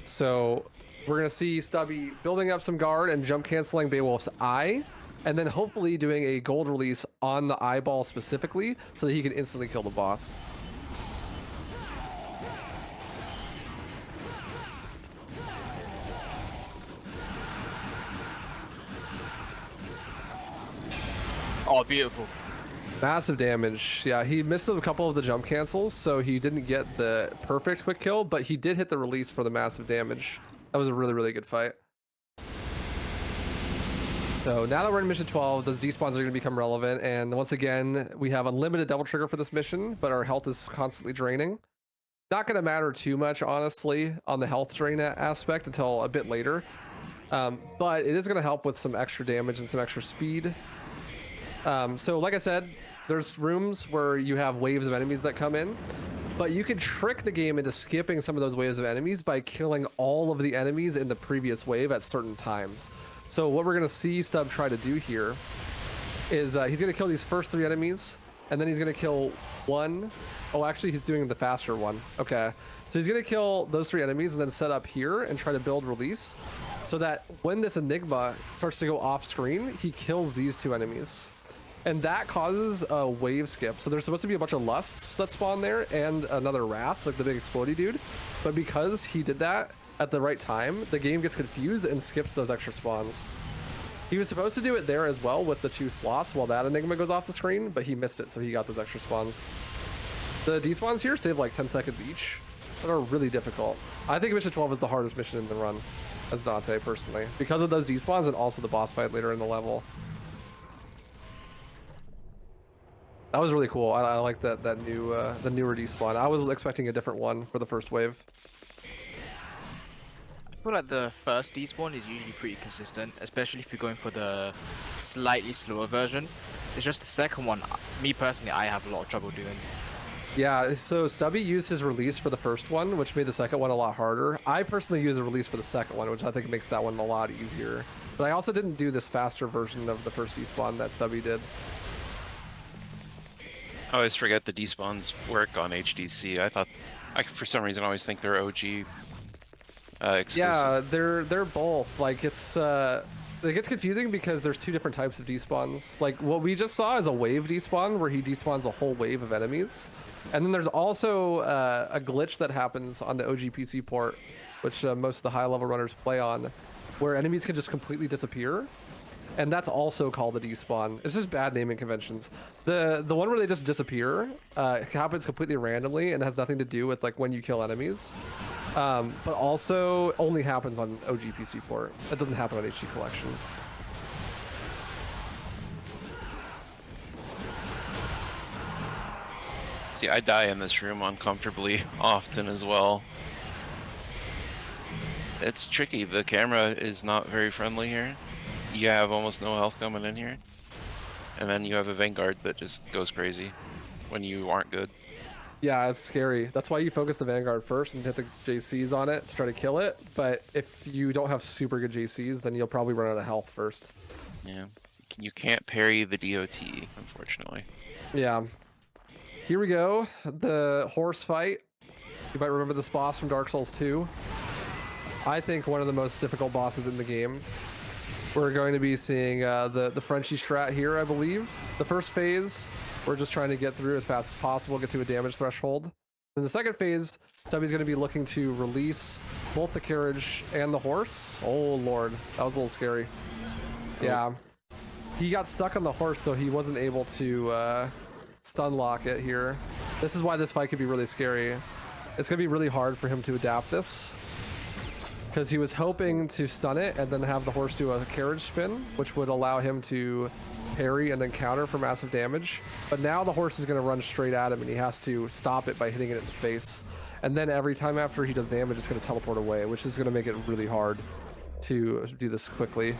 C: So we're going to see Stubby building up some guard and jump canceling Beowulf's eye, and then hopefully doing a gold release on the eyeball specifically so that he can instantly kill the boss.
F: Oh, beautiful.
C: Massive damage. Yeah, he missed a couple of the jump cancels, so he didn't get the perfect quick kill, but he did hit the release for the massive damage. That was a really, really good fight. So now that we're in mission 12, those despawns are going to become relevant, and once again, we have unlimited Devil Trigger for this mission, but our health is constantly draining. Not going to matter too much, honestly, on the health drain aspect until a bit later, but it is going to help with some extra damage and some extra speed. So like I said, there's rooms where you have waves of enemies that come in, but you can trick the game into skipping some of those waves of enemies by killing all of the enemies in the previous wave at certain times. So what we're going to see Stub try to do here is he's going to kill these first 3 enemies, and then he's going to kill one. Oh, actually, he's doing the faster one. Okay. So he's going to kill those 3 enemies and then set up here and try to build release so that when this Enigma starts to go off screen, he kills these 2 enemies. And that causes a wave skip. So there's supposed to be a bunch of lusts that spawn there and another wrath, like the big explodey dude. But because he did that at the right time, the game gets confused and skips those extra spawns. He was supposed to do it there as well with the 2 sloths while that Enigma goes off the screen, but he missed it, so he got those extra spawns. The despawns here save like 10 seconds each, but are really difficult. I think mission 12 is the hardest mission in the run, as Dante personally, because of those despawns and also the boss fight later in the level. That was really cool. I like that new the newer despawn. I was expecting a different one for the first wave.
F: I feel like the first despawn is usually pretty consistent, especially if you're going for the slightly slower version. It's just the second one, me personally, I have a lot of trouble doing.
C: Yeah, so Stubby used his release for the first one, which made the second one a lot harder. I personally use a release for the second one, which I think makes that one a lot easier. But I also didn't do this faster version of the first despawn that Stubby did.
E: I always forget the despawns work on HDC. I for some reason always think they're OG exclusive.
C: Yeah, they're both. Like it gets confusing because there's two different types of despawns. Like what we just saw is a wave despawn where he despawns a whole wave of enemies. And then there's also a glitch that happens on the OG PC port, which most of the high level runners play on, where enemies can just completely disappear. And that's also called the despawn. It's just bad naming conventions. The one where they just disappear happens completely randomly and has nothing to do with like when you kill enemies. But also only happens on OG PC port. It doesn't happen on HD Collection.
E: See, I die in this room uncomfortably often as well. It's tricky. The camera is not very friendly here. You have almost no health coming in here. And then you have a Vanguard that just goes crazy when you aren't good.
C: Yeah, it's scary. That's why you focus the Vanguard first and hit the JCs on it to try to kill it. But if you don't have super good JCs, then you'll probably run out of health first.
E: Yeah. You can't parry the DOT, unfortunately.
C: Yeah. Here we go. The horse fight. You might remember this boss from Dark Souls 2. I think one of the most difficult bosses in the game. We're going to be seeing the Frenchie strat here, I believe. The first phase, we're just trying to get through as fast as possible, get to a damage threshold. In the second phase, Stubby's going to be looking to release both the carriage and the horse. Oh, Lord. That was a little scary. Yeah. He got stuck on the horse, so he wasn't able to stun lock it here. This is why this fight could be really scary. It's going to be really hard for him to adapt this, because he was hoping to stun it and then have the horse do a carriage spin, which would allow him to parry and then counter for massive damage. But now the horse is going to run straight at him and he has to stop it by hitting it in the face. And then every time after he does damage, it's going to teleport away, which is going to make it really hard to do this quickly.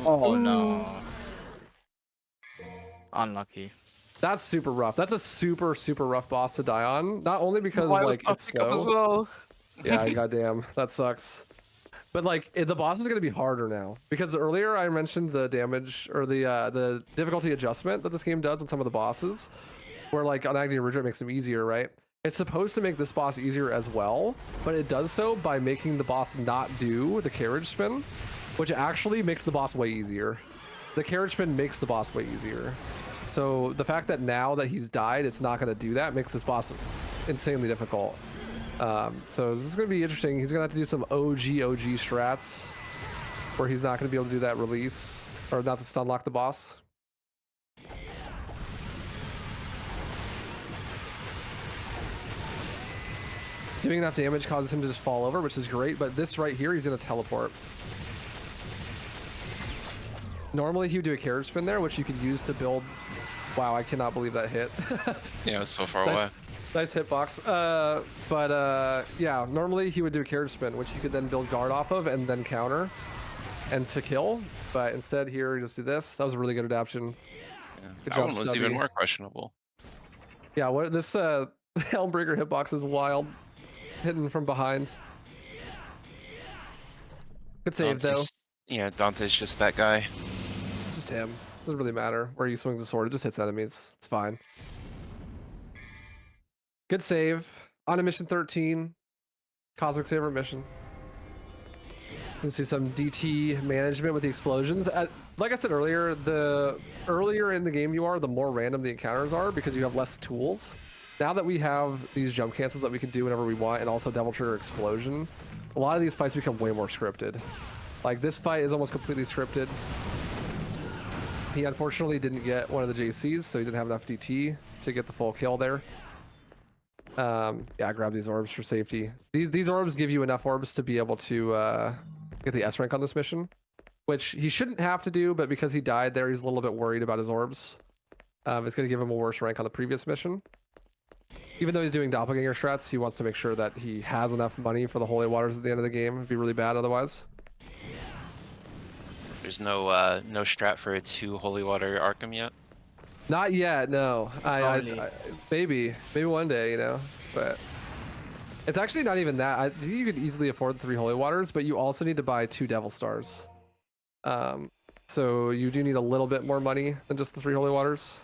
F: Oh no. Unlucky.
C: That's super rough. That's a super, super rough boss to die on. Not only because
F: Why was
C: like it's
F: Toxic up as
C: slow.
F: well?
C: Yeah, goddamn, that sucks. But like, the boss is gonna be harder now because earlier I mentioned the damage or the difficulty adjustment that this game does on some of the bosses, where like on Agni Ridge it makes them easier, right? It's supposed to make this boss easier as well, but it does so by making the boss not do the carriage spin, which actually makes the boss way easier. The carriage spin makes the boss way easier. So the fact that now that he's died, it's not gonna do that makes this boss insanely difficult. So this is going to be interesting. He's going to have to do some OG strats where he's not going to be able to do that release or not to stun lock the boss. Doing enough damage causes him to just fall over, which is great, but this right here, he's going to teleport. Normally he would do a carriage spin there, which you could use to build... Wow, I cannot believe that hit.
E: Yeah, it was so far away.
C: Nice hitbox. Yeah, normally he would do a carriage spin, which you could then build guard off of and then counter and to kill. But instead here, you just do this. That was a really good adaptation.
E: Yeah.
C: Good
E: That
C: job,
E: one was
C: Stubby.
E: even more questionable.
C: Yeah, what this Helmbreaker hitbox is wild. Hitting from behind. Good save though.
E: Yeah, Dante's just that guy.
C: It's just him. Doesn't really matter where he swings the sword. It just hits enemies. It's fine. Good save. On a mission 13. Cosmic's favorite mission. You can see some DT management with the explosions. Like I said earlier, the earlier in the game you are, the more random the encounters are because you have less tools. Now that we have these jump cancels that we can do whenever we want and also Devil Trigger Explosion, a lot of these fights become way more scripted. Like this fight is almost completely scripted. He unfortunately didn't get one of the JCs, so he didn't have enough DT to get the full kill there. Yeah, grab these orbs for safety. These orbs give you enough orbs to be able to get the S rank on this mission, which he shouldn't have to do, but because he died there, he's a little bit worried about his orbs. It's going to give him a worse rank on the previous mission. Even though he's doing doppelganger strats, he wants to make sure that he has enough money for the holy waters at the end of the game. It'd be really bad otherwise.
E: There's no strat for a 2 Holy Water Arkham yet.
C: Not yet, no.
F: Only.
C: Maybe one day, you know, but it's actually not even that. I think you could easily afford the 3 holy waters, but you also need to buy 2 devil stars. So you do need a little bit more money than just the 3 holy waters.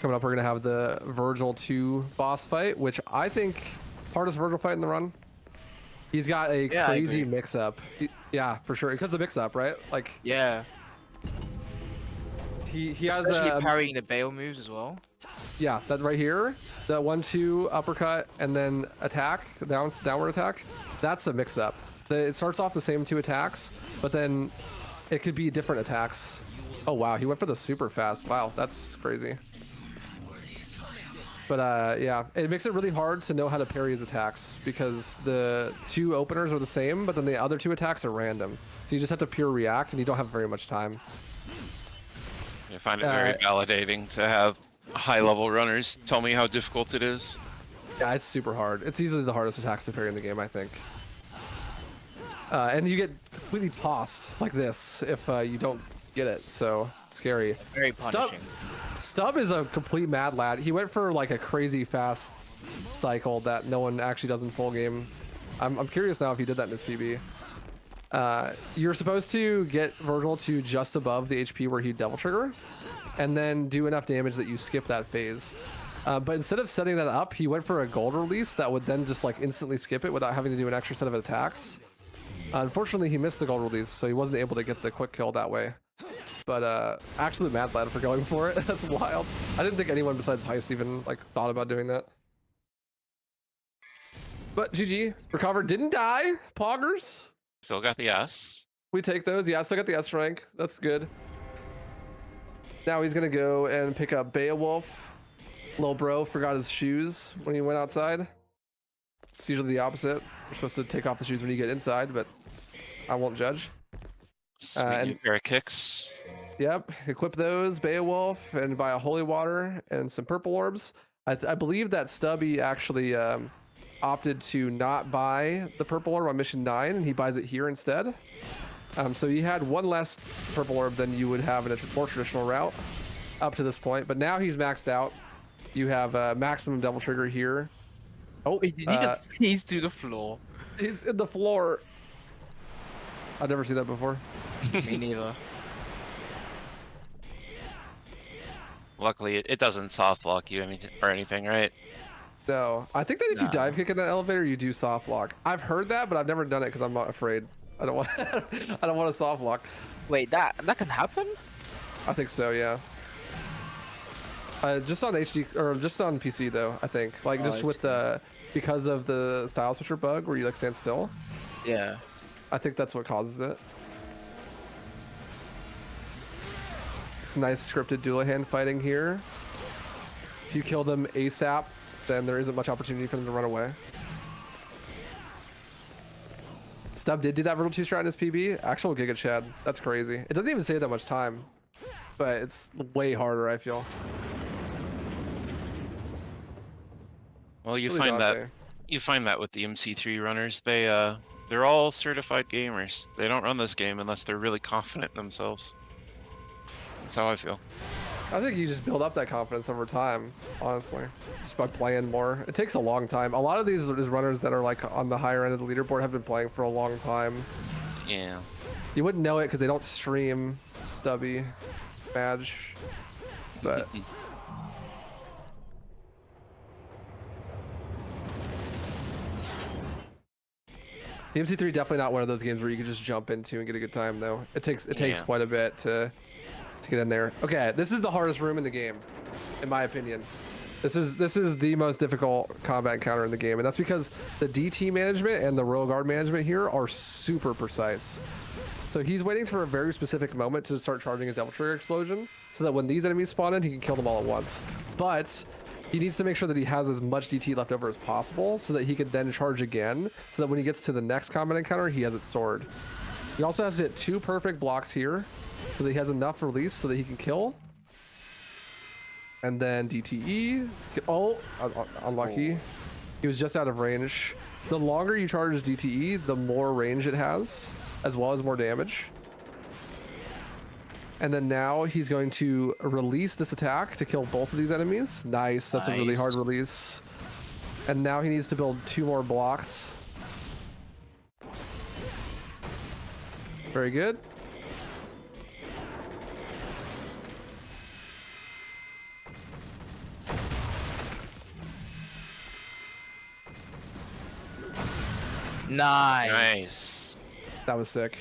C: Coming up, we're gonna have the Vergil 2 boss fight, which I think hardest Vergil fight in the run. He's got a crazy mix-up. Yeah, for sure. Because the mix-up, right? Like,
F: Yeah.
C: he has
F: Especially parrying the Bale moves as well.
C: yeah, that right here, the 1-2 uppercut and then attack, downward attack. That's a mix-up. It starts off the same 2 attacks, but then it could be different attacks. Oh wow, he went for the super fast. Wow, that's crazy. But yeah, it makes it really hard to know how to parry his attacks because the 2 openers are the same, but then the other 2 attacks are random. So you just have to pure react, and you don't have very much time.
E: I find it very validating to have high-level runners tell me how difficult it is.
C: Yeah, it's super hard. It's easily the hardest attacks to parry in the game, I think. And you get completely tossed like this if you don't get it, so it's scary.
F: Very punishing.
C: Stub is a complete mad lad. He went for like a crazy fast cycle that no one actually does in full game. I'm curious now if he did that in his PB. You're supposed to get Vergil to just above the HP where he double trigger, and then do enough damage that you skip that phase. But instead of setting that up, he went for a gold release that would then just like instantly skip it without having to do an extra set of attacks. Unfortunately, he missed the gold release, so he wasn't able to get the quick kill that way. But absolute mad lad for going for it. That's wild. I didn't think anyone besides Heist even like thought about doing that. But GG, recovered, didn't die. Poggers.
E: Still got the S.
C: We take those. Yeah, still got the S rank. That's good. Now he's gonna go and pick up Beowulf. Little bro forgot his shoes when he went outside. It's usually the opposite. You're supposed to take off the shoes when you get inside, but I won't judge.
E: Sweet new pair of kicks.
C: Yep, equip those, Beowulf, and buy a holy water and some purple orbs. I believe that Stubby actually opted to not buy the purple orb on mission 9, and he buys it here instead. So he had 1 less purple orb than you would have in a more traditional route up to this point, but now he's maxed out. You have maximum double trigger here. Oh,
F: Wait, did he just freeze through the floor?
C: He's in the floor. I've never seen that before.
F: Me neither.
E: Luckily, it doesn't soft lock you or anything, right?
C: No, I think that if you dive kick in that elevator, you do soft lock. I've heard that, but I've never done it because I'm not afraid. I don't want. I don't want to soft lock.
F: Wait, that can happen?
C: I think so, yeah. Just on HD or just on PC though. I think like just with the because of the style switcher bug where you like stand still.
F: Yeah.
C: I think that's what causes it. Nice scripted Doulahan fighting here. If you kill them ASAP, then there isn't much opportunity for them to run away. Stub did do that Vergil 2 strat in his PB. Actual Giga Chad. That's crazy. It doesn't even save that much time, but it's way harder, I feel.
E: Well, you
C: It's really
E: find that with the MC3 runners, they're all certified gamers. They don't run this game unless they're really confident in themselves. That's how I feel.
C: I think you just build up that confidence over time, honestly, just by playing more. It takes a long time. A lot of these runners that are like on the higher end of the leaderboard have been playing for a long time.
E: Yeah.
C: You wouldn't know it because they don't stream Stubby badge, but the MC3 definitely not one of those games where you can just jump into and get a good time though. It takes quite a bit to get in there. Okay, this is the hardest room in the game, in my opinion. This is the most difficult combat encounter in the game, and that's because the DT management and the royal guard management here are super precise. So he's waiting for a very specific moment to start charging his double trigger explosion, so that when these enemies spawn in, he can kill them all at once. But he needs to make sure that he has as much DT left over as possible, so that he can then charge again, so that when he gets to the next combat encounter, he has it stored. He also has to hit 2 perfect blocks here, so that he has enough release so that he can kill. And then DTE. Oh, unlucky. He was just out of range. The longer you charge DTE, the more range it has, as well as more damage. And then now he's going to release this attack to kill both of these enemies. Nice. That's a really hard release. And now he needs to build 2 more blocks. Very good.
F: Nice.
E: Nice.
C: That was sick.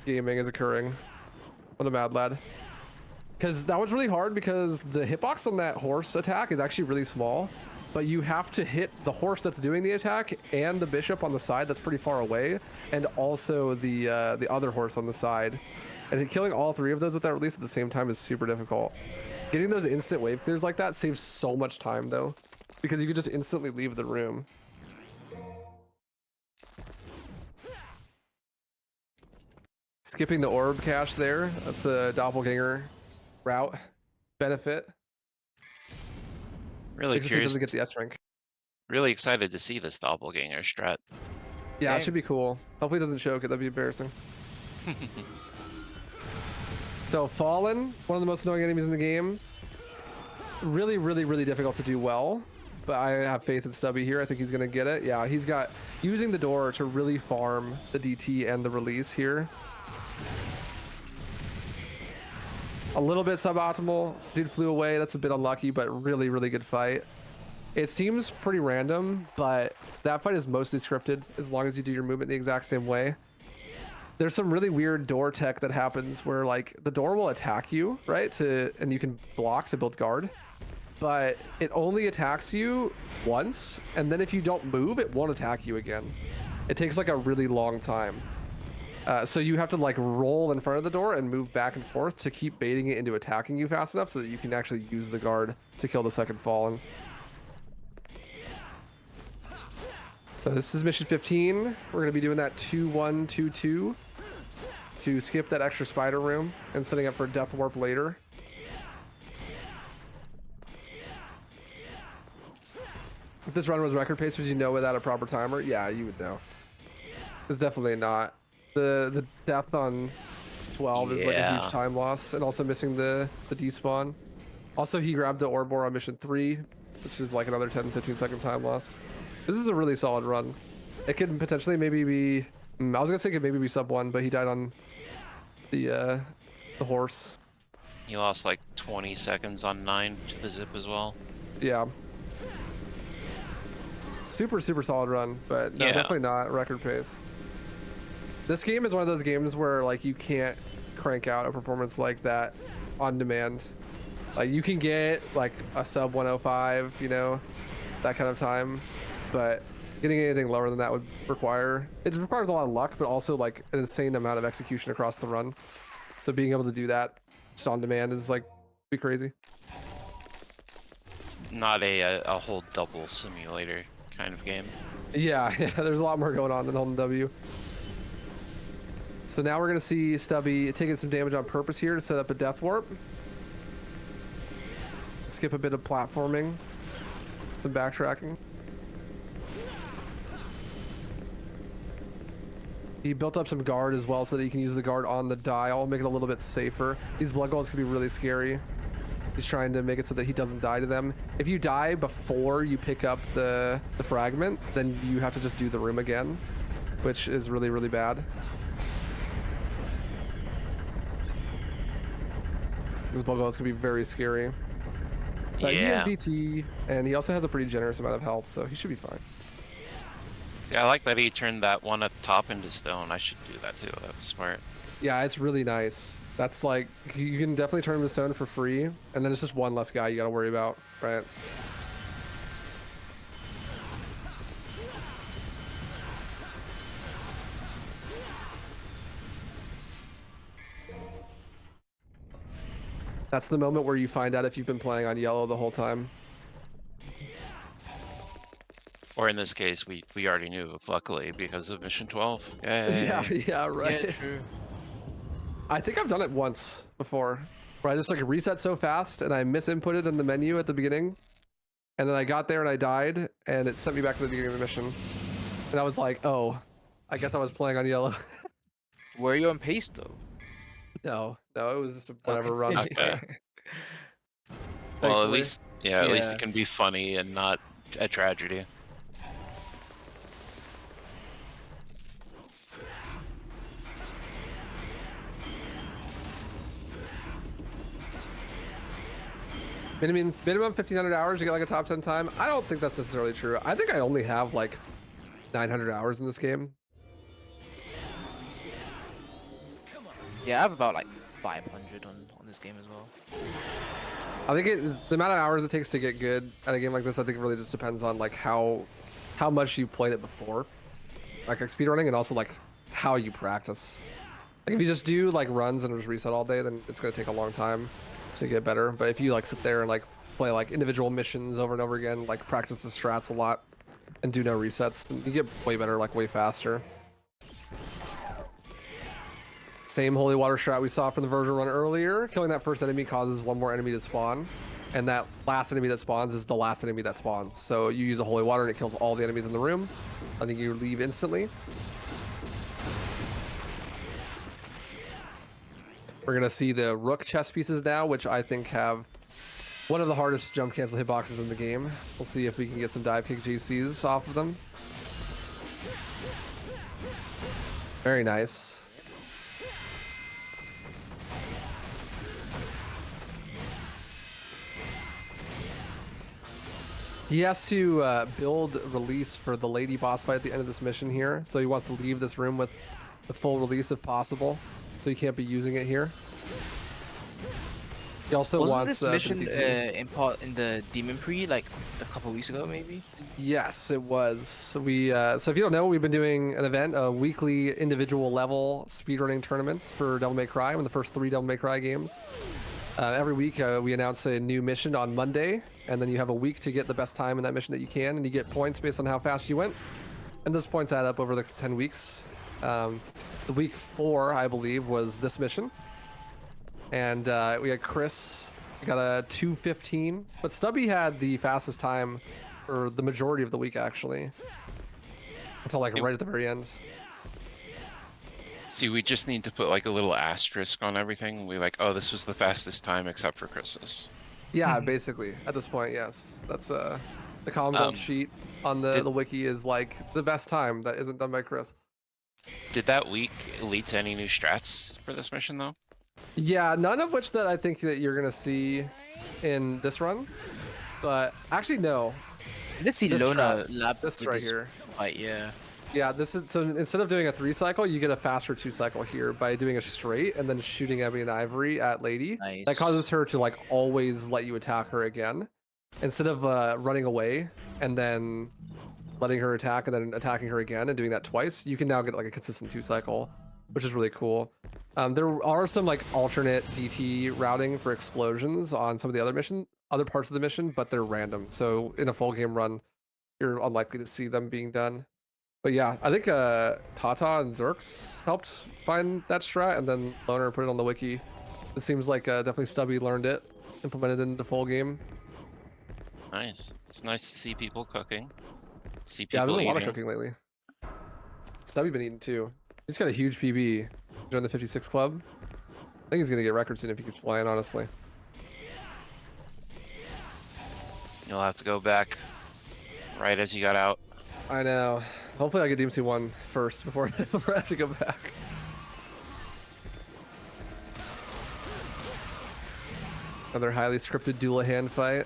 C: Gaming is occurring. What a mad lad. Because that was really hard because the hitbox on that horse attack is actually really small, but you have to hit the horse that's doing the attack and the bishop on the side that's pretty far away, and also the other horse on the side. And killing all 3 of those with that release at the same time is super difficult. Getting those instant wave clears like that saves so much time though, because you could just instantly leave the room. Skipping the orb cache there. That's a doppelganger route benefit.
E: Really
C: He
E: curious.
C: doesn't get the S rank.
E: Really excited to see this doppelganger strat.
C: Yeah, it
F: Same.
C: should be cool. Hopefully it doesn't choke it. That'd be embarrassing. So Fallen, one of the most annoying enemies in the game. Really, really, really difficult to do well. But I have faith in Stubby here. I think he's gonna get it. Yeah, he's got using the door to really farm the DT and the release here. A little bit suboptimal. Dude flew away. That's a bit unlucky, but really, really good fight. It seems pretty random, but that fight is mostly scripted as long as you do your movement the exact same way. There's some really weird door tech that happens where like the door will attack you, right? And you can block to build guard, but it only attacks you once. And then if you don't move, it won't attack you again. It takes like a really long time. So you have to like roll in front of the door and move back and forth to keep baiting it into attacking you fast enough so that you can actually use the guard to kill the second Fallen. So this is mission 15. We're going to be doing that 2-1-2-2 to skip that extra spider room and setting up for Death Warp later. If this run was record pace, would you know without a proper timer? Yeah, you would know. It's definitely not. The death on 12 is like a huge time loss, and also missing the despawn. Also, he grabbed the Orbor on mission 3, which is like another 10-15 second time loss. This is a really solid run. It could potentially maybe be, I was gonna say it could maybe be sub 1, but he died on the horse.
E: He lost like 20 seconds on 9 to the zip as well.
C: Yeah. Super, super solid run, but no,
E: Yeah.
C: definitely not record pace. This game is one of those games where like you can't crank out a performance like that on demand. Like you can get like a sub 105, you know, that kind of time, but getting anything lower than that would require, it requires a lot of luck, but also like an insane amount of execution across the run. So being able to do that just on demand is like be crazy.
E: Not a whole double simulator kind of game.
C: Yeah, there's a lot more going on than holding W. So now we're gonna see Stubby taking some damage on purpose here to set up a Death Warp. Skip a bit of platforming, some backtracking. He built up some guard as well so that he can use the guard on the dial, make it a little bit safer. These blood goals can be really scary. He's trying to make it so that he doesn't die to them. If you die before you pick up the fragment, then you have to just do the room again, which is really, really bad. These blood goals can be very scary. But he has DT, and he also has a pretty generous amount of health, so he should be fine.
E: See, I like that he turned that one up top into stone. I should do that too. That's smart.
C: Yeah, it's really nice. That's like, you can definitely turn him to stone for free, and then it's just one less guy you gotta worry about, right? That's the moment where you find out if you've been playing on yellow the whole time.
E: Or in this case, we already knew, luckily, because of mission 12. Yay.
C: Yeah, right.
F: Yeah, true.
C: I think I've done it once before, where I just like reset so fast and I misinputted in the menu at the beginning, and then I got there and I died, and it sent me back to the beginning of the mission, and I was like, oh, I guess I was playing on yellow.
F: Were you on pace though?
C: No, it was just a whatever run.
E: Okay. Well, at
C: Thankfully.
E: least, yeah, at least
F: Yeah.
E: it can be funny and not a tragedy.
C: Minimum 1,500 hours, you get like a top 10 time. I don't think that's necessarily true. I think I only have like 900 hours in this game.
F: Yeah, I have about like 500 on this game as well.
C: I think the amount of hours it takes to get good at a game like this, I think it really just depends on like how much you played it before, like speedrunning, and also like how you practice. Like if you just do like runs and just reset all day, then it's gonna take a long time to get better. But if you like sit there and like play like individual missions over and over again, like practice the strats a lot, and do no resets, then you get way better, like way faster. Same holy water strat we saw from the Vergil run earlier. Killing that first enemy causes one more enemy to spawn, and that last enemy that spawns is the last enemy that spawns. So you use a holy water and it kills all the enemies in the room. I think you leave instantly. We're gonna see the Rook chess pieces now, which I think have one of the hardest jump cancel hitboxes in the game. We'll see if we can get some dive kick JCs off of them. Very nice. He has to build release for the lady boss fight at the end of this mission here. So he wants to leave this room with full release if possible. So he can't be using it here. He also
F: Wasn't
C: wants
F: this mission
C: the
F: in the Demon Pre like a couple weeks ago maybe?
C: Yes, it was. We so if you don't know, we've been doing an event, a weekly individual level speedrunning tournaments for Devil May Cry, one of the first 3 Devil May Cry games. Every week we announce a new mission on Monday, and then you have a week to get the best time in that mission that you can, and you get points based on how fast you went. And those points add up over the 10 weeks. The week 4, I believe, was this mission. And we had Chris, got a 2:15, but Stubby had the fastest time for the majority of the week, actually. Until like right at the very end.
E: See, we just need to put like a little asterisk on everything. We like, oh, this was the fastest time except for Chris's.
C: Yeah, basically, at this point, yes. That's the column gold sheet on the wiki is like the best time that isn't done by Chris.
E: Did that week lead to any new strats for this mission though?
C: Yeah, none of which that I think that you're gonna see in this run. But actually no.
F: I did see
C: This
F: Lona
C: strat-
F: lab
C: this
F: with
C: right
F: this
C: here.
F: fight, yeah.
C: Yeah, this is so instead of doing a 3 cycle, you get a faster 2 cycle here by doing a straight and then shooting Ebony and Ivory at Lady.
F: Nice.
C: That causes her to like always let you attack her again. Instead of running away and then letting her attack and then attacking her again and doing that twice, you can now get like a consistent 2 cycle, which is really cool. There are some like alternate DT routing for explosions on some of the other parts of the mission, but they're random. So in a full game run, you're unlikely to see them being done. But yeah, I think Tata and XirZs helped find that strat, and then Loner put it on the wiki. It seems like definitely Stubby learned it, implemented it into full game.
E: Nice. It's nice to see people cooking. See
C: Yeah,
E: people
C: there's a lot of
E: eating.
C: cooking lately. Stubby been eating too. He's got a huge PB. Join the 56 club. I think he's gonna get records soon if he keeps playing, honestly.
E: You'll have to go back right as you got out.
C: I know. Hopefully I get DMC 1 first before I have to go back. Another highly scripted Doulahan fight.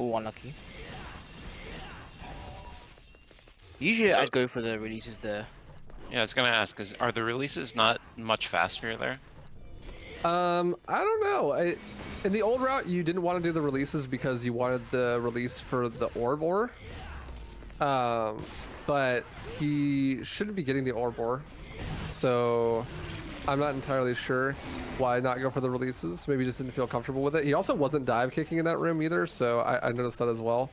F: Oh, unlucky. Usually
E: So-
F: I'd go for the releases there.
E: Yeah, I was gonna ask, are the releases not much faster there?
C: I don't know. In the old route, you didn't want to do the releases because you wanted the release for the orb ore. But he shouldn't be getting the orb ore, so I'm not entirely sure why not go for the releases. Maybe he just didn't feel comfortable with it. He also wasn't dive kicking in that room either, so I noticed that as well.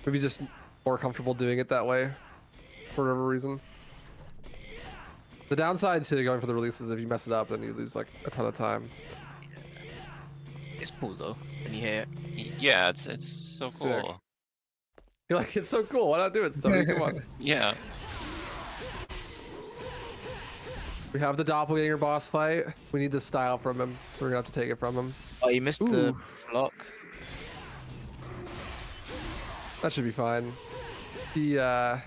C: Maybe he's just more comfortable doing it that way. for whatever reason. The downside to going for the release is if you mess it up, then you lose like a ton of time.
F: It's cool though when you hear it.
E: Yeah, it's so
C: Sick.
E: cool.
C: You're like, it's so cool. Why not do it, Stubby? Come on.
E: Yeah.
C: We have the doppelganger boss fight. We need this style from him, so we're gonna have to take it from him.
F: Oh, you missed the block.
C: That should be fine. Yeah,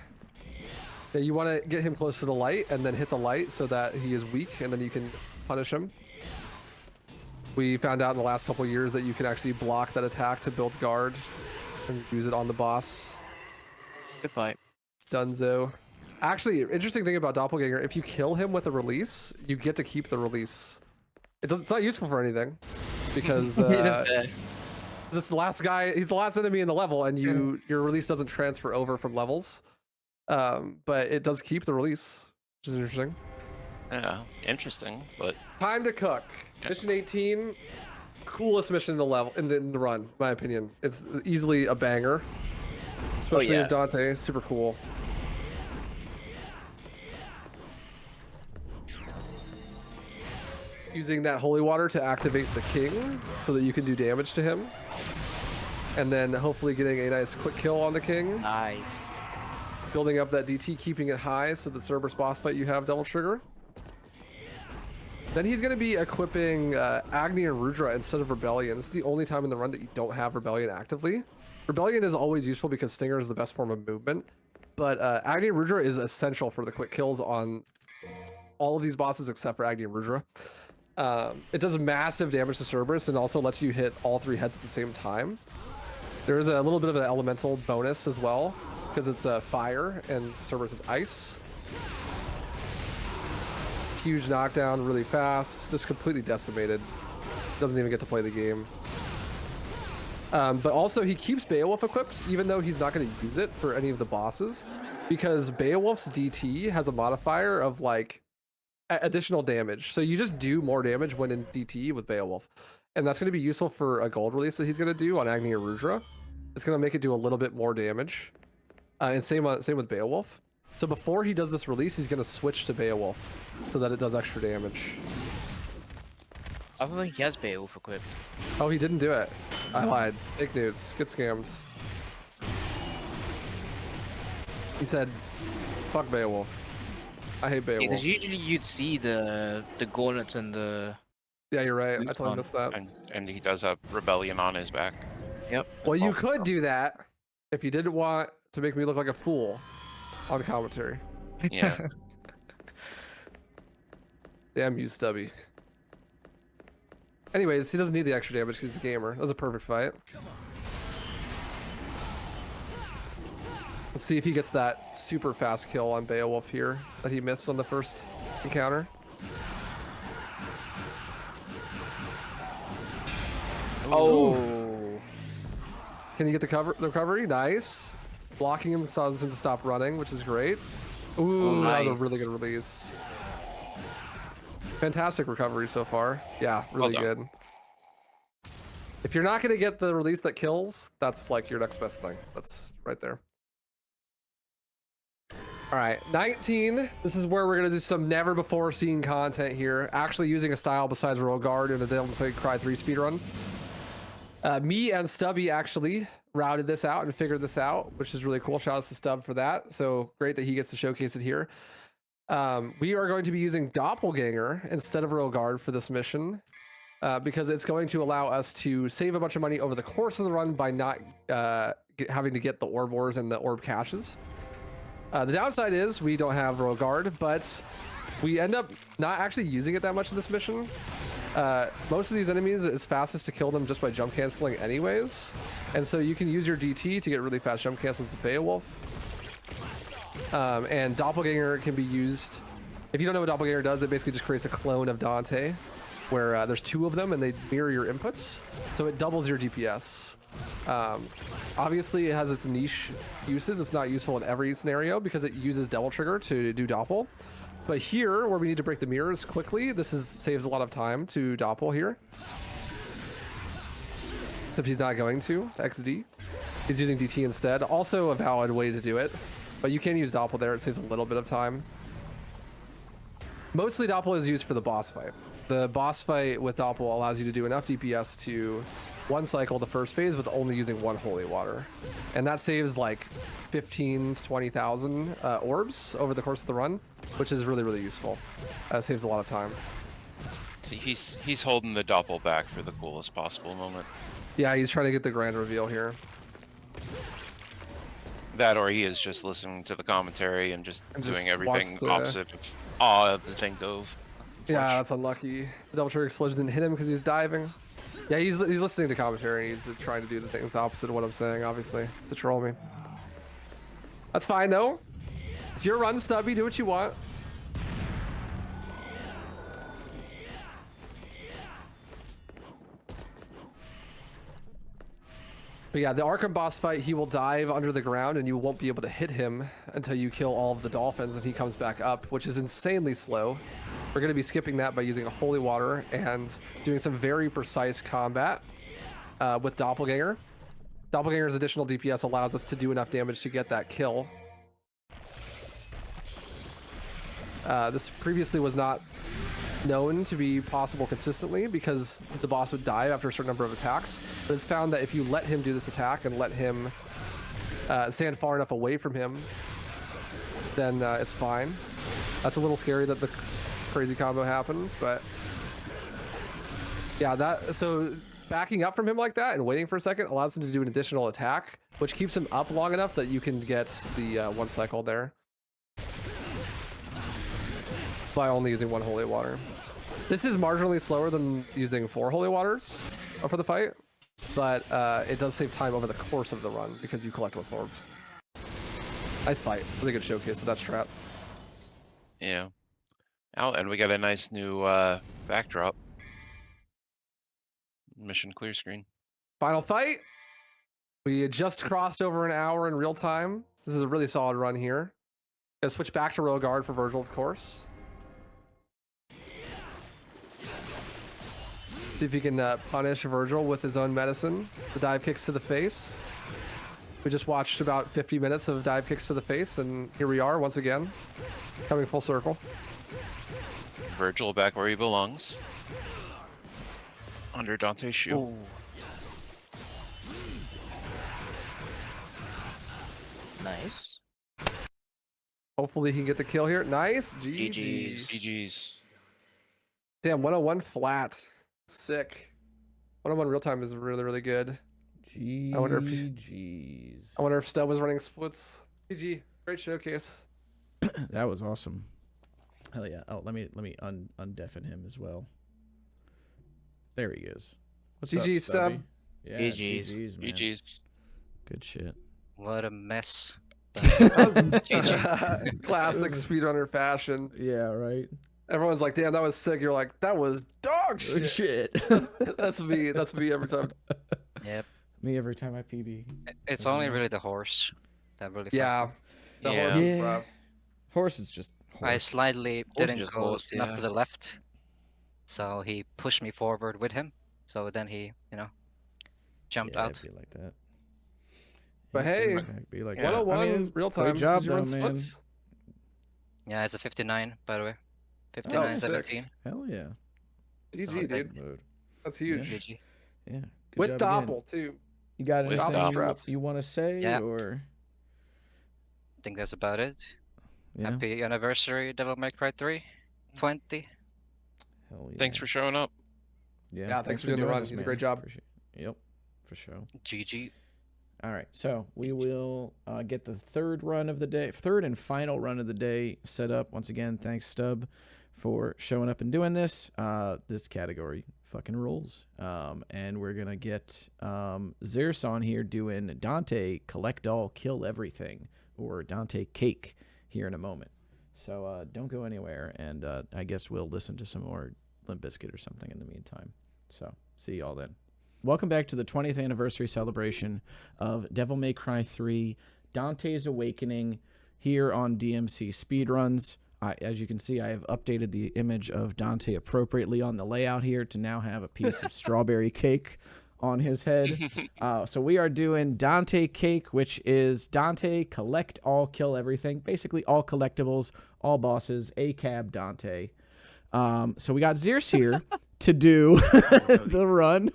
C: you want to get him close to the light and then hit the light so that he is weak, and then you can punish him. We found out in the last couple years that you can actually block that attack to build guard and use it on the boss.
F: Good fight.
C: Dunzo. Actually, interesting thing about Doppelganger, if you kill him with a release, you get to keep the release. It's not useful for anything because this last guy, he's the last enemy in the level, and your release doesn't transfer over from levels. But it does keep the release, which is interesting.
E: Yeah, interesting, but
C: Time to cook.
E: Yeah.
C: Mission 18, coolest mission in the level in the run, in my opinion. It's easily a banger, especially as Dante. Super cool. Using that holy water to activate the king so that you can do damage to him, and then hopefully getting a nice quick kill on the king.
F: Nice.
C: Building up that DT, keeping it high so that Cerberus boss fight you have double trigger. Then he's going to be equipping Agni and Rudra instead of Rebellion. This is the only time in the run that you don't have Rebellion actively. Rebellion is always useful because Stinger is the best form of movement, but Agni and Rudra is essential for the quick kills on all of these bosses except for Agni and Rudra. It does massive damage to Cerberus and also lets you hit all 3 heads at the same time. There is a little bit of an elemental bonus as well because it's fire and Cerberus is ice. Huge knockdown, really fast, just completely decimated. Doesn't even get to play the game. But also he keeps Beowulf equipped, even though he's not going to use it for any of the bosses, because Beowulf's DT has a modifier of like additional damage. So you just do more damage when in DT with Beowulf. And that's going to be useful for a gold release that he's going to do on Agni or Rudra. It's going to make it do a little bit more damage. And same with Beowulf. So before he does this release, he's going to switch to Beowulf so that it does extra damage.
F: I don't think he has Beowulf equipped.
C: Oh, he didn't do it. I lied. Fake news. Get scammed. He said, fuck Beowulf. I hate Beowulf.
F: Because usually you'd see the gauntlets and the...
C: Yeah, you're right. I totally missed that.
E: and he does have Rebellion on his back.
F: Yep.
C: Well, you could do that if you didn't want to make me look like a fool on commentary.
E: Yeah.
C: Damn you, Stubby. Anyways, he doesn't need the extra damage because he's a gamer. That was a perfect fight. Let's see if he gets that super fast kill on Beowulf here that he missed on the first encounter.
F: Oh.
C: Can you get the recovery? Nice. Blocking him causes him to stop running, which is great. Ooh,
F: Oh, nice.
C: that was a really good release. Fantastic recovery so far. Yeah, really
E: Well
C: good.
E: done.
C: If you're not going to get the release that kills, that's like your next best thing. That's right there. All right, 19. This is where we're going to do some never before seen content here. Actually using a style besides Royal Guard in the Devil May Cry 3 speedrun. Me and Stubby actually routed this out and figured this out, which is really cool. Shout out to Stub for that. So great that he gets to showcase it here. We are going to be using Doppelganger instead of Royal Guard for this mission because it's going to allow us to save a bunch of money over the course of the run by not having to get the orb ores and the orb caches. The downside is we don't have Royal Guard, but we end up not actually using it that much in this mission. Most of these enemies, it's fastest to kill them just by jump canceling anyways. And so you can use your DT to get really fast jump cancels with Beowulf. And Doppelganger can be used. If you don't know what Doppelganger does, it basically just creates a clone of Dante where there's 2 of them and they mirror your inputs. So it doubles your DPS. Obviously it has its niche uses. It's not useful in every scenario because it uses Devil Trigger to do Doppel. But here, where we need to break the mirrors quickly, saves a lot of time to Doppel here. Except he's not going to, XD. He's using DT instead. Also a valid way to do it. But you can use Doppel there. It saves a little bit of time. Mostly Doppel is used for the boss fight. The boss fight with Doppel allows you to do enough DPS to one cycle the first phase with only using one holy water. And that saves like 15 to 20,000 orbs over the course of the run, which is really, really useful. Saves a lot of time.
E: See, he's holding the Doppel back for the coolest possible moment.
C: Yeah, he's trying to get the grand reveal here.
E: That or he is just listening to the commentary and just doing everything
C: wants to-
E: opposite of all of the thing dove.
C: Yeah, that's unlucky. The double trigger explosion didn't hit him because he's diving. Yeah, he's listening to commentary and he's trying to do the things opposite of what I'm saying, obviously, to troll me. That's fine though. It's your run, Stubby. Do what you want. But yeah, the Arkham boss fight, he will dive under the ground and you won't be able to hit him until you kill all of the dolphins and he comes back up, which is insanely slow. We're going to be skipping that by using a holy water and doing some very precise combat with Doppelganger. Doppelganger's additional DPS allows us to do enough damage to get that kill. This previously was not known to be possible consistently because the boss would die after a certain number of attacks, but it's found that if you let him do this attack and let him stand far enough away from him, then it's fine. That's a little scary that the crazy combo happens, but yeah, so backing up from him like that and waiting for a second allows him to do an additional attack, which keeps him up long enough that you can get the one cycle there by only using one holy water. This is marginally slower than using 4 holy waters for the fight, but it does save time over the course of the run because you collect less orbs. Nice fight. Really good showcase of that strat.
E: Yeah. Oh, and we got a nice new backdrop. Mission clear screen.
C: Final fight. We had just crossed over an hour in real time. This is a really solid run here. Gonna switch back to Royal Guard for Vergil, of course. See if he can punish Vergil with his own medicine. The dive kicks to the face. We just watched about 50 minutes of dive kicks to the face, and here we are once again, coming full circle.
E: Vergil back where he belongs. Under Dante's shoe.
F: Ooh. Nice.
C: Hopefully he can get the kill here. Nice.
F: GG's.
E: GG's.
C: Damn, 101 flat. Sick. 101 real time is really, really good.
A: GG's.
C: I wonder if Stub was running splits. GG. Great showcase.
A: That was awesome. Hell yeah. Oh, let me undeafen him as well. There he is. What's
C: GG,
A: up,
C: Stub.
A: Stubby? Yeah,
F: GG's.
A: GG's, man.
E: GG's.
A: Good shit.
D: What a mess.
C: Classic speedrunner fashion.
A: Yeah, right.
C: Everyone's like, damn, that was sick. You're like, that was dog
A: Good
C: shit.
A: shit.
C: That's me. That's me every time.
D: Yep.
A: Me every time I PB.
D: It's only really the horse that really.
C: Yeah. The
E: Yeah.
C: horse was
A: Yeah.
C: rough.
A: Horse is just horse.
D: I slightly didn't
F: just
D: go
F: horse,
D: enough
F: yeah.
D: to the left, so he pushed me forward with him. So then he, jumped
A: Yeah,
D: out.
A: it'd be like that.
C: But
A: It'd
C: hey,
A: be like
E: Yeah.
C: 101
A: I mean,
C: real
A: great
C: time.
A: job,
C: Did you run
A: though, man.
C: splits?
D: Yeah, it's a 59, by the way. 59,
C: sick.
D: 17.
A: Hell yeah.
C: GG, dude.
A: Mode.
C: That's huge.
D: GG.
A: Yeah. Good
C: With
A: job again.
C: Doppel, too.
A: You got
E: With
A: anything
C: Doppel.
A: you want to say
D: Yeah.
A: or?
D: I think that's about it.
A: Yeah.
D: Happy anniversary, Devil May Cry 3. 20.
A: Hell yeah.
E: Thanks for showing up.
C: Yeah, thanks for doing the run.
A: this,
C: You did a
A: man.
C: great job.
A: Appreciate it. Yep, for sure.
D: GG.
A: All right, so we will get the third and final run of the day set up. Once again, thanks Stub for showing up and doing this. This category fucking rules. And we're gonna get XirZs on here doing Dante Collect All, Kill Everything, or Dante C.A.K.E here in a moment. So don't go anywhere, and I guess we'll listen to some more Limp Bizkit or something in the meantime. So see y'all then. Welcome back to the 20th anniversary celebration of Devil May Cry 3 Dante's Awakening here on DMC Speedruns. As you can see, I have updated the image of Dante appropriately on the layout here to now have a piece of strawberry cake on his head. So we are doing Dante C.A.K.E, which is Dante collect all, kill everything. Basically all collectibles, all bosses, ACAB Dante. So we got XirZs here to do the run.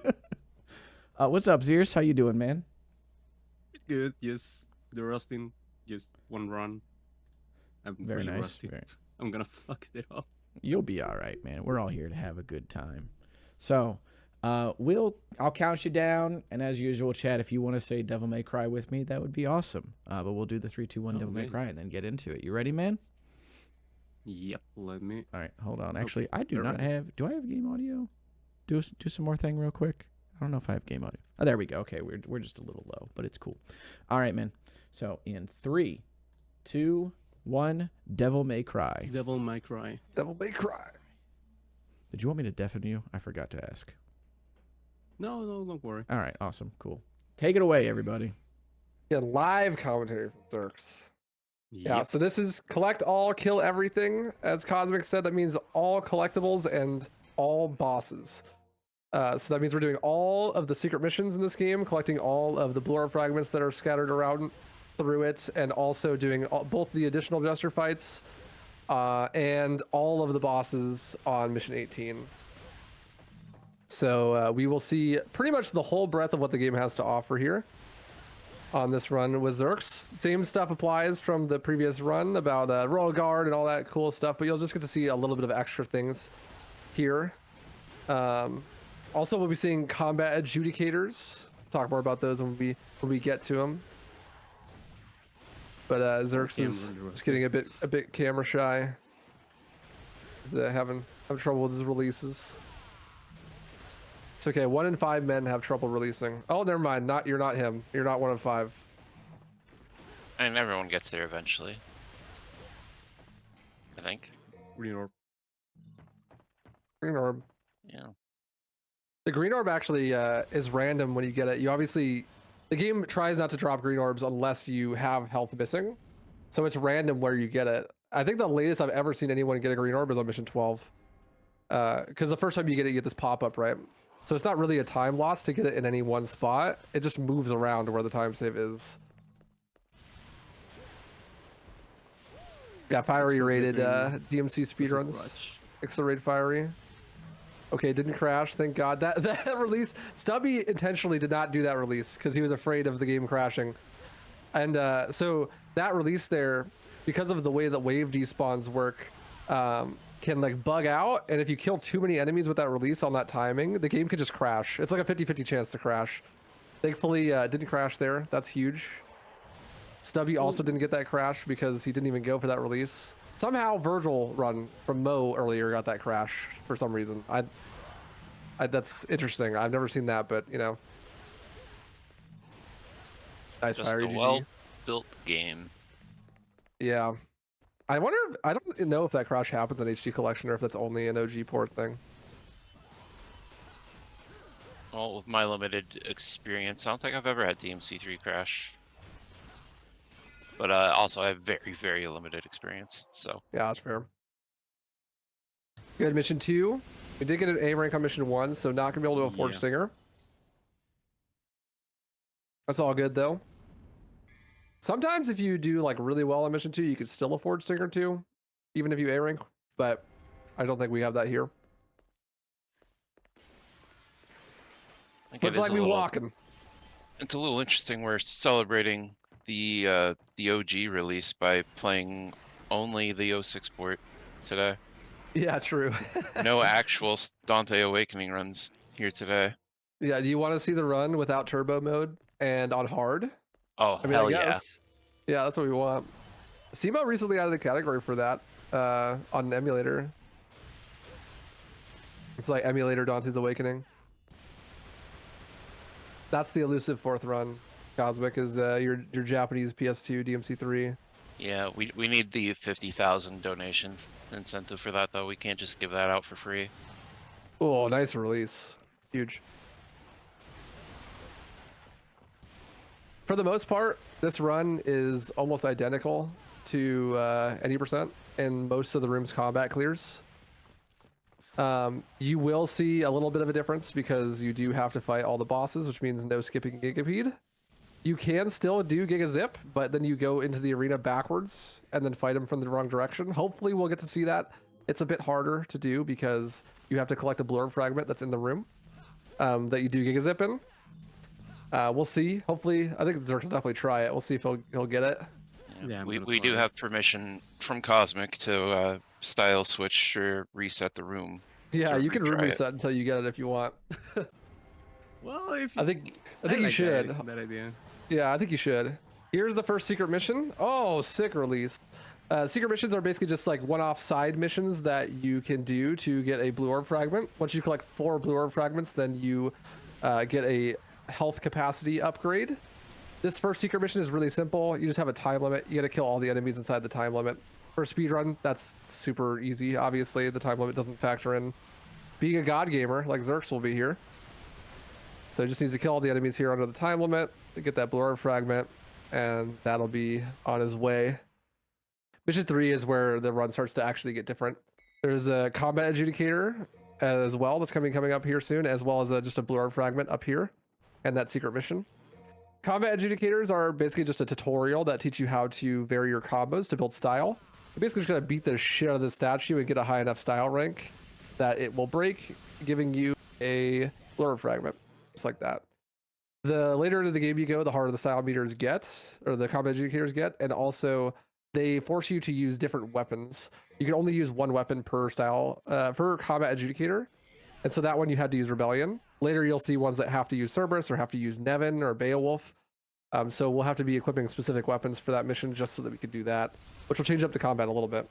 A: What's up, XirZs? How you doing, man?
G: Good, just the rusting, just one run. I'm
A: Very
G: really
A: nice.
G: rusty. I'm gonna fuck it up.
A: You'll be all right, man. We're all here to have a good time. So, I'll count you down, and as usual, chat, if you want to say Devil May Cry with me, that would be awesome. But we'll do the 3, 2, 1 Devil May Cry and then get into it. You ready, man?
G: Yep, let me.
A: All right, hold on. Actually, I do
G: you're
A: not
G: ready.
A: have. Do I have game audio? Do some more thing real quick. I don't know if I have game audio. Oh, there we go. Okay, we're just a little low, but it's cool. All right, man. So in 3, 2, 1, Devil May Cry.
G: Devil May Cry.
C: Devil May Cry.
A: Did you want me to deafen you? I forgot to ask.
G: No, don't worry.
A: All right, awesome, cool. Take it away, everybody.
C: Yeah, live commentary from XirZs. Yeah,
G: Yep.
C: so this is collect all, kill everything. As Cosmic said, that means all collectibles and all bosses. So that means we're doing all of the secret missions in this game, collecting all of the blue orb fragments that are scattered around through it, and also doing both the additional Jester fights and all of the bosses on Mission 18. So we will see pretty much the whole breadth of what the game has to offer here on this run with XirZs. Same stuff applies from the previous run about Royal Guard and all that cool stuff, but you'll just get to see a little bit of extra things here. Also, we'll be seeing combat adjudicators. Talk more about those when we get to them. But XirZs is just getting a bit camera shy. He's having trouble with his releases. It's okay. 1 in 5 men have trouble releasing. Oh, never mind. You're not him. You're not 1 in 5.
E: I mean, everyone gets there eventually. I think.
G: Green orb.
C: Green orb.
E: Yeah.
C: The green orb actually is random when you get it. You obviously, the game tries not to drop green orbs unless you have health missing. So it's random where you get it. I think the latest I've ever seen anyone get a green orb is on mission 12. Because the first time you get this pop-up, right? So it's not really a time loss to get it in any one spot. It just moves around to where the time save is. Yeah, fiery rated DMC speedruns. Accelerate fiery. Okay, didn't crash, thank God. That release, Stubby intentionally did not do that release because he was afraid of the game crashing. And so that release there, because of the way that wave despawns work, can like bug out, and if you kill too many enemies with that release on that timing, the game could just crash. It's like a 50-50 chance to crash. Thankfully, didn't crash there. That's huge. Stubby also didn't get that crash because he didn't even go for that release. Somehow Vergil run from Mo earlier got that crash for some reason. That's interesting. I've never seen that, but you know. Nice
E: Just
C: fire
E: a
C: GG.
E: well-built game.
C: Yeah. I wonder if, I don't know if that crash happens on HD Collection or if that's only an OG port thing.
E: Well, with my limited experience, I don't think I've ever had DMC3 crash. But also, I have very, very limited experience, so.
C: Yeah, that's fair. Good, mission 2. We did get an A rank on mission 1, so not gonna be able to afford
G: Yeah.
C: Stinger. That's all good though. Sometimes if you do like really well on mission 2, you could still afford Stinger 2, even if you A rank, but I don't think we have that here.
E: I think
C: Looks
E: it is
C: like
E: a
C: we
E: little-
C: walking.
E: It's a little interesting. We're celebrating the OG release by playing only the 06 port today.
C: Yeah, true.
E: No actual Dante Awakening runs here today.
C: Yeah, do you want to see the run without turbo mode and on hard?
E: Oh,
C: I mean,
E: hell
C: I
E: yeah.
C: guess. Yeah, that's what we want. SEMA recently added a category for that on an emulator. It's like emulator Dante's Awakening. That's the elusive 4th run. Cosmic is your Japanese PS2 DMC3.
E: Yeah, we need the 50,000 donation incentive for that, though. We can't just give that out for free.
C: Oh, nice release. Huge. For the most part, this run is almost identical to any percent in most of the room's combat clears. You will see a little bit of a difference because you do have to fight all the bosses, which means no skipping Gigapede. You can still do Giga Zip, but then you go into the arena backwards and then fight them from the wrong direction. Hopefully we'll get to see that. It's a bit harder to do because you have to collect a blur fragment that's in the room that you do Giga Zip in. We'll see. Hopefully, I think XirZs will definitely try it. We'll see if he'll get it.
G: Yeah, I'm
E: we
G: gonna
E: do
G: try.
E: have permission from Cosmic to style switch or reset the room.
C: Yeah,
E: to
C: you can room
E: retry it.
C: reset until you get it if you want.
G: Well, if
C: I think you
G: like
C: should.
G: that idea.
C: Yeah, I think you should. Here's the first secret mission. Oh, sick release. Secret missions are basically just like one-off side missions that you can do to get a blue orb fragment. Once you collect 4 blue orb fragments, then you get a health capacity upgrade. This first secret mission is really simple. You just have a time limit. You gotta kill all the enemies inside the time limit. For a speedrun, that's super easy. Obviously, the time limit doesn't factor in being a god gamer like XirZs will be here. So he just needs to kill all the enemies here under the time limit to get that blue orb fragment, and that'll be on his way. Mission 3 is where the run starts to actually get different. There's a combat adjudicator as well that's coming up here soon, as well as just a blue orb fragment up here, and that secret mission. Combat adjudicators are basically just a tutorial that teach you how to vary your combos to build style. You're basically just gonna beat the shit out of the statue and get a high enough style rank that it will break, giving you a blue orb fragment. Just like that. The later into the game you go, the harder the style meters get, or the combat adjudicators get, and also they force you to use different weapons. You can only use one weapon per style, per combat adjudicator, and so that one you had to use Rebellion. Later you'll see ones that have to use Cerberus or have to use Nevin or Beowulf. So we'll have to be equipping specific weapons for that mission just so that we can do that, which will change up the combat a little bit.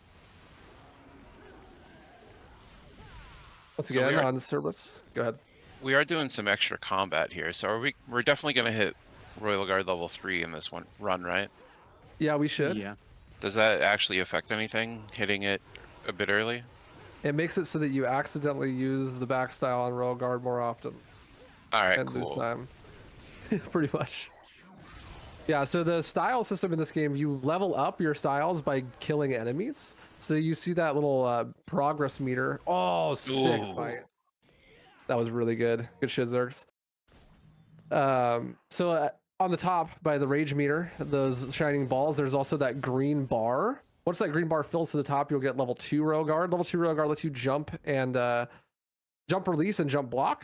C: Once
E: So
C: again, on Cerberus, go ahead.
E: We are doing some extra combat here, so we're definitely gonna hit Royal Guard level 3 in this one run, right?
C: Yeah, we should.
G: Yeah.
E: Does that actually affect anything, hitting it a bit early?
C: It makes it so that you accidentally use the back style on Royal Guard more often
E: Alright,
C: and lose
E: cool.
C: time. Pretty much. Yeah, so the style system in this game, you level up your styles by killing enemies. So you see that little progress meter. Oh, sick
E: Ooh.
C: fight. That was really good. Good shit, XirZs. So on the top by the rage meter, those shining balls, there's also that green bar. Once that green bar fills to the top, you'll get level 2 Royal Guard. Level 2 Royal Guard lets you jump and jump release and jump block,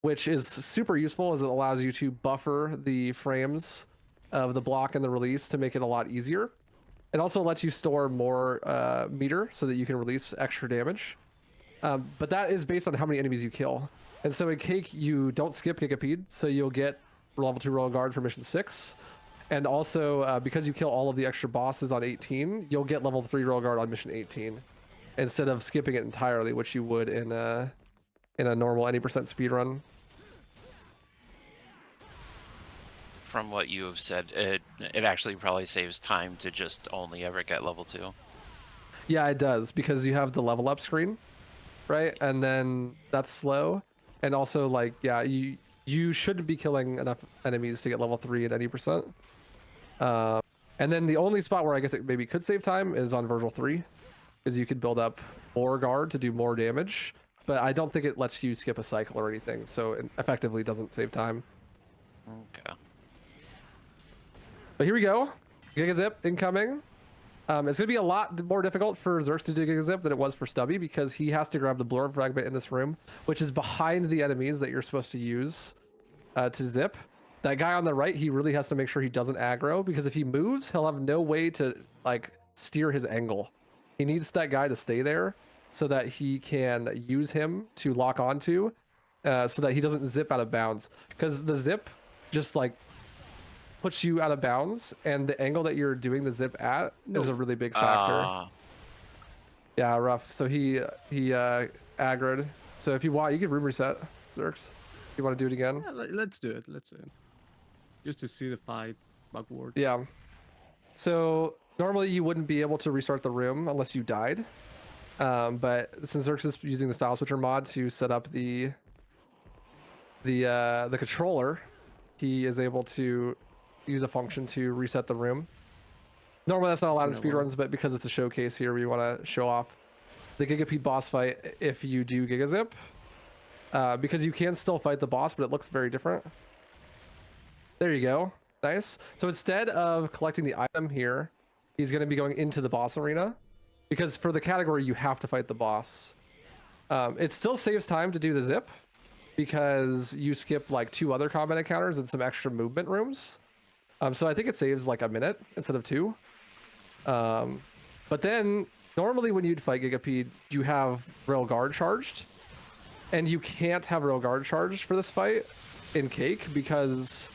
C: which is super useful as it allows you to buffer the frames of the block and the release to make it a lot easier. It also lets you store more meter so that you can release extra damage. But that is based on how many enemies you kill. And so in Cake, you don't skip Gigapede, so you'll get level 2 Royal Guard for mission 6. And also, because you kill all of the extra bosses on 18, you'll get level 3 Royal Guard on mission 18, instead of skipping it entirely, which you would in a normal any percent speed run.
E: From what you have said, it actually probably saves time to just only ever get level 2.
C: Yeah, it does, because you have the level up screen, right? And then that's slow. And also, like, yeah, you shouldn't be killing enough enemies to get level 3 at any percent. And then the only spot where I guess it maybe could save time is on Vergil 3, because you could build up more guard to do more damage. But I don't think it lets you skip a cycle or anything, so it effectively doesn't save time.
E: Okay.
C: But here we go. Giga Zip incoming. It's going to be a lot more difficult for XirZs to do Giga Zip than it was for Stubby, because he has to grab the blue orb fragment in this room, which is behind the enemies that you're supposed to use to zip. That guy on the right, he really has to make sure he doesn't aggro, because if he moves, he'll have no way to like steer his angle. He needs that guy to stay there so that he can use him to lock onto, so that he doesn't zip out of bounds. Because the zip just like puts you out of bounds, and the angle that you're doing the zip at is a really big factor. Yeah, rough. So he aggroed. So if you want, you can room reset, XirZs. You want to do it again?
G: Yeah, let's do it. Let's do it. Just to see the fight backwards.
C: Yeah. So normally you wouldn't be able to restart the room unless you died. But since XirZs is using the style switcher mod to set up the controller, he is able to use a function to reset the room. Normally that's not allowed in speedruns, but because it's a showcase here, we want to show off the Gigapede boss fight if you do Gigazip. Because you can still fight the boss, but it looks very different. There you go. Nice. So instead of collecting the item here, he's going to be going into the boss arena. Because for the category, you have to fight the boss. It still saves time to do the zip, because you skip like 2 other combat encounters and some extra movement rooms. So I think it saves like a minute instead of 2. But then normally when you'd fight Gigapede, you have Rail Guard charged, and you can't have Rail Guard charged for this fight in Cake because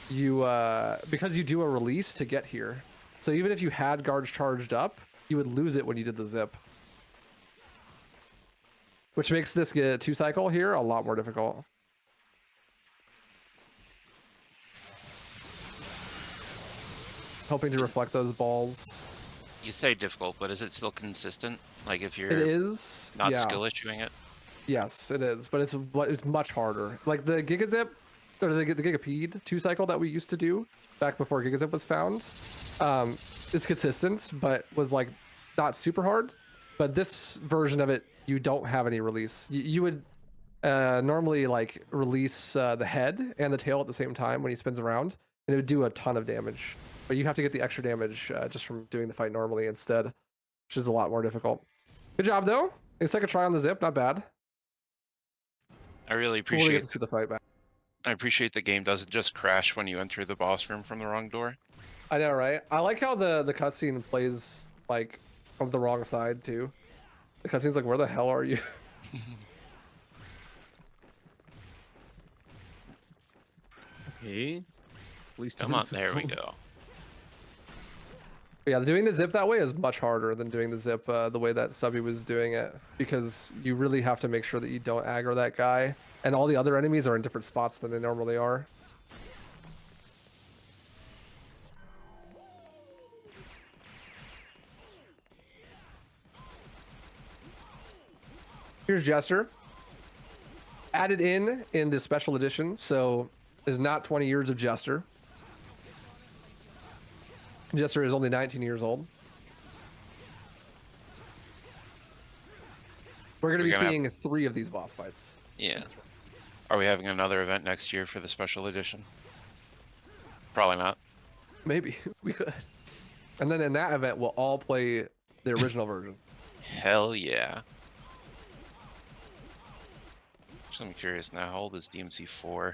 C: you do a release to get here. So even if you had guards charged up, you would lose it when you did the zip, which makes this 2 cycle here a lot more difficult. Hoping to reflect those balls.
E: You say difficult, but is it still consistent? Like if you're
C: It is
E: not
C: yeah.
E: skill issuing it?
C: Yes, it is, but it's much harder. Like the Gigazip or the Gigapede 2 cycle that we used to do back before Gigazip was found, is consistent, but was like not super hard. But this version of it, you don't have any release. You would normally like release the head and the tail at the same time when he spins around, and it would do a ton of damage. But you have to get the extra damage just from doing the fight normally instead, which is a lot more difficult. Good job though. It's like a try on the zip, not bad.
E: I really
C: Cool to get
E: appreciate
C: to see the fight back.
E: I appreciate the game doesn't just crash when you enter the boss room from the wrong door.
C: I know, right? I like how the cutscene plays like from the wrong side too. The cutscene's like, where the hell are you?
G: Okay. Please
E: Come on, there we go.
C: Yeah, doing the zip that way is much harder than doing the zip the way that Stubby was doing it, because you really have to make sure that you don't aggro that guy, and all the other enemies are in different spots than they normally are. Here's Jester. Added in the special edition, so is not 20 years of Jester. Jester is only 19 years old. We're going to be seeing 3 of these boss fights.
E: Yeah. Are we having another event next year for the special edition? Probably not.
C: Maybe. We could. And then in that event, we'll all play the original version.
E: Hell yeah. Actually, I'm curious now. How old is DMC4?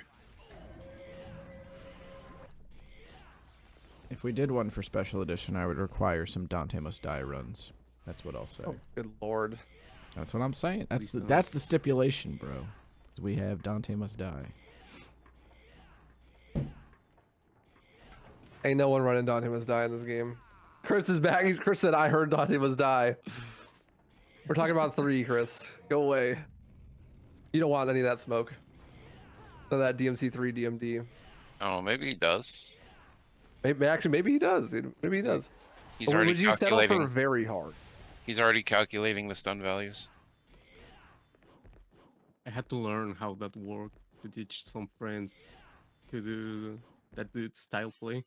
A: If we did one for special edition, I would require some Dante Must Die runs. That's what I'll say.
C: Oh, good lord.
A: That's what I'm saying.
G: Please don't.
A: That's the stipulation, bro. Is we have Dante Must Die.
C: Ain't no one running Dante Must Die in this game. Chris is back. Chris said, I heard Dante Must Die. We're talking about 3, Chris. Go away. You don't want any of that smoke. None of that DMC3 DMD.
E: Oh, maybe he does.
C: Maybe he does. Maybe he does.
E: He's already
C: Would you settle for
E: calculating.
C: very hard?
E: He's already calculating the stun values.
G: I had to learn how that worked to teach some friends to do that dude style play.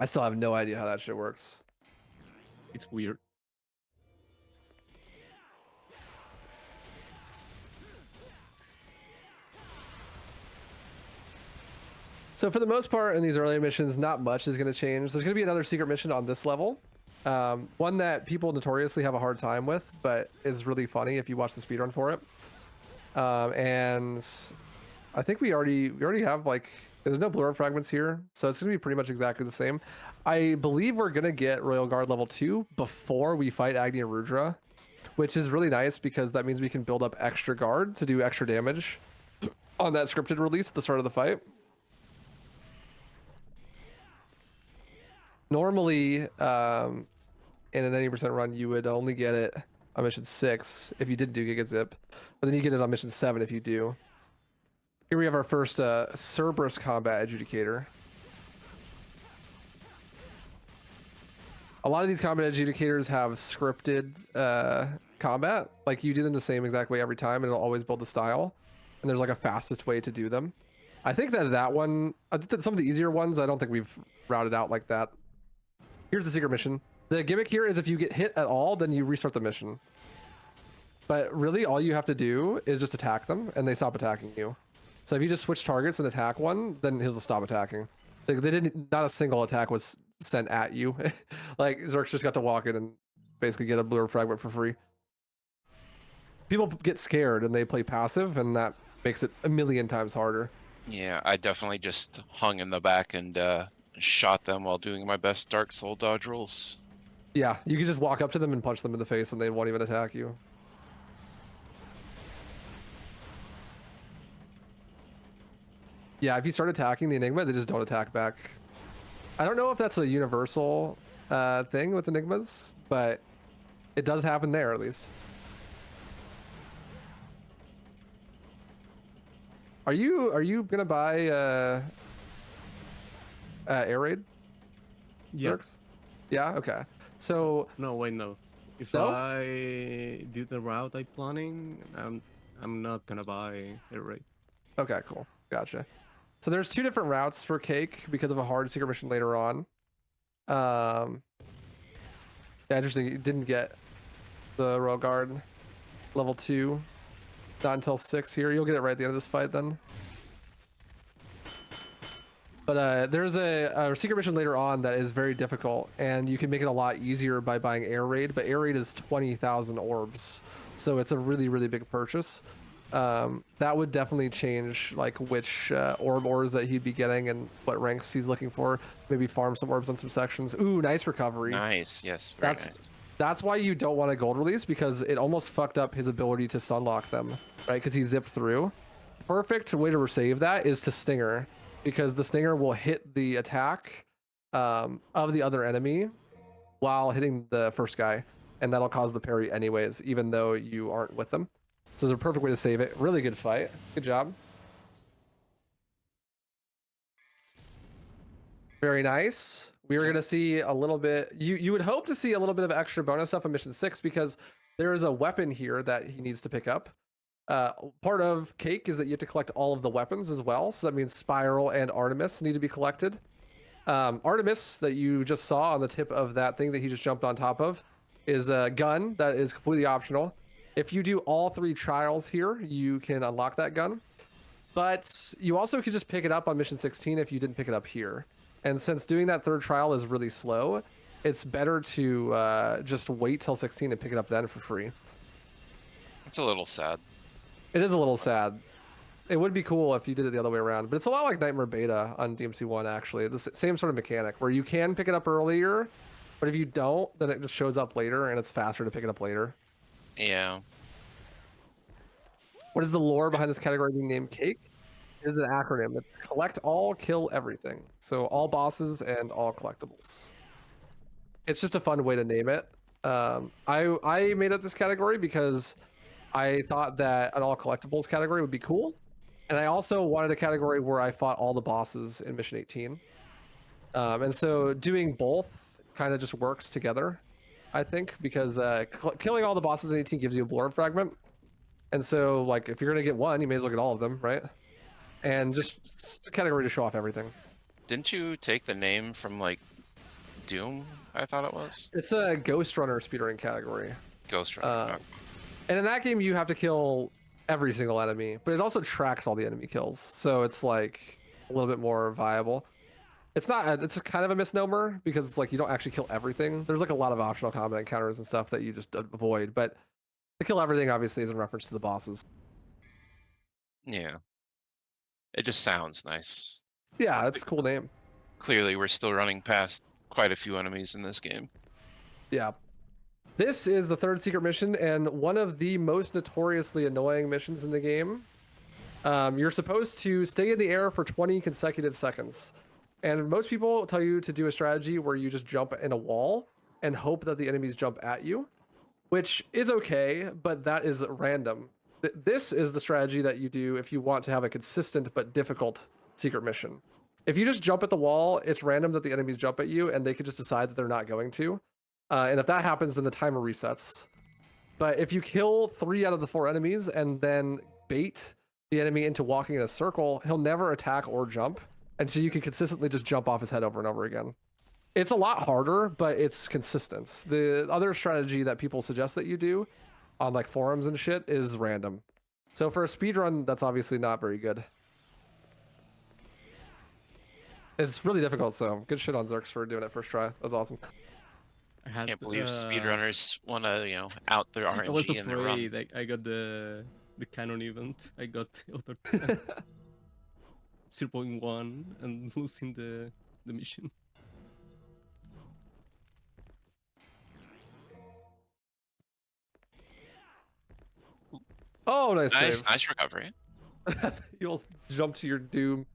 C: I still have no idea how that shit works.
G: It's weird.
C: So for the most part in these early missions, not much is going to change. There's going to be another secret mission on this level. One that people notoriously have a hard time with, but is really funny if you watch the speedrun for it. And I think we already have like, there's no blur fragments here, so it's going to be pretty much exactly the same. I believe we're going to get Royal Guard level 2 before we fight Agni and Rudra, which is really nice because that means we can build up extra guard to do extra damage on that scripted release at the start of the fight. Normally, in an 80% run, you would only get it on mission 6 if you didn't do Giga Zip, but then you get it on mission 7 if you do. Here we have our first Cerberus combat adjudicator. A lot of these combat adjudicators have scripted combat, like you do them the same exact way every time, and it'll always build the style. And there's like a fastest way to do them. I think that one, I think that some of the easier ones, I don't think we've routed out like that. Here's the secret mission. The gimmick here is if you get hit at all, then you restart the mission. But really, all you have to do is just attack them, and they stop attacking you. So if you just switch targets and attack one, then he'll stop attacking. Like they didn't, not a single attack was sent at you. Like XirZs just got to walk in and basically get a blur fragment for free. People get scared and they play passive, and that makes it a million times harder.
E: Yeah, I definitely just hung in the back and shot them while doing my best Dark Soul dodge rolls.
C: Yeah, you can just walk up to them and punch them in the face and they won't even attack you. Yeah, if you start attacking the Enigma, they just don't attack back. I don't know if that's a universal thing with Enigmas, but it does happen there at least. Are you gonna buy air raid?
G: Yeah.
C: XirZs? Yeah. Okay. So
G: No, wait, no. If
C: No?
G: I did the route I'm planning, I'm not gonna buy a raid.
C: okay, cool. Gotcha. So there's two different routes for Cake because of a hard secret mission later on. Yeah, interesting. You didn't get the Royal Guard level 2. Not until 6 here. You'll get it right at the end of this fight then. But there's a secret mission later on that is very difficult, and you can make it a lot easier by buying Air Raid, but Air Raid is 20,000 orbs, so it's a really, really big purchase. That would definitely change like which orb ores that he'd be getting and what ranks he's looking for. Maybe farm some orbs on some sections. Ooh, nice recovery.
E: Nice, yes, very nice.
C: That's why you don't want a gold release, because it almost fucked up his ability to sunlock them, right? Because he zipped through. Perfect way to save that is to Stinger, because the Stinger will hit the attack of the other enemy while hitting the first guy, and that'll cause the parry anyways, even though you aren't with them. So it's a perfect way to save it. Really good fight. Good job. Very nice. We were going to see a little bit, you would hope to see a little bit of extra bonus stuff in mission 6, because there is a weapon here that he needs to pick up. Part of Cake is that you have to collect all of the weapons as well. So that means Spiral and Artemis need to be collected. Artemis that you just saw on the tip of that thing that he just jumped on top of is a gun that is completely optional. If you do all 3 trials here, you can unlock that gun. But you also could just pick it up on mission 16 if you didn't pick it up here. And since doing that 3rd trial is really slow, it's better to just wait till 16 and pick it up then for free.
E: It's a little sad.
C: It is a little sad. It would be cool if you did it the other way around, but it's a lot like Nightmare Beta on DMC1 actually. The same sort of mechanic where you can pick it up earlier, but if you don't, then it just shows up later and it's faster to pick it up later.
E: Yeah.
C: What is the lore behind this category being named Cake? It is an acronym. It's collect all, kill everything. So all bosses and all collectibles. It's just a fun way to name it. I made up this category because I thought that an all collectibles category would be cool. And I also wanted a category where I fought all the bosses in mission 18. And so doing both kind of just works together, I think, because killing all the bosses in 18 gives you a blur fragment. And so, like, if you're going to get one, you may as well get all of them, right? And just a category to show off everything.
E: Didn't you take the name from, like, Doom, I thought it was?
C: It's a Ghost Runner speedrunning category.
E: Ghost Runner.
C: And in that game, you have to kill every single enemy, but it also tracks all the enemy kills. So it's, like, a little bit more viable. It's not, it's kind of a misnomer, because it's like you don't actually kill everything. There's, like, a lot of optional combat encounters and stuff that you just avoid, but to kill everything obviously is in reference to the bosses.
E: Yeah. It just sounds nice.
C: Yeah, it's a cool name.
E: Clearly, we're still running past quite a few enemies in this game.
C: Yeah. This is the 3rd secret mission, and one of the most notoriously annoying missions in the game. You're supposed to stay in the air for 20 consecutive seconds. And most people tell you to do a strategy where you just jump in a wall and hope that the enemies jump at you, which is okay, but that is random. This is the strategy that you do if you want to have a consistent but difficult secret mission. If you just jump at the wall, it's random that the enemies jump at you, and they could just decide that they're not going to. And if that happens, then the timer resets. But if you kill 3 out of the 4 enemies and then bait the enemy into walking in a circle, he'll never attack or jump. And so you can consistently just jump off his head over and over again. It's a lot harder, but it's consistent. The other strategy that people suggest that you do on like forums and shit is random. So for a speedrun, that's obviously not very good. It's really difficult, so good shit on XirZs for doing it first try. That was awesome.
G: I had,
E: Can't believe speedrunners want to, you know, out their
G: I was
E: RNG in the run.
G: afraid. I got the canon event. I got the other time. 0.1 and losing the mission.
C: Oh, nice
E: Nice,
C: save.
E: nice recovery.
C: You'll jump to your doom.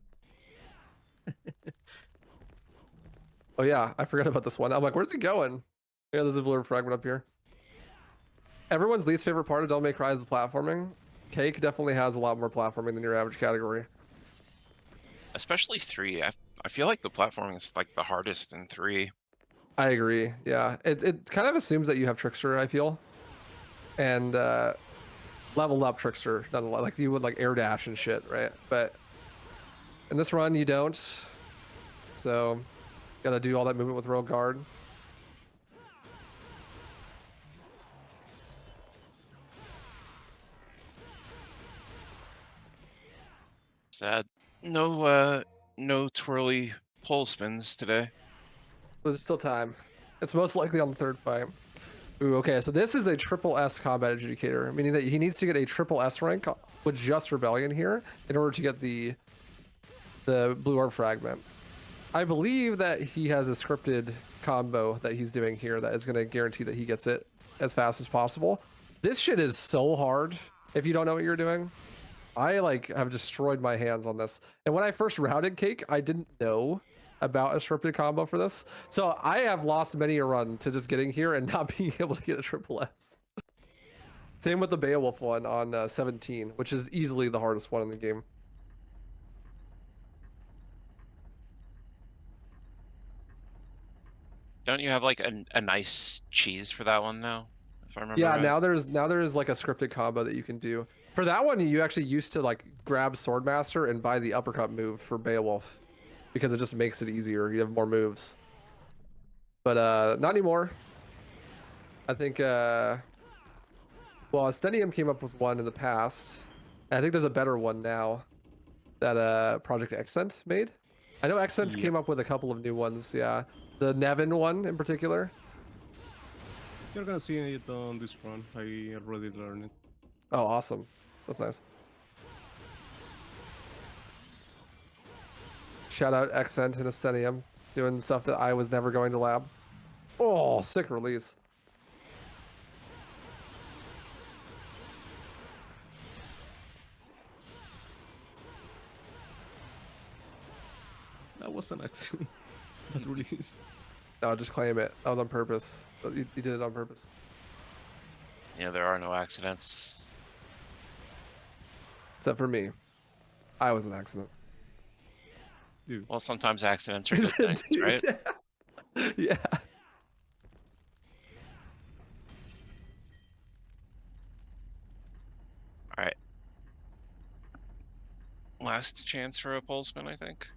C: Oh yeah, I forgot about this one. I'm like, where's he going? Yeah, there's a blur fragment up here. Everyone's least favorite part of Devil May Cry is the platforming. Cake definitely has a lot more platforming than your average category.
E: Especially 3. I feel like the platforming is like the hardest in 3.
C: I agree. Yeah, it kind of assumes that you have Trickster, I feel, and leveled up Trickster, nonetheless, like you would like air dash and shit, right? But in this run, you don't. So, gotta do all that movement with Royal Guard.
E: Sad. No twirly pole spins today.
C: But there's still time. It's most likely on the third fight. Ooh, okay, so this is a triple S combat adjudicator, meaning that he needs to get a triple S rank with just Rebellion here in order to get the blue orb fragment. I believe that he has a scripted combo that he's doing here that is going to guarantee that he gets it as fast as possible. This shit is so hard if you don't know what you're doing. I like have destroyed my hands on this. And when I first routed Cake, I didn't know about a scripted combo for this. So I have lost many a run to just getting here and not being able to get a triple S. Same with the Beowulf one on 17, which is easily the hardest one in the game.
E: Don't you have like a nice cheese for that one though? If I remember
C: Yeah,
E: right.
C: now there's like a scripted combo that you can do. For that one, you actually used to like grab Swordmaster and buy the uppercut move for Beowulf because it just makes it easier. You have more moves. But not anymore. I think well, Astenium came up with one in the past. And I think there's a better one now that Project Accent made. I know Accent came up with a couple of new ones, yeah. The Nevin one in particular.
G: You're gonna see it on this run. I already learned it.
C: Oh, awesome. That's nice. Shout out Accent and Astenium doing stuff that I was never going to lab. Oh, sick release.
G: That was an accident. That release.
C: No, just claim it. That was on purpose. You did it on purpose.
E: Yeah, there are no accidents.
C: Except for me. I was an accident.
G: Dude.
E: Well, sometimes accidents are good things,
C: Dude,
E: right?
C: Yeah. Yeah.
E: All right. Last chance for a pole spin, I think.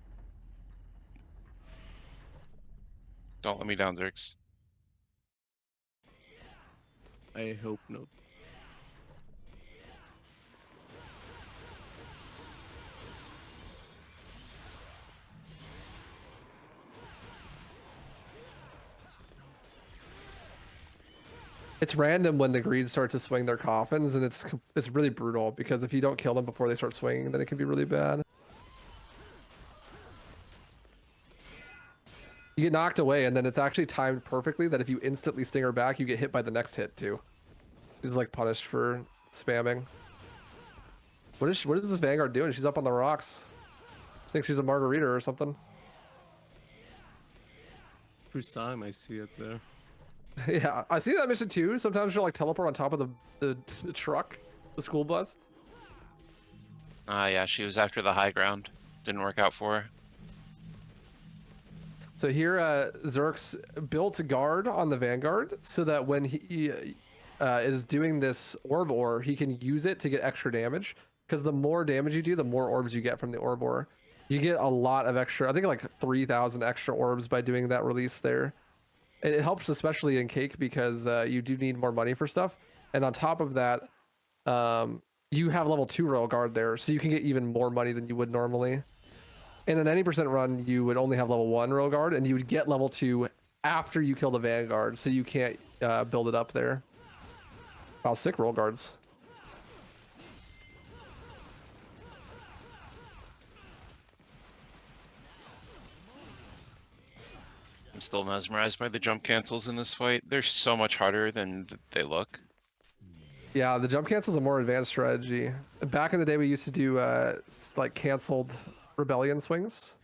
E: Don't let me down, XirZs.
G: I hope not.
C: It's random when the greeds start to swing their coffins, and it's really brutal because if you don't kill them before they start swinging, then it can be really bad. You get knocked away, and then it's actually timed perfectly that if you instantly stinger back, you get hit by the next hit too. He's like punished for spamming. What is this Vanguard doing? She's up on the rocks. I think she's a margarita or something.
G: First time I see it there.
C: Yeah, I see that mission too. Sometimes she'll like teleport on top of the truck, the school bus.
E: Yeah, she was after the high ground. Didn't work out for her.
C: So here, XirZs built a guard on the Vanguard so that when he is doing this orb ore, he can use it to get extra damage. Because the more damage you do, the more orbs you get from the orb ore. You get a lot of extra, I think like 3,000 extra orbs by doing that release there. It helps especially in Cake because you do need more money for stuff. And on top of that, you have level 2 Royal Guard there, so you can get even more money than you would normally. In an 90% run, you would only have level 1 Royal Guard, and you would get level 2 after you kill the Vanguard, so you can't build it up there. Wow, sick Royal Guards.
E: I'm still mesmerized by the jump cancels in this fight. They're so much harder than they look.
C: Yeah, the jump cancel is a more advanced strategy. Back in the day, we used to do like canceled rebellion swings,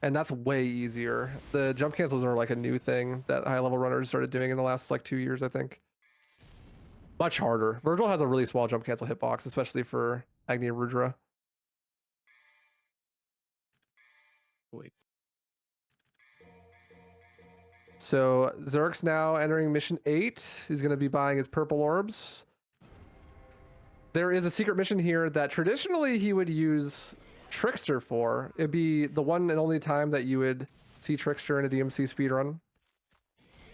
C: and that's way easier. The jump cancels are like a new thing that high level runners started doing in the last like 2 years, I think. Much harder. Vergil has a really small jump cancel hitbox, especially for Agni Rudra.
G: Wait.
C: So XirZs now entering mission 8. He's going to be buying his purple orbs. There is a secret mission here that traditionally he would use Trickster for. It'd be the one and only time that you would see Trickster in a DMC speedrun.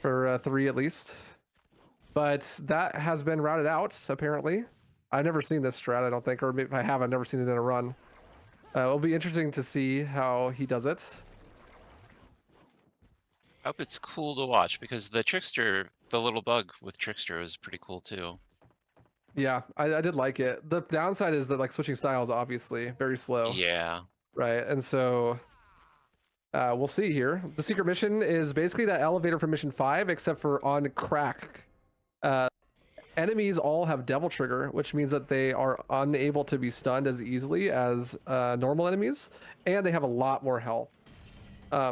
C: For 3 at least. But that has been routed out, apparently. I've never seen this strat, I don't think, or maybe if I have, I've never seen it in a run. It'll be interesting to see how he does it.
E: I hope it's cool to watch because the Trickster, the little bug with Trickster is pretty cool too.
C: Yeah, I did like it. The downside is that like switching styles, obviously, very slow.
E: Yeah.
C: Right, and so we'll see here. The secret mission is basically that elevator from mission 5, except for on crack. Enemies all have Devil Trigger, which means that they are unable to be stunned as easily as normal enemies, and they have a lot more health.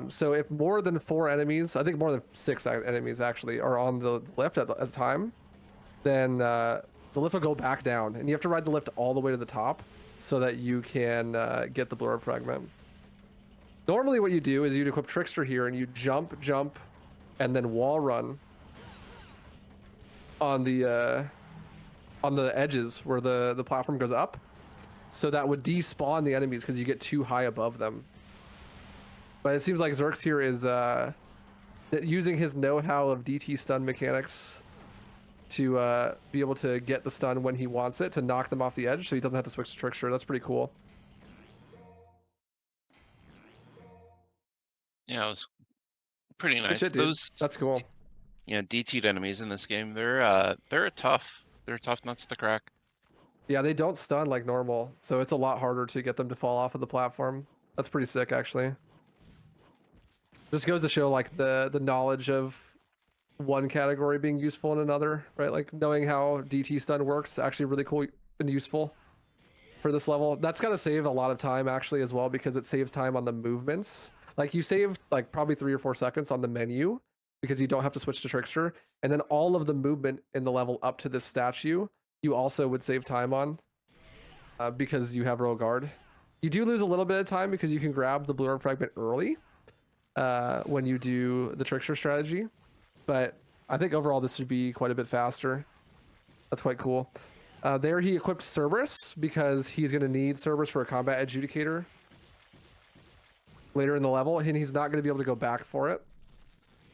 C: So if more than 4 enemies, I think more than 6 enemies actually, are on the lift at a time, then the lift will go back down, and you have to ride the lift all the way to the top so that you can get the Blue Orb Fragment. Normally what you do is you'd equip Trickster here, and you jump, and then wall run on the edges where the platform goes up, so that would despawn the enemies because you get too high above them. But it seems like XirZs here is using his know-how of DT stun mechanics to be able to get the stun when he wants it, to knock them off the edge, so he doesn't have to switch to Trickster. That's pretty cool.
E: Yeah, it was pretty
C: Good
E: nice.
C: shit, dude.
E: Those,
C: That's cool.
E: yeah, DT'd enemies in this game, they're tough. They're tough nuts to crack.
C: Yeah, they don't stun like normal, so it's a lot harder to get them to fall off of the platform. That's pretty sick, actually. This goes to show like the knowledge of one category being useful in another, right? Like knowing how DT stun works, actually really cool and useful for this level. That's gonna save a lot of time actually as well, because it saves time on the movements. Like you save like probably 3 or 4 seconds on the menu because you don't have to switch to Trickster, and then all of the movement in the level up to this statue you also would save time on because you have Royal Guard. You do lose a little bit of time because you can grab the Blue Orb Fragment early when you do the Trickster strategy, but I think overall this should be quite a bit faster. That's quite cool. There he equipped Cerberus because he's going to need Cerberus for a combat adjudicator later in the level, and he's not going to be able to go back for it.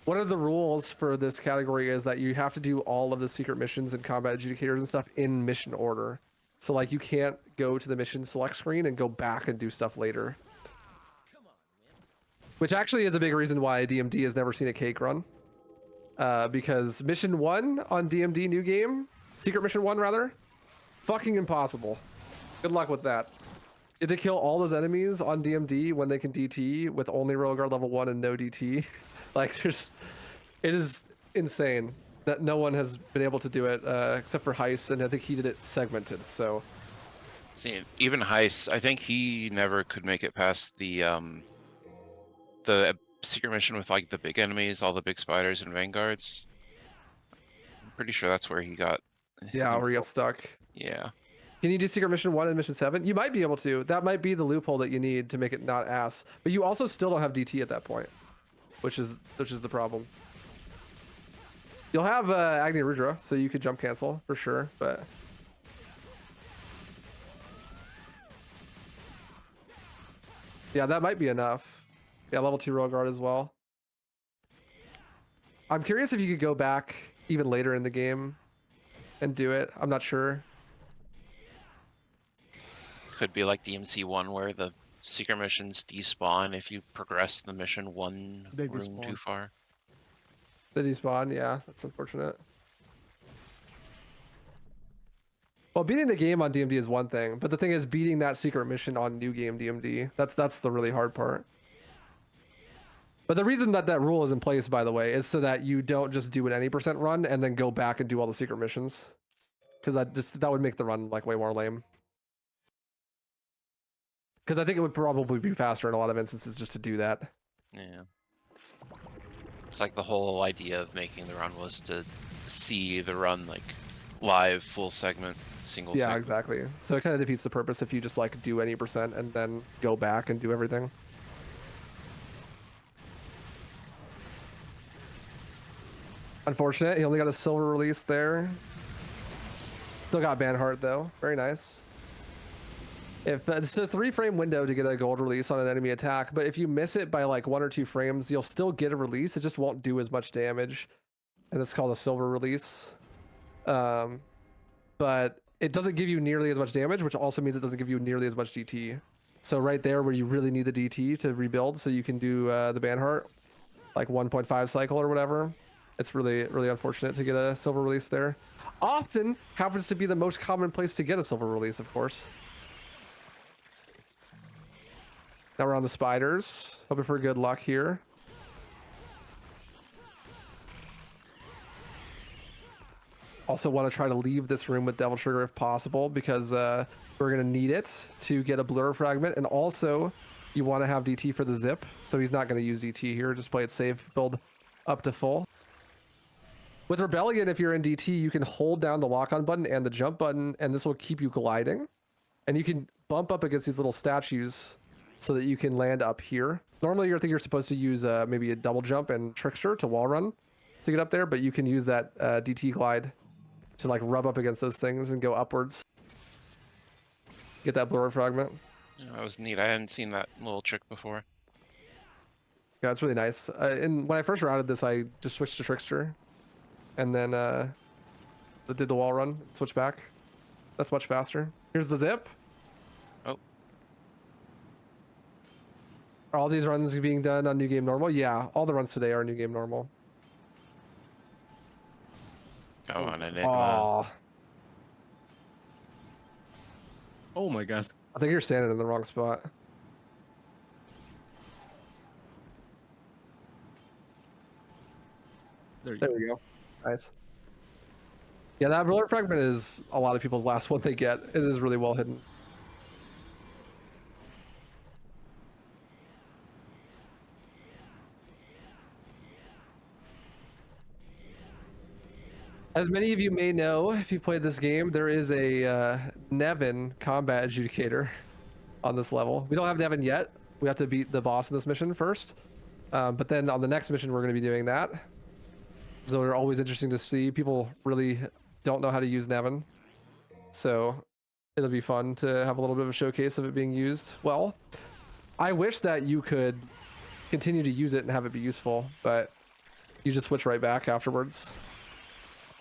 C: One of the rules for this category is that you have to do all of the secret missions and combat adjudicators and stuff in mission order. So like you can't go to the mission select screen and go back and do stuff later. Which actually is a big reason why DMD has never seen a cake run. Because mission 1 on DMD new game, secret mission 1 rather, fucking impossible. Good luck with that. You have to kill all those enemies on DMD when they can DT with only Royal Guard level 1 and no DT. Like it is insane that no one has been able to do it except for Heist, and I think he did it segmented. So,
E: See, even Heist, I think he never could make it past the secret mission with like the big enemies, all the big spiders and vanguards. I'm pretty sure that's where he got.
C: yeah, where he got stuck.
E: Yeah.
C: Can you do secret mission 1 and mission 7? You might be able to. That might be the loophole that you need to make it not ass. But you also still don't have DT at that point, which is the problem. You'll have Agni Rudra, so you could jump cancel for sure, but Yeah, that might be enough. Yeah, level 2 royal guard as well. I'm curious if you could go back even later in the game and do it. I'm not sure.
E: Could be like the MC1 where the secret missions despawn if you progress the mission one
G: They
E: room too
G: despawn.
E: far.
C: The despawn, yeah, that's unfortunate. Well, beating the game on DMD is one thing, but the thing is beating that secret mission on new game DMD. That's the really hard part. But the reason that that rule is in place, by the way, is so that you don't just do an any % run and then go back and do all the secret missions, because that would make the run like way more lame. Because I think it would probably be faster in a lot of instances just to do that.
E: Yeah. It's like the whole idea of making the run was to see the run like live, full segment, single
C: Yeah,
E: segment.
C: exactly. So it kind of defeats the purpose if you just like do any % and then go back and do everything. Unfortunate, he only got a silver release there. Still got Banhart though, very nice. If it's a 3-frame window to get a gold release on an enemy attack, but if you miss it by like 1 or 2 frames, you'll still get a release. It just won't do as much damage, and it's called a silver release. But it doesn't give you nearly as much damage, which also means it doesn't give you nearly as much DT. So right there, where you really need the DT to rebuild, so you can do the Banhart, like 1.5 cycle or whatever. It's really, really unfortunate to get a silver release there. Often happens to be the most common place to get a silver release, of course. Now we're on the spiders. Hoping for good luck here. Also want to try to leave this room with Devil Trigger if possible, because we're going to need it to get a blur fragment. And also, you want to have DT for the zip, so he's not going to use DT here. Just play it safe, build up to full. With Rebellion, if you're in DT, you can hold down the lock-on button and the jump button, and this will keep you gliding. And you can bump up against these little statues so that you can land up here. Normally, you're supposed to use maybe a double jump and Trickster to wall run to get up there, but you can use that DT glide to like rub up against those things and go upwards. Get that blur fragment.
E: Yeah, that was neat. I hadn't seen that little trick before.
C: Yeah, it's really nice. And when I first routed this, I just switched to Trickster, and then did the wall run, switch back. That's much faster. Here's the zip.
E: Oh.
C: Are all these runs being done on New Game Normal? Yeah, all the runs today are New Game Normal.
E: Come on, Enigma.
C: Aw,
G: Oh my god.
C: I think you're standing in the wrong spot.
G: There you
C: There
G: go.
C: we go. Nice. Yeah, that blur fragment is a lot of people's last one they get. It is really well hidden. As many of you may know, if you played this game, there is a Nevin combat adjudicator on this level. We don't have Nevin yet. We have to beat the boss in this mission first. But then on the next mission, we're going to be doing that. So they're always interesting to see. People really don't know how to use Nevin. So it'll be fun to have a little bit of a showcase of it being used well. I wish that you could continue to use it and have it be useful, but you just switch right back afterwards.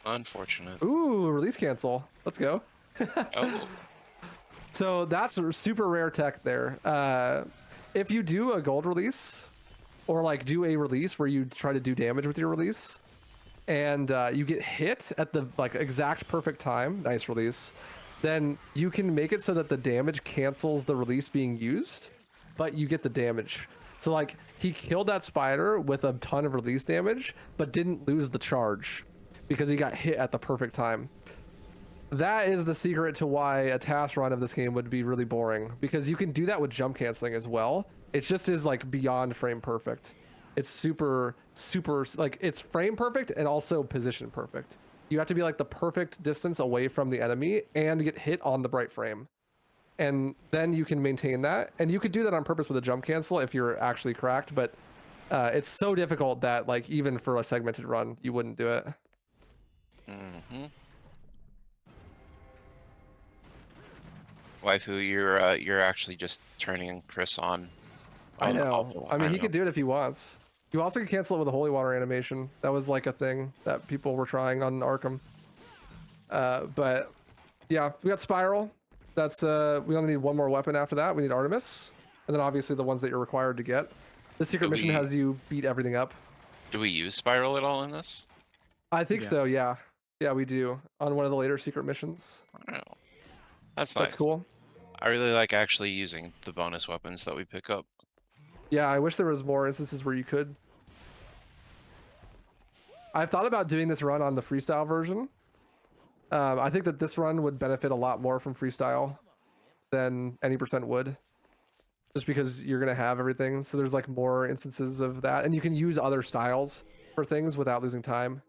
E: Unfortunate.
C: Ooh, release cancel. Let's go.
E: Oh.
C: So that's a super rare tech there. If you do a gold release, or like do a release where you try to do damage with your release, and you get hit at the like exact perfect time, nice release, then you can make it so that the damage cancels the release being used, but you get the damage. So like he killed that spider with a ton of release damage, but didn't lose the charge because he got hit at the perfect time. That is the secret to why a task run of this game would be really boring, because you can do that with jump canceling as well. It just is like beyond frame perfect. It's super like it's frame perfect and also position perfect. You have to be like the perfect distance away from the enemy and get hit on the bright frame, and then you can maintain that. And you could do that on purpose with a jump cancel if you're actually cracked, but it's so difficult that like even for a segmented run you wouldn't do it.
E: Mm-hmm. Waifu, you're actually just turning Chris on
C: I
E: Oh, no,
C: know. I mean, he could do it if he wants. You also can cancel it with a holy water animation. That was like a thing that people were trying on Arkham. But yeah, we got Spiral. That's we only need one more weapon after that. We need Artemis, and then obviously the ones that you're required to get. The secret mission has you beat everything up.
E: Do we use Spiral at all in this?
C: I think
G: Yeah.
C: so. Yeah, yeah, we do on one of the later secret missions.
E: I don't know. That's nice.
C: That's cool.
E: I really like actually using the bonus weapons that we pick up.
C: Yeah, I wish there was more instances where you could. I've thought about doing this run on the freestyle version. I think that this run would benefit a lot more from freestyle than any percent would. Just because you're going to have everything. So there's like more instances of that. And you can use other styles for things without losing time.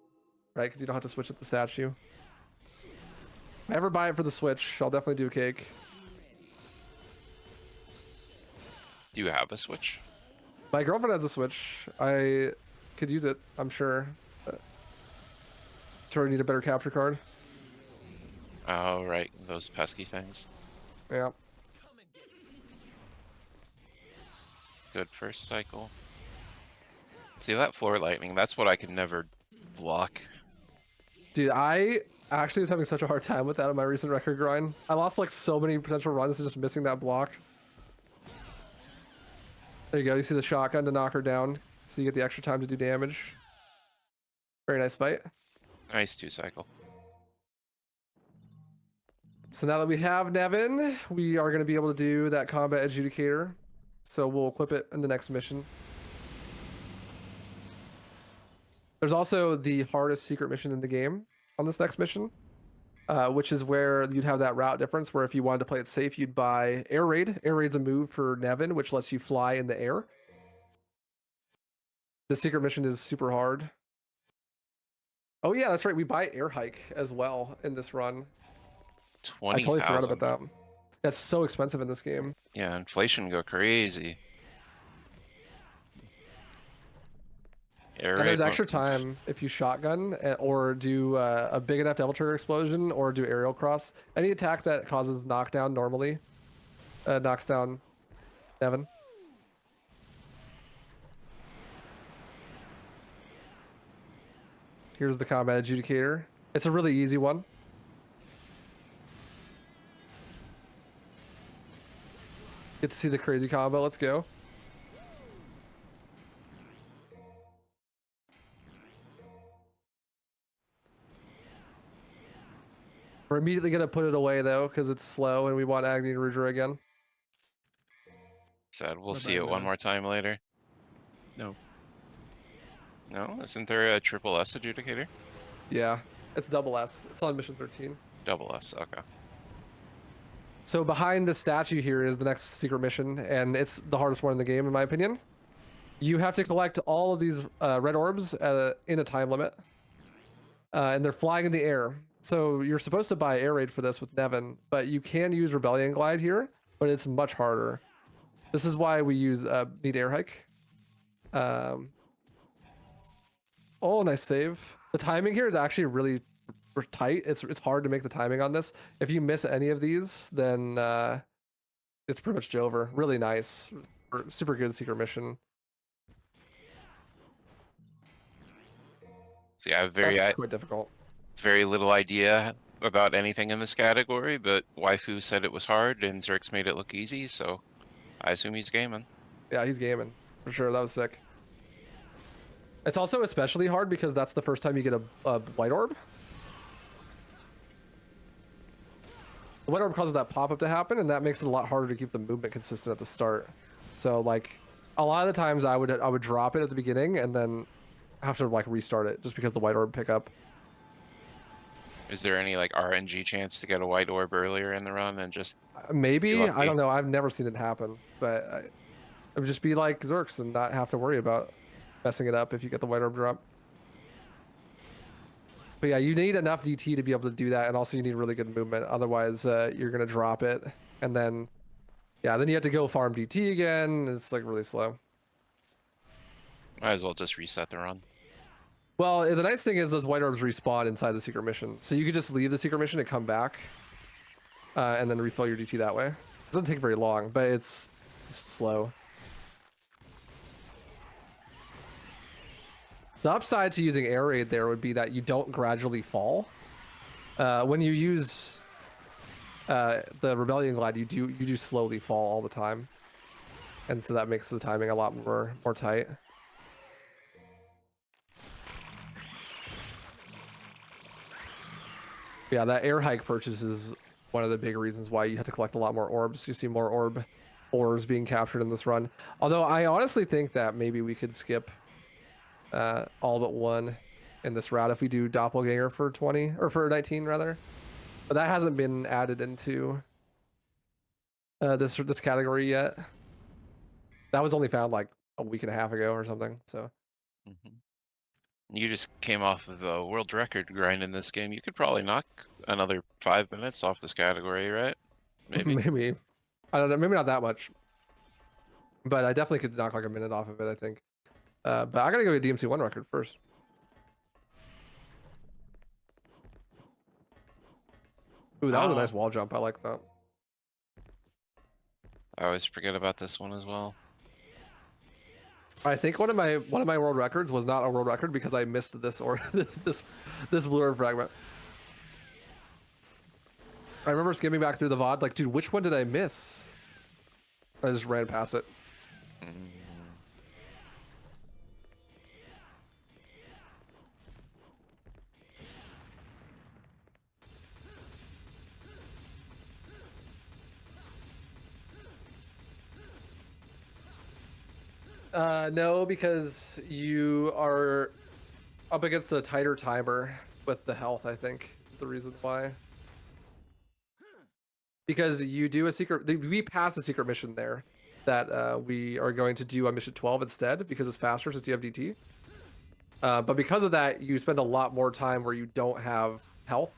C: Right? Because you don't have to switch at the statue. If I ever buy it for the Switch, I'll definitely do a cake.
E: Do you have a Switch?
C: My girlfriend has a Switch. I could use it, I'm sure. Sure, I need a better capture card.
E: Oh, right. Those pesky things.
C: Yeah.
E: Good first cycle. See, that floor lightning, that's what I could never block.
C: Dude, I actually was having such a hard time with that on my recent record grind. I lost like so many potential runs to just missing that block. There you go. You see the shotgun to knock her down, so you get the extra time to do damage. Very nice fight.
E: Nice 2-cycle.
C: So now that we have Nevin, we are going to be able to do that combat adjudicator. So we'll equip it in the next mission. There's also the hardest secret mission in the game on this next mission, which is where you'd have that route difference where if you wanted to play it safe, you'd buy Air Raid. Air Raid's a move for Nevin, which lets you fly in the air. The secret mission is super hard. Oh yeah, that's right. We buy Air Hike as well in this run.
E: 20,000.
C: I totally forgot about that. That's so expensive in this game.
E: Yeah, inflation go crazy. Air
C: And there's
E: raid
C: extra
E: won't-
C: time if you shotgun or do a big enough devil trigger explosion or do aerial cross. Any attack that causes knockdown normally knocks down Nevin. Here's the combat adjudicator. It's a really easy one. Get to see the crazy combo. Let's go. We're immediately going to put it away, though, because it's slow and we want Agni and Rudra again.
E: Sad. We'll
G: Bye-bye
E: see it one
G: now.
E: more time later.
G: No.
E: No? Isn't there a triple S adjudicator?
C: Yeah, it's double S. It's on mission 13.
E: Double S, okay.
C: So behind the statue here is the next secret mission, and it's the hardest one in the game, in my opinion. You have to collect all of these red orbs in a time limit, and they're flying in the air. So you're supposed to buy Air Raid for this with Nevin, but you can use Rebellion Glide here, but it's much harder. This is why we use need Air Hike. Oh, nice save. The timing here is actually really tight. It's hard to make the timing on this. If you miss any of these, then it's pretty much Jover. Really nice. Super good secret mission.
E: See, I have
C: That's quite difficult.
E: very little idea about anything in this category, but Waifu said it was hard and XirZs made it look easy, so I assume he's gaming.
C: Yeah, he's gaming. For sure, that was sick. It's also especially hard because that's the first time you get a white orb. The white orb causes that pop-up to happen, and that makes it a lot harder to keep the movement consistent at the start. So, like, a lot of the times I would drop it at the beginning and then have to, like, restart it just because the white orb pick up.
E: Is there any like RNG chance to get a white orb earlier in the run and just
C: Maybe,
E: Be
C: I
E: lucky.
C: don't know. I've never seen it happen, but I would just be like XirZs and not have to worry about messing it up if you get the white orb drop. But yeah, you need enough DT to be able to do that, and also you need really good movement. Otherwise, you're gonna drop it, and then, yeah, then you have to go farm DT again. It's like really slow.
E: might as well just reset the run?
C: Well, the nice thing is those white orbs respawn inside the secret mission, so you could just leave the secret mission and come back, and then refill your DT that way. It doesn't take very long, but it's slow. The upside to using air raid there would be that you don't gradually fall. When you use the Rebellion Glide, you do slowly fall all the time, and so that makes the timing a lot more tight. Yeah, that air hike purchase is one of the big reasons why you have to collect a lot more orbs. You see more ores being captured in this run. Although I honestly think that maybe we could skip all but one in this route if we do Doppelganger for 20 or for 19 rather. But that hasn't been added into this category yet. That was only found like a week and a half ago or something. So
E: You just came off of the world record grind in this game. You could probably knock another 5 minutes off this category, right? Maybe.
C: maybe. I don't know. Maybe not that much. But I definitely could knock like a minute off of it, I think. But I gotta go to DMC1 record first. Ooh, that was a nice wall jump. I like that.
E: I always forget about this one as well.
C: I think one of my world records was not a world record because I missed this or this blue orb fragment. I remember skimming back through the VOD, like, dude, which one did I miss? I just ran past it. No, because you are up against a tighter timer with the health, I think is the reason why. Because you do a secret, we pass a secret mission there that we are going to do on mission 12 instead because it's faster since you have DT. But because of that, you spend a lot more time where you don't have health.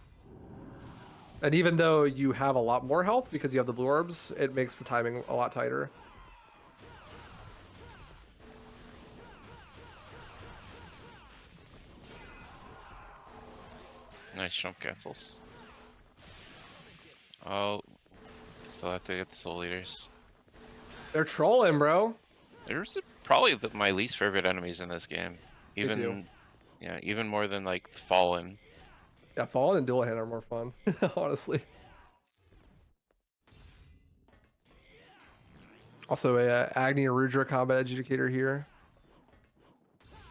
C: And even though you have a lot more health because you have the blue orbs, it makes the timing a lot tighter.
E: Nice jump cancels. Oh, still have to get the soul eaters.
C: They're trolling, bro.
E: There's probably my least favorite enemies in this game.
C: Me too.
E: Yeah, even more than like Fallen.
C: Yeah, Fallen and Dual Hand are more fun, honestly. Also a Agni or Rudra combat adjudicator here.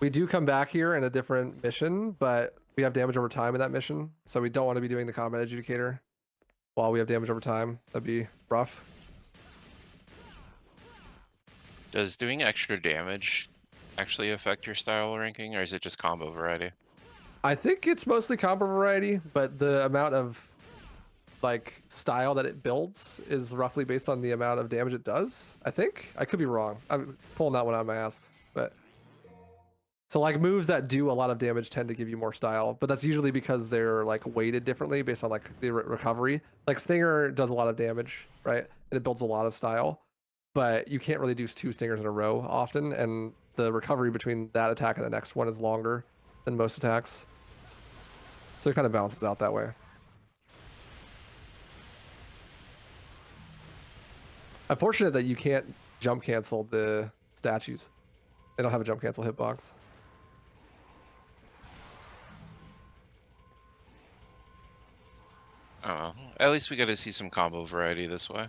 C: We do come back here in a different mission, but we have damage over time in that mission, so we don't want to be doing the combat adjudicator while we have damage over time. That'd be rough.
E: Does doing extra damage actually affect your style ranking, or is it just combo variety?
C: I think it's mostly combo variety, but the amount of like style that it builds is roughly based on the amount of damage it does. I think I could be wrong. I'm pulling that one out of my ass, but so like moves that do a lot of damage tend to give you more style, but that's usually because they're like weighted differently based on like the recovery. Like Stinger does a lot of damage, right? And it builds a lot of style, but you can't really do 2 Stingers in a row often, and the recovery between that attack and the next one is longer than most attacks. So it kind of balances out that way. Unfortunate that you can't jump cancel the statues. They don't have a jump cancel hitbox.
E: I don't know. At least we got to see some combo variety this way.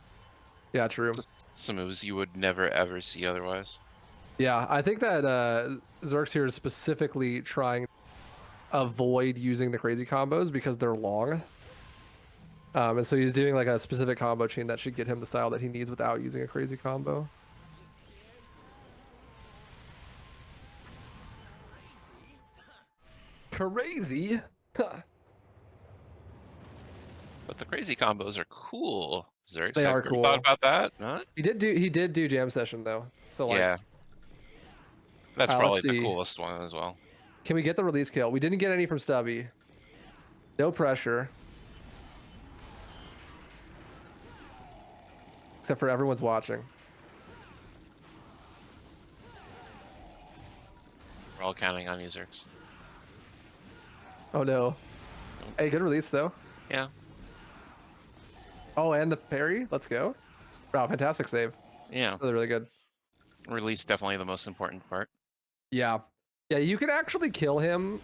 C: Yeah, true.
E: Some moves you would never ever see otherwise.
C: Yeah, I think that XirZs here is specifically trying to avoid using the crazy combos because they're long. And so he's doing like a specific combo chain that should get him the style that he needs without using a crazy combo. Crazy? Huh.
E: But the crazy combos are cool. XirZs,
C: They are
E: ever
C: cool.
E: thought about that? Huh?
C: He did do jam session though. So like,
E: Yeah. That's
C: let's
E: probably the
C: see.
E: coolest one as well.
C: Can we get the release kill? We didn't get any from Stubby. No pressure. Except for everyone's watching.
E: We're all counting on you, XirZs.
C: Oh no. Hey, good release though.
E: Yeah.
C: Oh, and the parry. Let's go. Wow, fantastic save.
E: Yeah.
C: Really, really good.
E: Release definitely the most important part.
C: Yeah. Yeah, you can actually kill him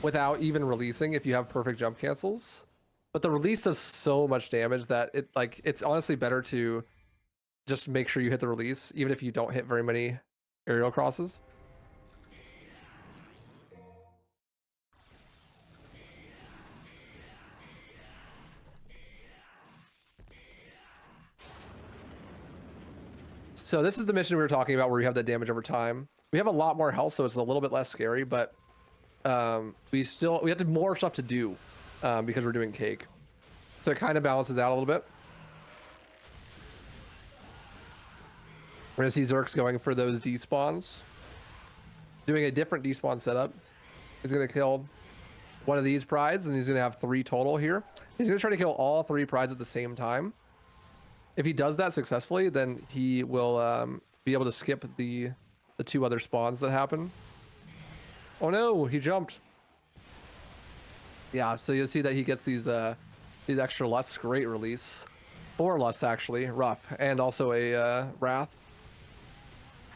C: without even releasing if you have perfect jump cancels. But the release does so much damage that it's honestly better to just make sure you hit the release, even if you don't hit very many aerial crosses. So this is the mission we were talking about where you have that damage over time. We have a lot more health, so it's a little bit less scary, but we have more stuff to do because we're doing cake. So it kind of balances out a little bit. We're gonna see XirZs going for those despawns. Doing a different despawn setup. He's gonna kill one of these prides, and he's gonna have 3 total here. He's gonna try to kill all 3 prides at the same time. If he does that successfully, then he will be able to skip the 2 other spawns that happen. Oh no, he jumped. Yeah, so you'll see that he gets these extra lusts. Great release. 4 lusts actually, rough, and also a wrath.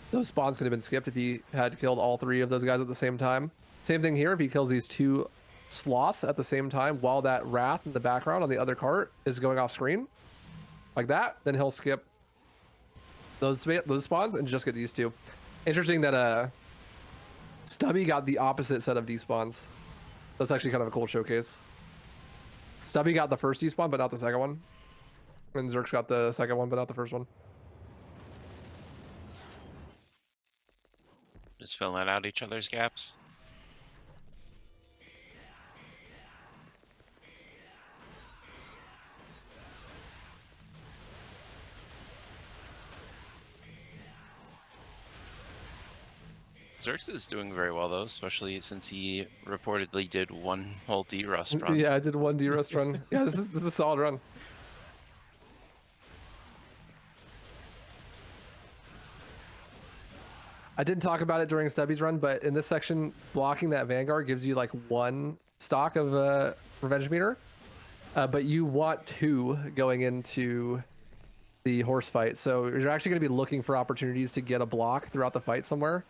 C: Those spawns could have been skipped if he had killed all 3 of those guys at the same time. Same thing here, if he kills these 2 sloths at the same time while that wrath in the background on the other cart is going off screen, like that, then he'll skip those spawns and just get these 2. Interesting that Stubby got the opposite set of despawns. That's actually kind of a cool showcase. Stubby got the first despawn, but not the second one. And XirZs got the second one, but not the first one.
E: Just filling out each other's gaps. XirZs is doing very well though, especially since he reportedly did 1 whole D-Rust run.
C: Yeah, I did 1 D-Rust run. Yeah, this is a solid run. I didn't talk about it during Stubby's run, but in this section, blocking that Vanguard gives you like 1 stock of Revenge Meter, but you want 2 going into the horse fight. So you're actually going to be looking for opportunities to get a block throughout the fight somewhere.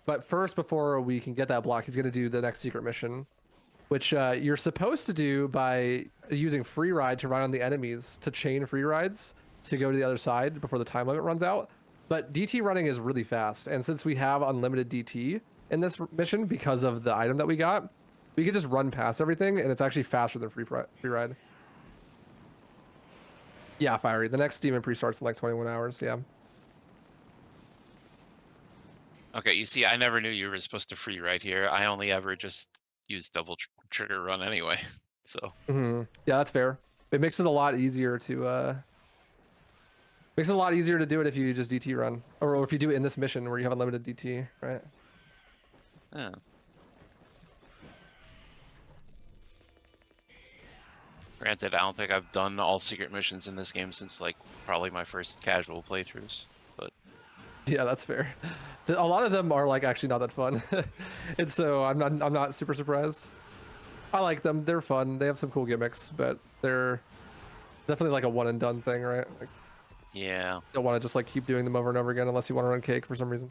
C: But first, before we can get that block, he's going to do the next secret mission, which you're supposed to do by using free ride to ride on the enemies to chain free rides to go to the other side before the time limit runs out. But DT running is really fast, and since we have unlimited DT in this mission because of the item that we got, we can just run past everything, and it's actually faster than free ride. Yeah, Fiery. The next Demon Pre starts in like 21 hours, yeah.
E: Okay, you see, I never knew you were supposed to free ride here. I only ever just use double trigger run anyway, so.
C: Yeah, that's fair. It makes it a lot easier to do it if you just DT run, or if you do it in this mission where you have unlimited DT, right?
E: Yeah. Granted, I don't think I've done all secret missions in this game since like probably my first casual playthroughs, but
C: yeah, that's fair. A lot of them are like actually not that fun, and so I'm not super surprised. I like them; they're fun. They have some cool gimmicks, but they're definitely like a one and done thing, right? Like,
E: yeah.
C: you don't want to just like keep doing them over and over again unless you want to run cake for some reason.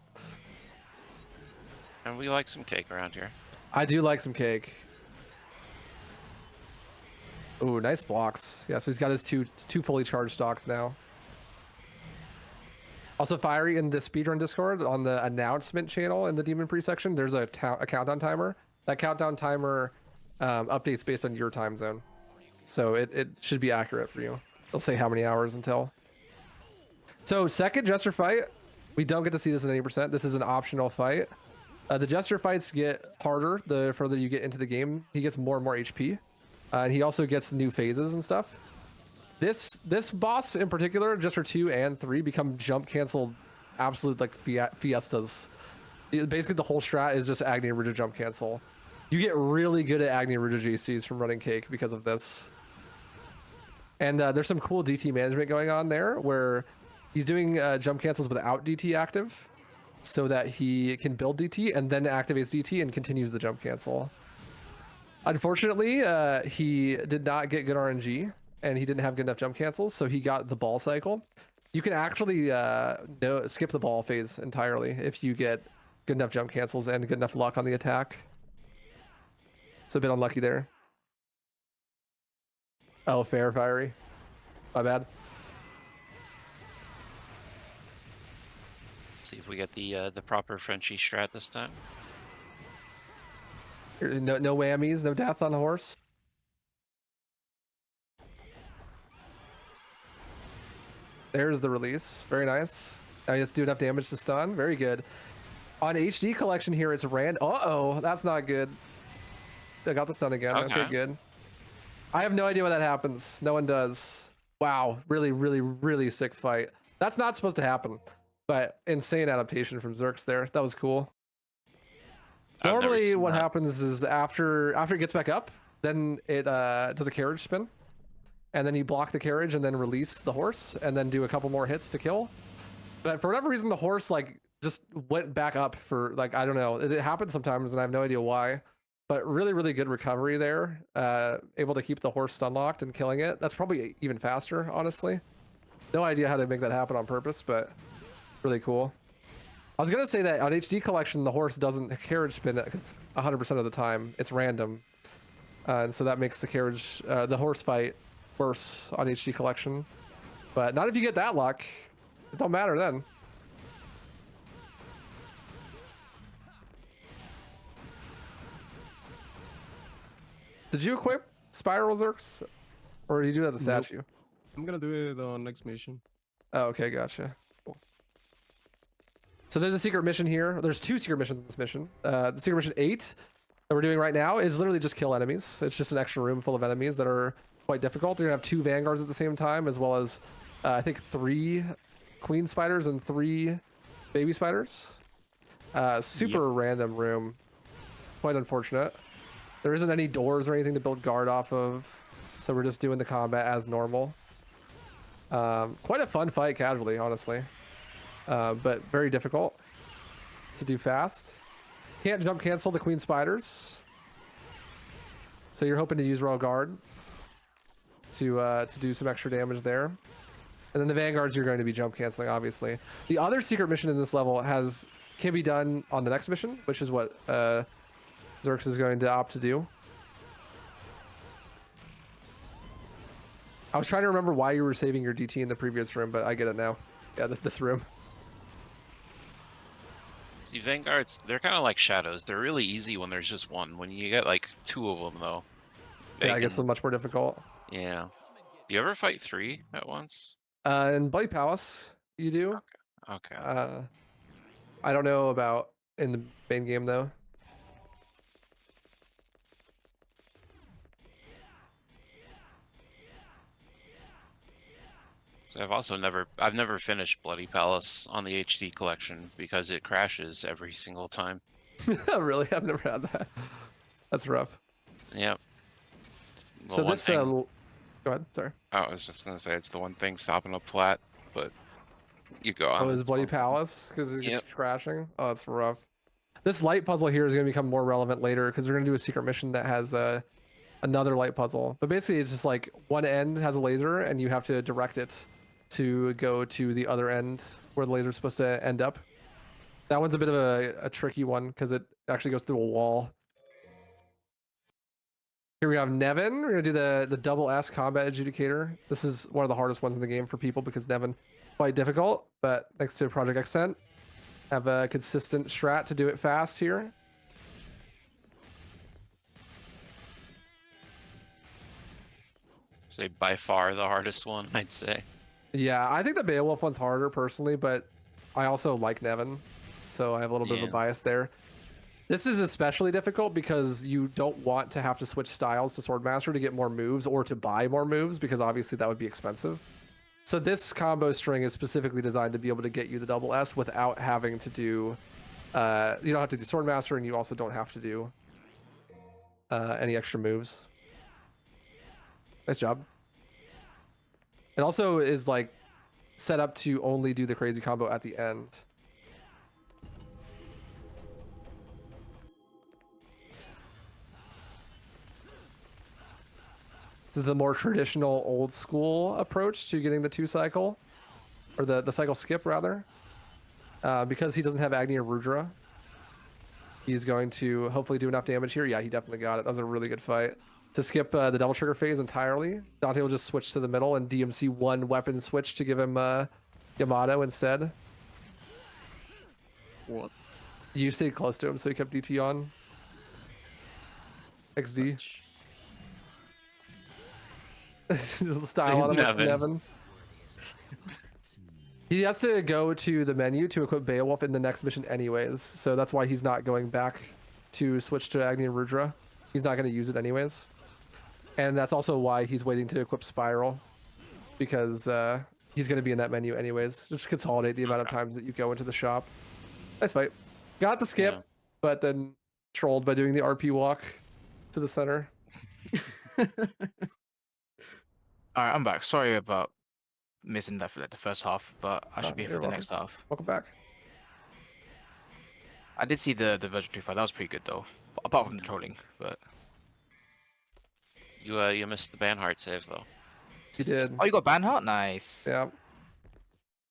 E: And we like some cake around here.
C: I do like some cake. Ooh, nice blocks. Yeah, so he's got his two fully charged stocks now. Also, Fiery, in the speedrun Discord on the announcement channel in the Demon Pre section, there's a countdown timer. That countdown timer updates based on your time zone, so it should be accurate for you. It'll say how many hours until. So second Jester fight, we don't get to see this at 80%. This is an optional fight. The Jester fights get harder the further you get into the game. He gets more and more HP, and he also gets new phases and stuff. This boss in particular, Jester 2 and 3, become jump canceled absolute like fiestas. Basically, the whole strat is just Agni Aruja jump cancel. You get really good at Agni Aruja JCs from running cake because of this. And there's some cool DT management going on there where he's doing jump cancels without DT active so that he can build DT and then activates DT and continues the jump cancel. Unfortunately, he did not get good RNG and he didn't have good enough jump cancels, so he got the ball cycle. You can actually skip the ball phase entirely if you get good enough jump cancels and good enough luck on the attack. So a bit unlucky there. Oh, fair, fiery. My bad.
E: See if we get the proper Frenchy strat this time.
C: No whammies, no death on the horse. There's the release. Very nice. Now he has to do enough damage to stun. Very good. On HD collection here, it's Uh-oh, that's not good. I got the stun again. Okay, good. I have no idea when that happens. No one does. Wow, really, really, really sick fight. That's not supposed to happen, but insane adaptation from XirZs there. That was cool. Normally, what happens is after it gets back up, then it does a carriage spin, and then you block the carriage and then release the horse, and then do a couple more hits to kill. But for whatever reason, the horse like just went back up for like I don't know. It happens sometimes, and I have no idea why. But really, really good recovery there. Able to keep the horse stun locked and killing it. That's probably even faster, honestly. No idea how to make that happen on purpose, but really cool. I was gonna say that on HD collection, the horse doesn't carriage spin 100% of the time. It's random, and so that makes the carriage, the horse fight, worse on HD collection. But not if you get that luck. It don't matter then. Did you equip Spiral XirZs? Or did you do that at the statue?
G: I'm gonna do it on next mission.
C: Oh, okay, gotcha. Cool. So there's a secret mission here. There's 2 secret missions in this mission. The secret mission 8 that we're doing right now is literally just kill enemies. It's just an extra room full of enemies that are quite difficult. You're gonna have 2 vanguards at the same time, as well as I think 3 queen spiders and 3 baby spiders. Super random room. Quite unfortunate. There isn't any doors or anything to build guard off of, so we're just doing the combat as normal. Quite a fun fight casually, honestly, but very difficult to do fast. Can't jump cancel the queen spiders, so you're hoping to use Royal Guard to do some extra damage there. And then the vanguards you're going to be jump canceling, obviously. The other secret mission in this level can be done on the next mission, which is what XirZs is going to opt to do. I was trying to remember why you were saving your DT in the previous room, but I get it now. Yeah, this room.
E: See, Vanguards, they're kind of like shadows. They're really easy when there's just one. When you get like 2 of them, though.
C: Yeah, I guess it's much more difficult.
E: Yeah. Do you ever fight 3 at once?
C: In Bloody Palace, you do.
E: Okay.
C: I don't know about in the main game, though.
E: So I've never finished Bloody Palace on the HD collection because it crashes every single time.
C: Really? I've never had that. That's rough.
E: Yep.
C: So this go ahead, sorry.
E: Oh, I was just gonna say it's the one thing stopping up flat, but you go on.
C: Oh, is Bloody Palace because it's just crashing? Oh, that's rough. This light puzzle here is going to become more relevant later because we're going to do a secret mission that has another light puzzle. But basically, it's just like one end has a laser and you have to direct it to go to the other end where the laser is supposed to end up. That one's a bit of a tricky one because it actually goes through a wall. Here we have Nevin. We're gonna do the double S combat adjudicator. This is one of the hardest ones in the game for people because Nevin quite difficult, but thanks to Project Accent, have a consistent strat to do it fast here.
E: Say by far the hardest one, I'd say.
C: Yeah, I think the Beowulf one's harder personally, but I also like Nevin, so I have a little bit of a bias there. This is especially difficult because you don't want to have to switch styles to Swordmaster to get more moves or to buy more moves because obviously that would be expensive. So this combo string is specifically designed to be able to get you the double S without having to do, you don't have to do Swordmaster and you also don't have to do any extra moves. Nice job. It also is like set up to only do the crazy combo at the end. This is the more traditional old school approach to getting the 2-cycle, or the cycle skip rather, because he doesn't have Agni or Rudra. He's going to hopefully do enough damage here. Yeah, he definitely got it. That was a really good fight. To skip the double trigger phase entirely, Dante will just switch to the middle and DMC one weapon switch to give him Yamato instead.
G: What?
C: You stayed close to him, so he kept DT on. XD. Style on him with
E: Nevin.
C: Nevin. He has to go to the menu to equip Beowulf in the next mission anyways, so that's why he's not going back to switch to Agni and Rudra. He's not going to use it anyways. And that's also why he's waiting to equip Spiral, because he's going to be in that menu anyways. Just consolidate the amount of times that you go into the shop. Nice fight. Got the skip,
E: Yeah.
C: but then trolled by doing the RP walk to the center.
F: Alright, I'm back. Sorry about missing that for like the first half, but I should be here
C: you're
F: for the
C: welcome.
F: next half.
C: Welcome back.
F: I did see the Vergil 2 fight. That was pretty good though, apart from the trolling. But
E: You missed the Banhart save though.
C: He did.
F: oh, you got Banhart? Nice.
C: Yeah.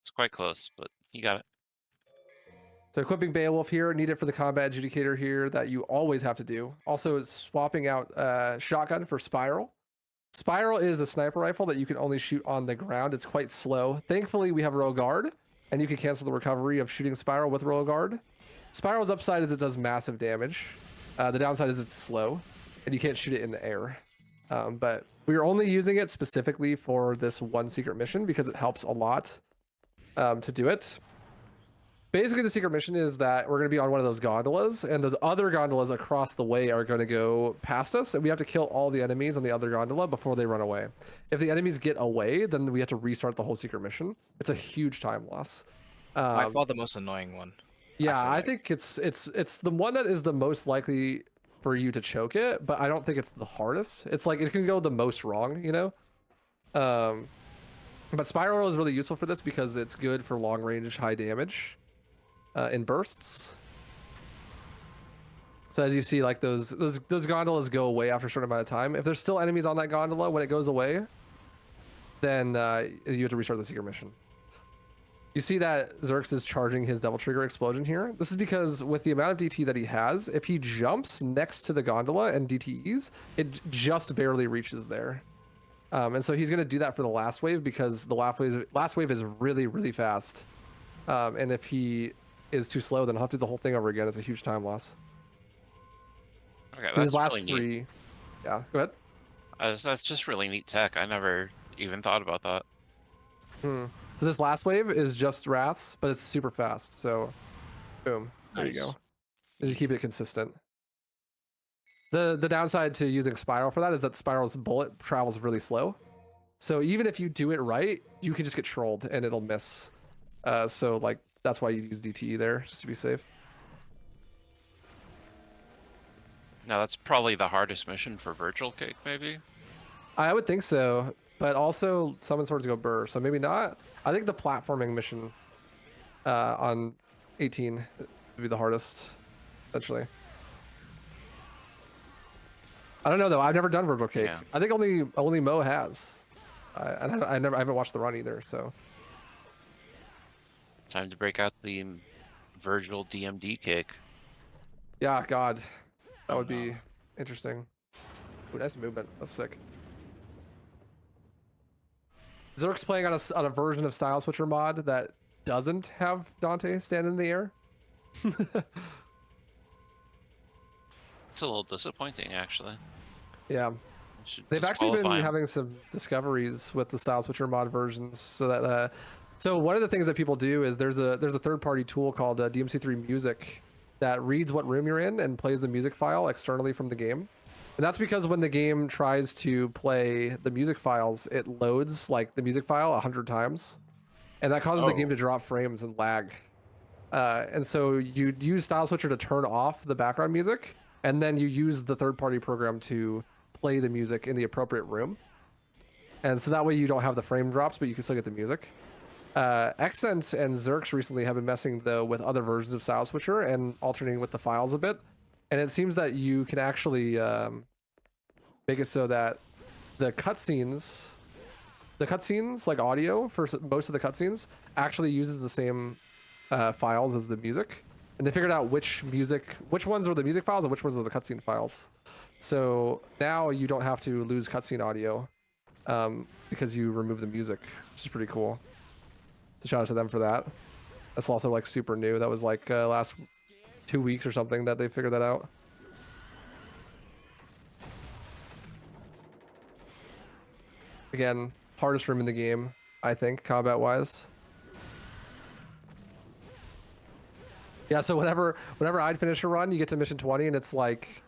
E: It's quite close, but you got it.
C: So equipping Beowulf here, needed for the combat adjudicator here that you always have to do. Also, it's swapping out shotgun for Spiral. Spiral is a sniper rifle that you can only shoot on the ground. It's quite slow. Thankfully, we have Royal Guard, and you can cancel the recovery of shooting Spiral with Royal Guard. Spiral's upside is it does massive damage. The downside is it's slow, and you can't shoot it in the air. But we are only using it specifically for this one secret mission because it helps a lot to do it. Basically, the secret mission is that we're going to be on one of those gondolas, and those other gondolas across the way are going to go past us, and we have to kill all the enemies on the other gondola before they run away. If the enemies get away, then we have to restart the whole secret mission. It's a huge time loss.
F: By far the most annoying one.
C: Yeah,
F: feel
C: I
F: like.
C: think it's the one that is the most likely for you to choke it, but I don't think it's the hardest. It's like it can go the most wrong, you know? But Spiral is really useful for this because it's good for long range, high damage. In bursts. So as you see, like those gondolas go away after a certain amount of time. If there's still enemies on that gondola when it goes away, then you have to restart the secret mission. You see that XirZs is charging his Devil Trigger explosion here. This is because with the amount of DT that he has, if he jumps next to the gondola and DTEs, it just barely reaches there. And so he's going to do that for the last wave because the last wave is really, really fast. And if he is too slow, then I'll have to do the whole thing over again. It's a huge time loss.
E: Okay,
C: So these
E: that's
C: last
E: really neat.
C: three, yeah, go ahead.
E: That's just really neat tech. I never even thought about that.
C: So this last wave is just Wraths, but it's super fast. So, boom, there you
B: Nice.
C: go. Just keep it consistent. The downside to using Spiral for that is that Spiral's bullet travels really slow. So even if you do it right, you can just get trolled and it'll miss. So like that's why you use DTE there, just to be safe.
E: Now that's probably the hardest mission for Vergil Cake, maybe.
C: I would think so, but also Summon Swords go burr, so maybe not. I think the platforming mission on 18 would be the hardest, essentially. I don't know though. I've never done Vergil Cake.
E: Yeah.
C: I think only Mo has, and I haven't watched the run either. So
E: Time to break out the Vergil DMD cake.
C: yeah, God, that
E: Oh,
C: would
E: no.
C: be interesting. Ooh, nice movement. That's sick. XirZs playing on a version of Style Switcher mod that doesn't have Dante stand in the air.
E: It's a little disappointing, actually.
C: Yeah.
E: Should
C: They've actually been
E: disqualify him.
C: having some discoveries with the Style Switcher mod versions, so that so one of the things that people do is there's a third-party tool called DMC3 Music that reads what room you're in and plays the music file externally from the game. And that's because when the game tries to play the music files, it loads like the music file 100 times, and that causes the game to drop frames and lag. And so you use Style Switcher to turn off the background music, and then you use the third-party program to play the music in the appropriate room. And so that way you don't have the frame drops, but you can still get the music. Accent and XirZs recently have been messing though with other versions of Style Switcher and alternating with the files a bit. And it seems that you can actually make it so that the cutscenes like audio for most of the cutscenes actually uses the same files as the music. and they figured out which ones were the music files and which ones were the cutscene files. So now you don't have to lose cutscene audio because you remove the music, which is pretty cool. So shout out to them for that. That's also like super new. That was like last 2 weeks or something that they figured that out. Again, hardest room in the game, I think, combat-wise. Yeah, so whenever I'd finish a run, you get to mission 20, and it's like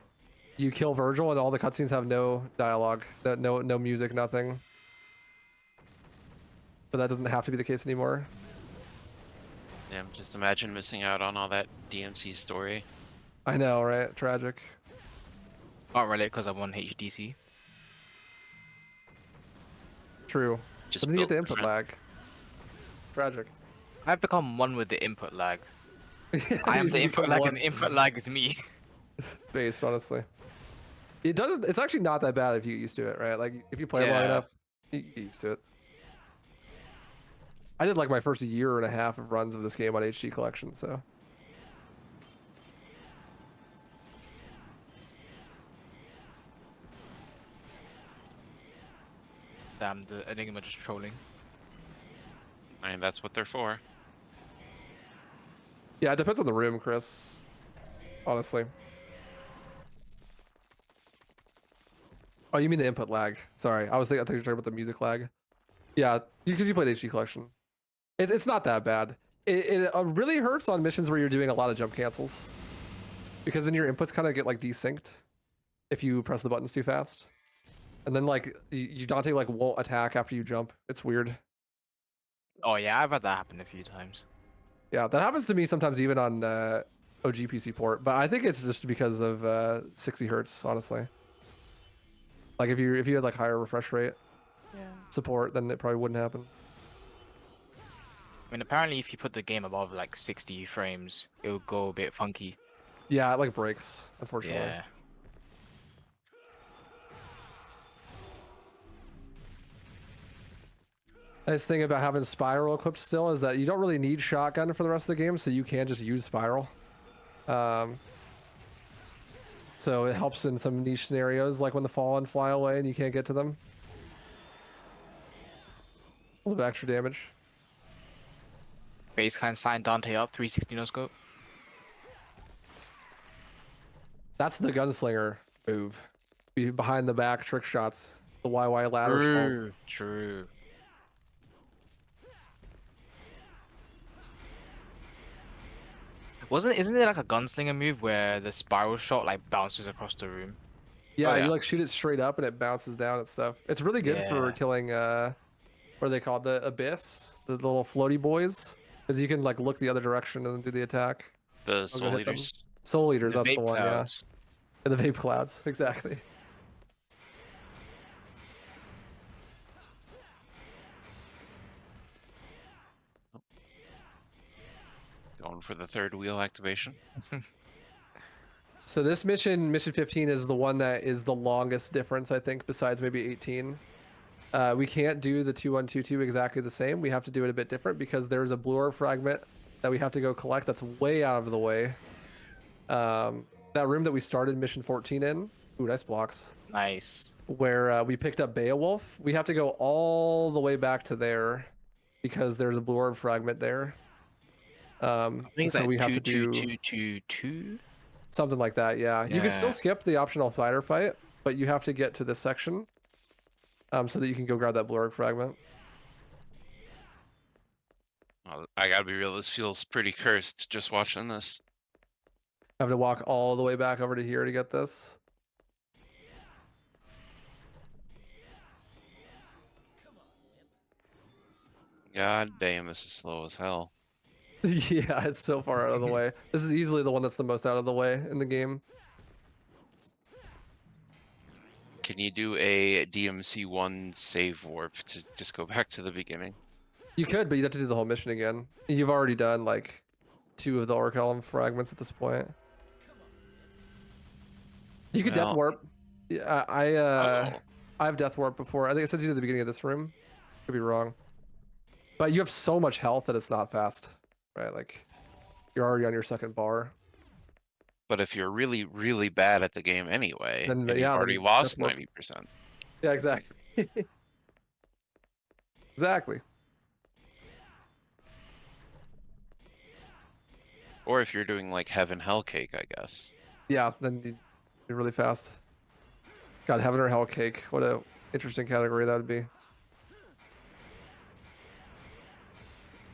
C: you kill Vergil, and all the cutscenes have no dialogue, no music, nothing. But that doesn't have to be the case anymore.
E: Yeah, just imagine missing out on all that DMC story.
C: I know, right? Tragic.
F: Can't relate because I'm on HDC.
C: True.
E: Just
C: But then you get the
E: built
C: input
E: different.
C: lag. Tragic.
F: I've become one with the input lag. I am the input lag, and the input lag is me.
C: Based, honestly. It doesn't. It's actually not that bad if you get used to it, right? Like if you play long
F: Yeah.
C: enough, you get used to it. I did like my first year and a half of runs of this game on HD collection, so.
F: Damn, the Enigma just trolling.
E: I mean, that's what they're for.
C: Yeah, it depends on the room, Chris. Honestly. Oh, you mean the input lag? Sorry, I thought you were talking about the music lag. Yeah, because you played HD collection. It's not that bad. It really hurts on missions where you're doing a lot of jump cancels, because then your inputs kind of get like desynced if you press the buttons too fast, and then like Dante like won't attack after you jump. It's weird.
F: Oh yeah, I've had that happen a few times.
C: Yeah, that happens to me sometimes even on OG PC port, but I think it's just because of 60 hertz, honestly. Like if you had like higher refresh rate support, then it probably wouldn't happen.
F: I mean, apparently if you put the game above like 60 frames, it'll go a bit funky.
C: Yeah, it like breaks, unfortunately.
F: Yeah.
C: Nice thing about having Spiral equipped still is that you don't really need Shotgun for the rest of the game, so you can just use Spiral. So it helps in some niche scenarios, like when the Fallen fly away and you can't get to them. A little bit extra damage.
F: Base can sign Dante up, 360 no scope.
C: That's the gunslinger move. Be behind the back trick shots. The YY ladder falls.
F: True. Isn't it like a gunslinger move where the spiral shot like bounces across the room?
C: Yeah,
E: Oh, yeah.
C: you like shoot it straight up and it bounces down and stuff. It's really good for
F: Yeah.
C: killing what are they called? The Abyss, the little floaty boys, because you can like look the other direction and then do the attack.
E: The
C: go
E: Soul
C: hit them.
E: Eaters.
C: Soul Eaters,
F: The
C: that's the
F: vape
C: one,
F: clouds.
C: yeah. And the vape clouds, exactly.
E: Going for the third wheel activation.
C: So this mission 15, is the one that is the longest difference, I think, besides maybe 18. We can't do the 2-1-2-2 exactly the same. We have to do it a bit different because there's a blue orb fragment that we have to go collect that's way out of the way. That room that we started mission 14 in, ooh, nice blocks,
F: Nice.
C: where we picked up Beowulf. We have to go all the way back to there because there's a blue orb fragment there.
F: I think
C: so
F: it's
C: we
F: like
C: have to do
F: 2-2-2-2.
C: something like that. Yeah, you can still
F: Yeah.
C: skip the optional fighter fight, but you have to get to this section so that you can go grab that blue orb fragment.
E: Well, I gotta be real, this feels pretty cursed just watching this.
C: I have to walk all the way back over to here to get this.
E: God damn, this is slow as hell.
C: Yeah, it's so far out of the way. This is easily the one that's the most out of the way in the game.
E: Can you do a DMC1 save warp to just go back to the beginning?
C: You could, but you'd have to do the whole mission again. You've already done like 2 of the Orchelm fragments at this point. You could death
E: Well-
C: warp. Yeah,
E: Oh.
C: I have death warp before. I think it says you at the beginning of this room. Could be wrong. But you have so much health that it's not fast, right? Like, you're already on your second bar.
E: But if you're really, really bad at the game anyway,
C: Then,
E: and you've
C: yeah,
E: already
C: then
E: lost
C: Death Warp-
E: 90%,
C: Yeah, exactly. Exactly.
E: or if you're doing like Heaven Hell Cake, I guess.
C: Yeah, then you're really fast. God, Heaven or Hell Cake. What a interesting category that would be.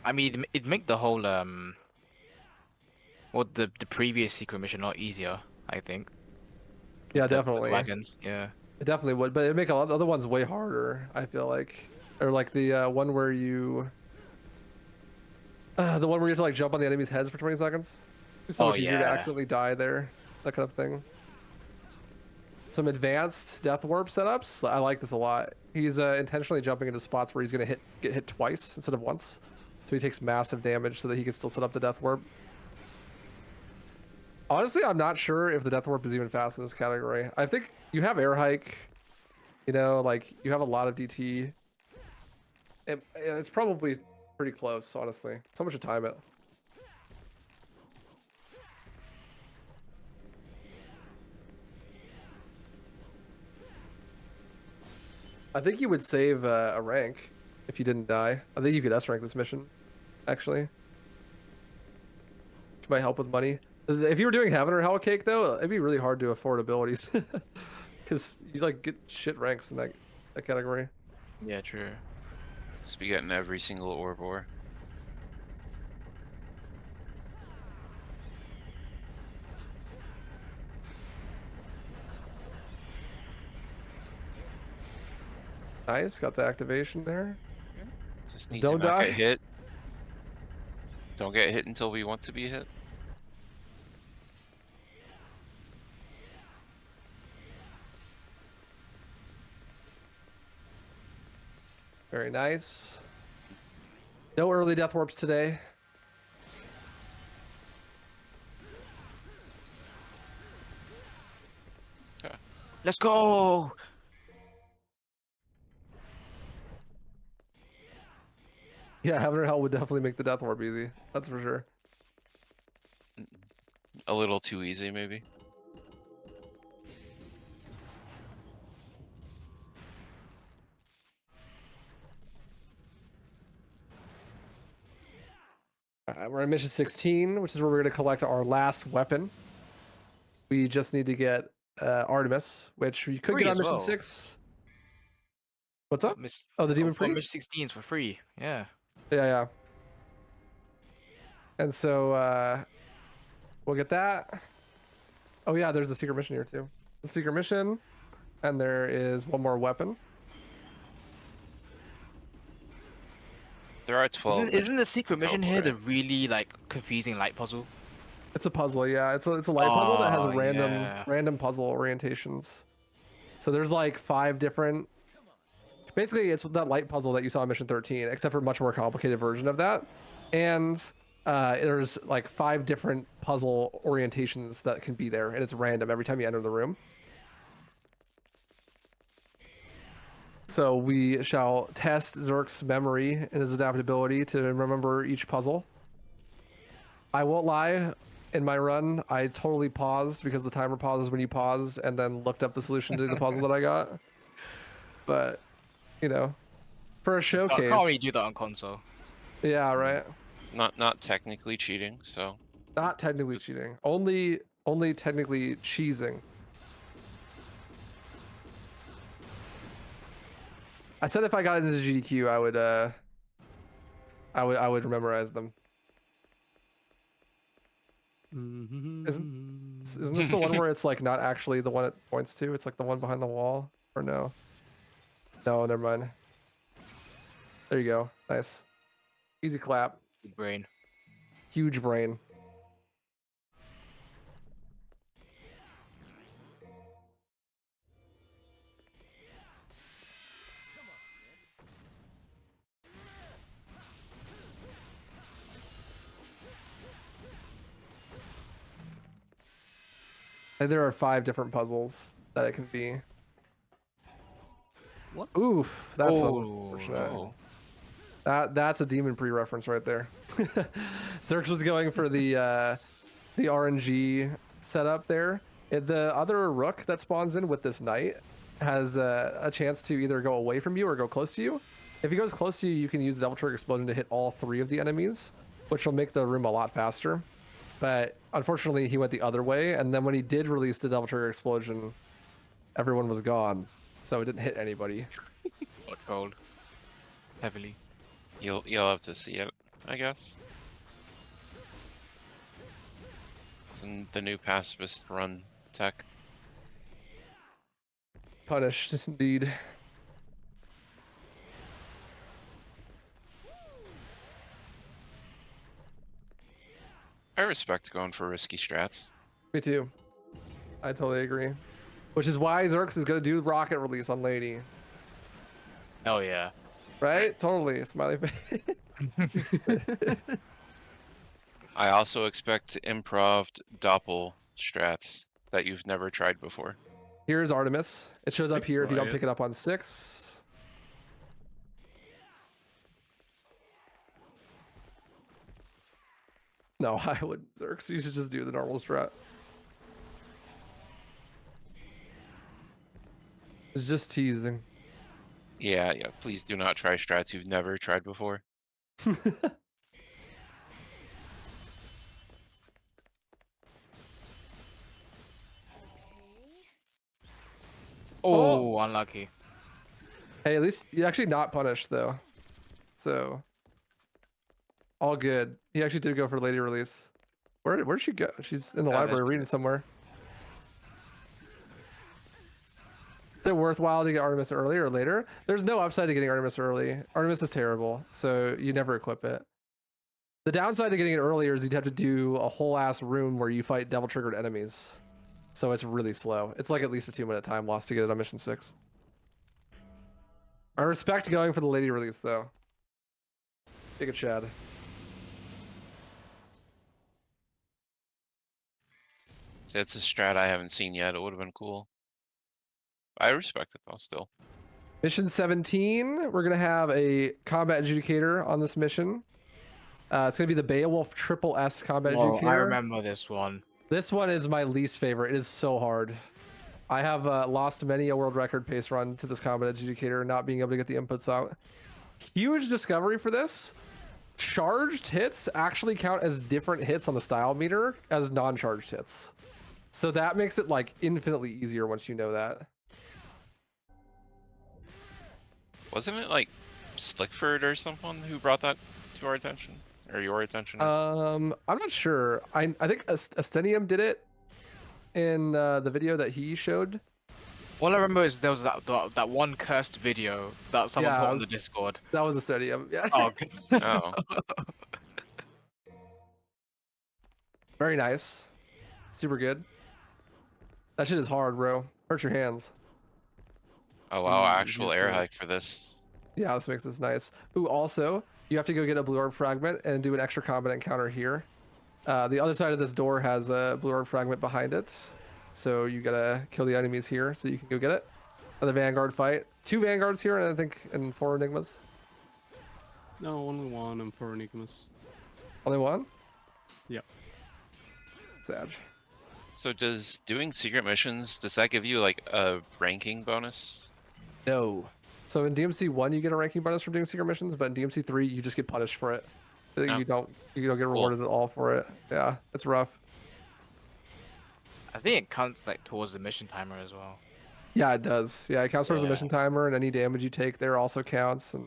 F: I mean, it'd make the whole well, the previous secret mission a lot easier, I think.
C: Yeah,
F: The
C: definitely.
F: wagons, yeah.
C: It definitely would, but it'd make a lot of other ones way harder, I feel like. Or like the one where you... the one where you have to like jump on the enemy's heads for 20 seconds. It's so
F: Oh,
C: much easier to
F: yeah.
C: accidentally die there. That kind of thing. Some advanced death warp setups. I like this a lot. He's intentionally jumping into spots where he's gonna get hit twice instead of once. So he takes massive damage so that he can still set up the death warp. Honestly, I'm not sure if the death warp is even fast in this category. I think you have air hike, you know, like you have a lot of DT. It's probably pretty close, honestly. So much to time it. I think you would save a rank if you didn't die. I think you could S rank this mission, actually. Which might help with money. If you were doing Heaven or Hell Cake, though, it'd be really hard to afford abilities. Because you like get shit ranks in that category.
F: Yeah, true.
E: Just be getting every single Orbor.
C: Nice, got the activation there.
E: Just need
C: don't
E: to not
C: die.
E: get hit. Don't get hit until we want to be hit.
C: Very nice. No early death warps today.
F: Let's go!
C: Yeah, Heaven or Hell would definitely make the death warp easy. That's for sure.
E: A little too easy, maybe.
C: We're on mission 16, which is where we're going to collect our last weapon. We just need to get Artemis, which you could
F: Free
C: get on
F: as
C: mission
F: well.
C: 6. What's up?
F: Miss,
C: Oh, the Demon
F: for
C: Pre?
F: Mission 16s for free, yeah.
C: Yeah. And so we'll get that. Oh yeah, there's a secret mission here too. The secret mission, and there is one more weapon.
E: There are 12.
F: Isn't the secret mission here
E: right?
F: the really like confusing light puzzle?
C: It's a puzzle, yeah. It's a light puzzle that has
F: Oh,
C: random
F: yeah.
C: puzzle orientations. So there's like 5 different. Basically, it's that light puzzle that you saw in mission 13, except for a much more complicated version of that. And there's like 5 different puzzle orientations that can be there, and it's random every time you enter the room. So we shall test Zerk's memory and his adaptability to remember each puzzle. I won't lie, in my run, I totally paused because the timer pauses when you paused, and then looked up the solution to the puzzle that I got. But, you know, for a
F: I
C: showcase.
F: can't really do that on console.
C: Yeah, right.
E: Not technically cheating, so.
C: Not technically cheating. Only technically cheesing. I said if I got into GDQ, I would memorize them. Isn't this the one where it's like not actually the one it points to? It's like the one behind the wall, or no? No, never mind. There you go. Nice. Easy clap.
F: Big brain.
C: Huge brain. And there are 5 different puzzles that it can be.
F: What?
C: Oof, that's
F: Oh,
C: unfortunate.
F: no.
C: That's a Demon Pre reference right there. XirZs was going for the RNG setup there. The other Rook that spawns in with this Knight has a chance to either go away from you or go close to you. If he goes close to you, you can use the Devil Trigger Explosion to hit all 3 of the enemies, which will make the room a lot faster. But unfortunately, he went the other way, and then when he did release the Devil Trigger Explosion, everyone was gone, so it didn't hit anybody.
F: Got trolled heavily.
E: You'll have to see it, I guess. It's in the new pacifist run tech.
C: Punished, indeed.
E: I respect going for risky strats.
C: Me too. I totally agree. Which is why XirZs is gonna do rocket release on Lady.
F: Oh yeah.
C: Right? Totally. Smiley face.
E: I also expect improved doppel strats that you've never tried before.
C: Here's Artemis. It shows up here if you don't
G: Riot.
C: pick it up on 6. No, I wouldn't, XirZs. You should just do the normal strat. It's just teasing.
E: Yeah, please do not try strats you've never tried before.
F: Oh, unlucky.
C: Hey, at least you're actually not punished though. So all good. He actually did go for Lady release. Where'd she go? She's in the
F: there
C: library
F: she
C: reading
F: is.
C: somewhere. Is it worthwhile to get Artemis early or later? There's no upside to getting Artemis early. Artemis is terrible, so you never equip it. The downside to getting it earlier is you'd have to do a whole ass room where you fight devil triggered enemies. So it's really slow. It's like at least a 2-minute time lost to get it on mission 6. I respect going for the Lady release though. Take it, Chad.
E: So it's a strat I haven't seen yet. It would have been cool. I respect it though still.
C: Mission 17, we're gonna have a combat adjudicator on this mission. It's gonna be the Beowulf Triple S combat
F: Oh,
C: adjudicator.
F: I remember this one.
C: This one is my least favorite. It is so hard. I have lost many a world record pace run to this combat adjudicator, not being able to get the inputs out. Huge discovery for this. Charged hits actually count as different hits on the style meter as non-charged hits. So that makes it like infinitely easier once you know that.
E: Wasn't it like Slickford or someone who brought that to our attention? Or your attention?
C: I'm not sure. I think Astenium did it in the video that he showed.
F: All I remember is there was that one cursed video that someone
C: Yeah,
F: put
C: I
F: on
C: was-
F: the Discord.
C: That was Astenium, yeah.
F: Oh, okay.
E: Oh.
C: Very nice. Super good. That shit is hard, bro. Hurt your hands.
E: Oh wow,
G: Mm,
E: actual
G: used
E: air
G: to it.
E: hike for this.
C: Yeah, this makes this nice. Ooh, also, you have to go get a blue orb fragment and do an extra combat encounter here. The other side of this door has a blue orb fragment behind it. So you gotta kill the enemies here so you can go get it. Another Vanguard fight. 2 Vanguards here, and I think and 4 Enigmas.
G: No, only one and 4 Enigmas.
C: Only one?
G: Yep.
C: Sad.
E: So does doing secret missions, does that give you like a ranking bonus?
C: No. So in DMC 1 you get a ranking bonus for doing secret missions, but in DMC 3 you just get punished for it.
E: Oh.
C: You don't get rewarded at all for it. Yeah, it's rough.
F: I think it counts like towards the mission timer as well.
C: Yeah, it does. Yeah, it counts towards the
F: Yeah.
C: mission timer, and any damage you take there also counts. And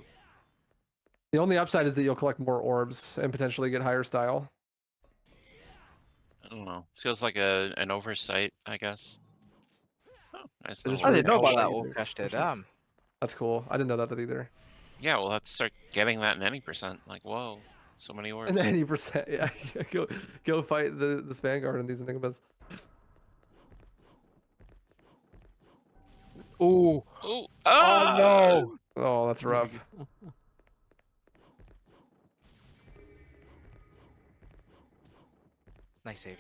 C: the only upside is that you'll collect more orbs and potentially get higher style.
E: I don't know. Feels like an oversight, I guess. Oh, nice
C: It is
E: little
F: I
C: really
F: didn't know about
C: cool.
F: that
C: You
F: all
C: do
F: cache there,
C: missions.
F: damn.
C: That's cool. I didn't know that either.
E: Yeah, we'll have to start getting that in any percent. Like, whoa, so many orbs.
C: And 90%, yeah. Go fight this Vanguard and these Enigmas.
F: Ooh.
E: Oh,
F: Oh no.
C: Oh, that's rough.
F: Nice save.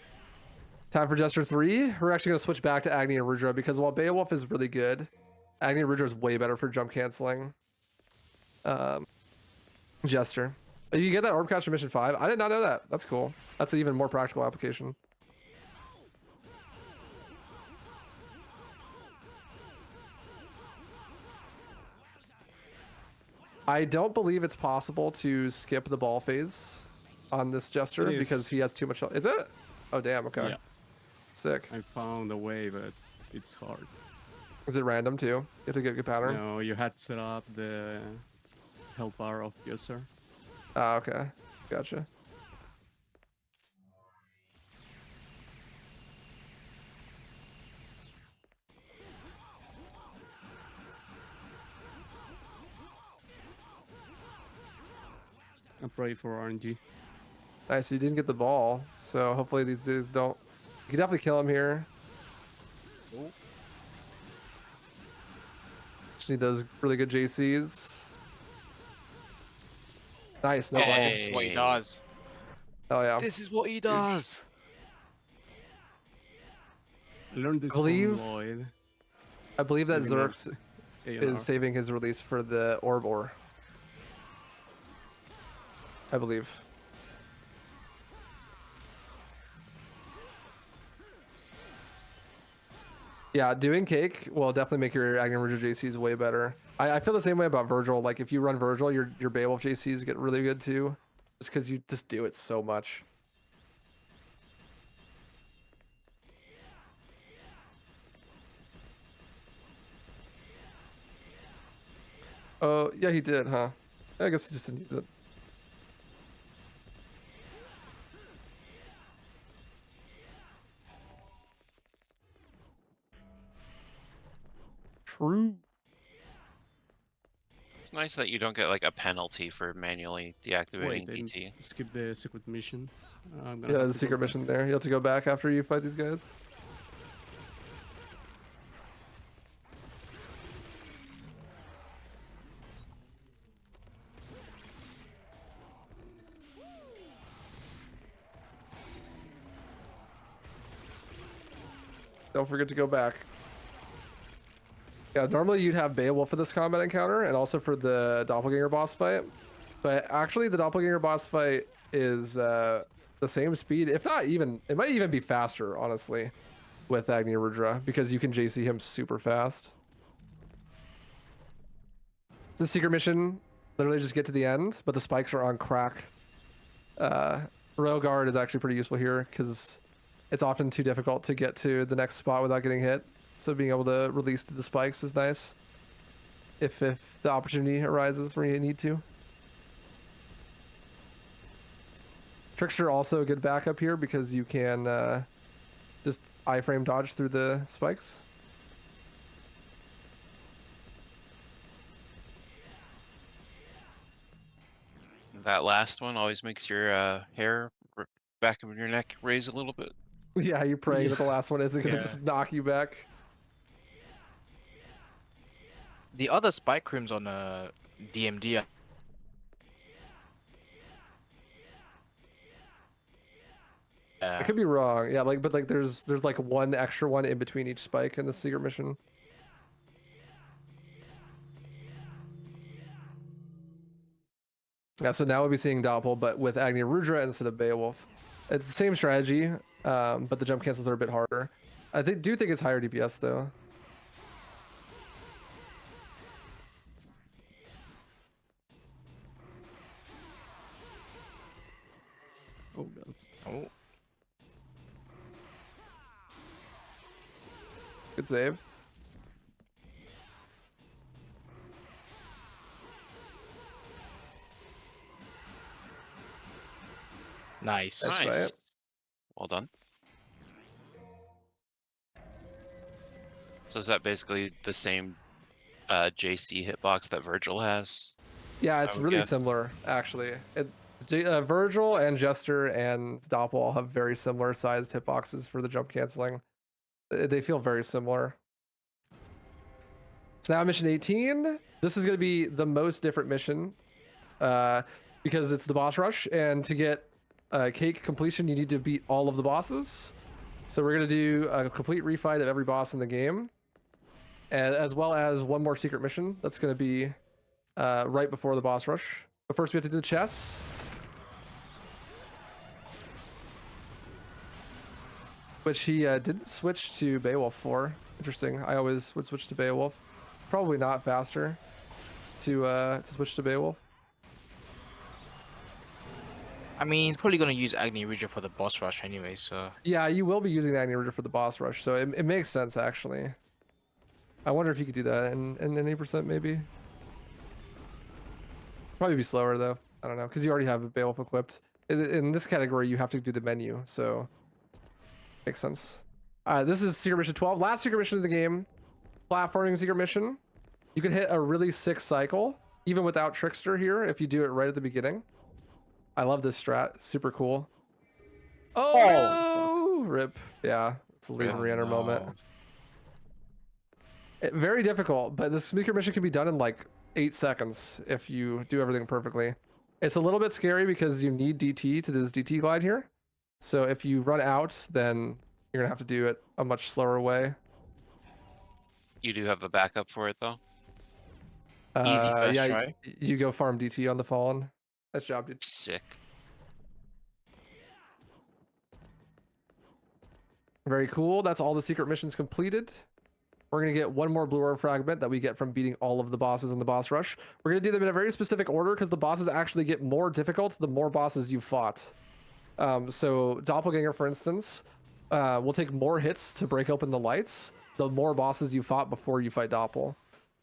C: Time for Jester 3. We're actually going to switch back to Agni and Rudra because while Beowulf is really good, Agni and Rudra is way better for jump canceling. Jester. You get that orb catch in mission 5? I did not know that. That's cool. That's an even more practical application. I don't believe it's possible to skip the ball phase on this Jester
G: It is.
C: because he has too much. Is it? Oh damn. Okay.
G: Yeah.
C: Sick.
G: I found a way, but it's hard.
C: Is it random too? You have to get a good pattern.
G: No, you had to set up the health bar of user.
C: Ah, okay. Gotcha.
G: I pray for RNG.
C: Nice. You didn't get the ball, so hopefully these dudes don't. You can definitely kill him here. Just need those really good JCs. Nice. No balls.
F: This is what he does.
C: Oh yeah.
F: This is what he does.
G: I learned this
C: Believe-
G: from Lloyd.
C: I believe that
G: Maybe not
C: Zerx
G: A&R.
C: is saving his release for the orb ore. I believe. Yeah, doing Cake will definitely make your Agni Vergil JCs way better. I feel the same way about Vergil. Like if you run Vergil, your Beowulf JCs get really good too, just because you just do it so much. Oh yeah, he did, huh? I guess he just didn't use it. True.
E: It's nice that you don't get like a penalty for manually deactivating
G: Wait, then
E: DT.
G: skip the secret mission. I'm gonna
C: Yeah,
G: have
C: there's a
G: to go
C: secret
G: back.
C: mission there. You have to go back after you fight these guys. Don't forget to go back. Yeah, normally you'd have Beowulf for this combat encounter and also for the Doppelganger boss fight. But actually the Doppelganger boss fight is the same speed, if not even, it might even be faster, honestly, with Agni Rudra, because you can JC him super fast. It's a secret mission, literally just get to the end, but the spikes are on crack. Royal Guard is actually pretty useful here, because it's often too difficult to get to the next spot without getting hit. So being able to release the spikes is nice. If the opportunity arises where you need to. Trickster also a good backup here because you can just iframe dodge through the spikes.
E: That last one always makes your hair back of your neck raise a little bit.
C: Yeah, you praying that the last one isn't gonna
G: Yeah.
C: just knock you back.
F: The other spike rooms on DMD are
C: I could be wrong. Yeah, like but like there's like one extra one in between each spike in the secret mission. Yeah, so now we'll be seeing Doppel, but with Agni Rudra instead of Beowulf. It's the same strategy, but the jump cancels are a bit harder. I do think it's higher DPS though.
G: Oh, that's
F: oh,
C: Good save.
F: nice.
C: That's
E: Nice.
C: right.
E: Well done. So is that basically the same JC hitbox that Vergil has?
C: Yeah, it's
E: I would
C: really
E: guess.
C: similar actually. Vergil and Jester and Doppel all have very similar sized hitboxes for the jump canceling. They feel very similar. So now mission 18. This is going to be the most different mission because it's the boss rush, and to get Cake completion, you need to beat all of the bosses. So we're going to do a complete refight of every boss in the game, and as well as one more secret mission that's going to be right before the boss rush. But first we have to do the chess. Which he didn't switch to Beowulf for. Interesting. I always would switch to Beowulf. Probably not faster to switch to Beowulf.
F: I mean, he's probably gonna use Agni Ridger for the boss rush anyway, so
C: Yeah, you will be using Agni Ridger for the boss rush, so it makes sense actually. I wonder if you could do that in any percent maybe. Probably be slower though. I don't know, because you already have Beowulf equipped. In this category, you have to do the menu, so makes sense. This is Secret Mission 12, last Secret Mission of the game. Platforming Secret Mission. You can hit a really sick cycle, even without Trickster here, if you do it right at the beginning. I love this strat, super cool. Oh no! Rip. Yeah, it's a leave and re-enter moment. Very difficult, but this Secret Mission can be done in like 8 seconds if you do everything perfectly. It's a little bit scary because you need DT to this DT glide here. So if you run out, then you're gonna have to do it a much slower way.
E: You do have a backup for it though.
F: Easy first
C: yeah,
F: try.
C: you go farm DT on the Fallen. Nice job, dude.
E: Sick.
C: Very cool. That's all the secret missions completed. We're gonna get one more blue orb fragment that we get from beating all of the bosses in the boss rush. We're gonna do them in a very specific order because the bosses actually get more difficult the more bosses you fought. So Doppelganger, for instance, will take more hits to break open the lights the more bosses you fought before you fight Doppel.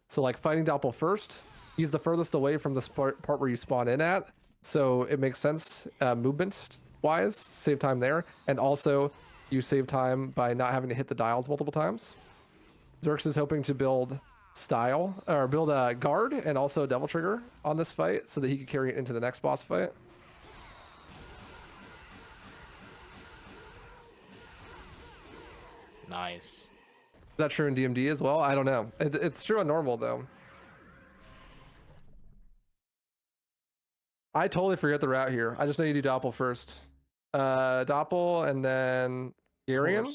C: So like fighting Doppel first, he's the furthest away from the part where you spawn in at. So it makes sense movement wise, save time there. And also you save time by not having to hit the dials multiple times. XirZs is hoping to build style or build a guard and also a devil trigger on this fight so that he can carry it into the next boss fight.
F: Nice.
C: Is that true in DMD as well? I don't know. It's true on normal though. I totally forget the route here. I just know you do Doppel first. Doppel and then Garion.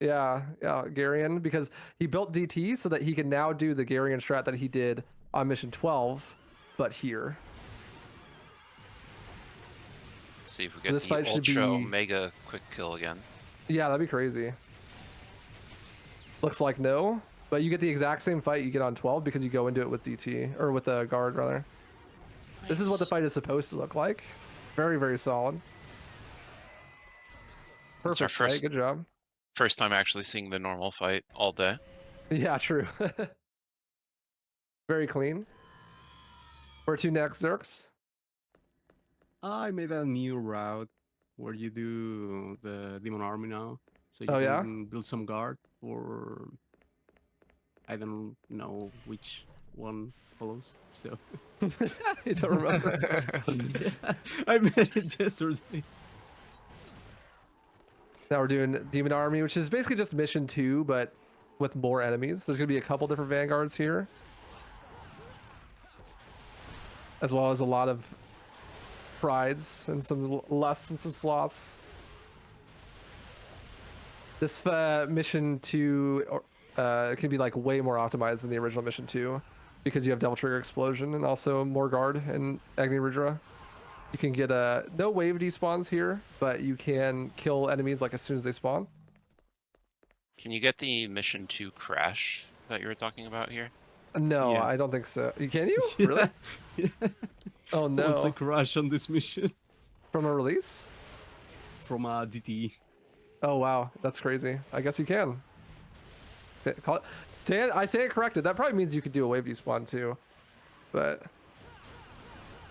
C: Yeah, Garion, because he built DT so that he can now do the Garion strat that he did on mission 12, but here.
E: Let's see if we
C: So
E: get
C: this
E: the
C: fight should
E: ultra
C: be-
E: omega quick kill again.
C: Yeah, that'd be crazy. Looks like no, but you get the exact same fight you get on 12 because you go into it with DT, or with the guard rather. Nice. This is what the fight is supposed to look like. Very, very solid. Perfect fight, good job.
E: First time actually seeing the normal fight all day.
C: Yeah, true. Very clean. Where to next, XirZs?
G: I made a new route where you do the Demon Army now. So you
C: Oh,
G: can build some guard, or I don't know which one follows. So
C: You don't remember?
G: yeah, I made it yesterday.
C: Now we're doing Demon Army, which is basically just mission 2, but with more enemies. There's gonna be a couple different vanguards here, as well as a lot of prides and some lusts and some sloths. This mission 2 can be like way more optimized than the original mission 2 because you have Devil Trigger Explosion and also more guard and Agni Ridra. You can get no wave despawns here, but you can kill enemies like as soon as they spawn.
E: Can you get the mission 2 crash that you were talking about here?
C: No,
G: Yeah.
C: I don't think so. Can you?
G: Yeah,
C: Really?
G: yeah.
C: Oh no.
G: Once I crash on this mission
C: From a release?
G: from a DT.
C: Oh wow, that's crazy. I guess you can. I stand corrected. That probably means you could do a wave despawn too, but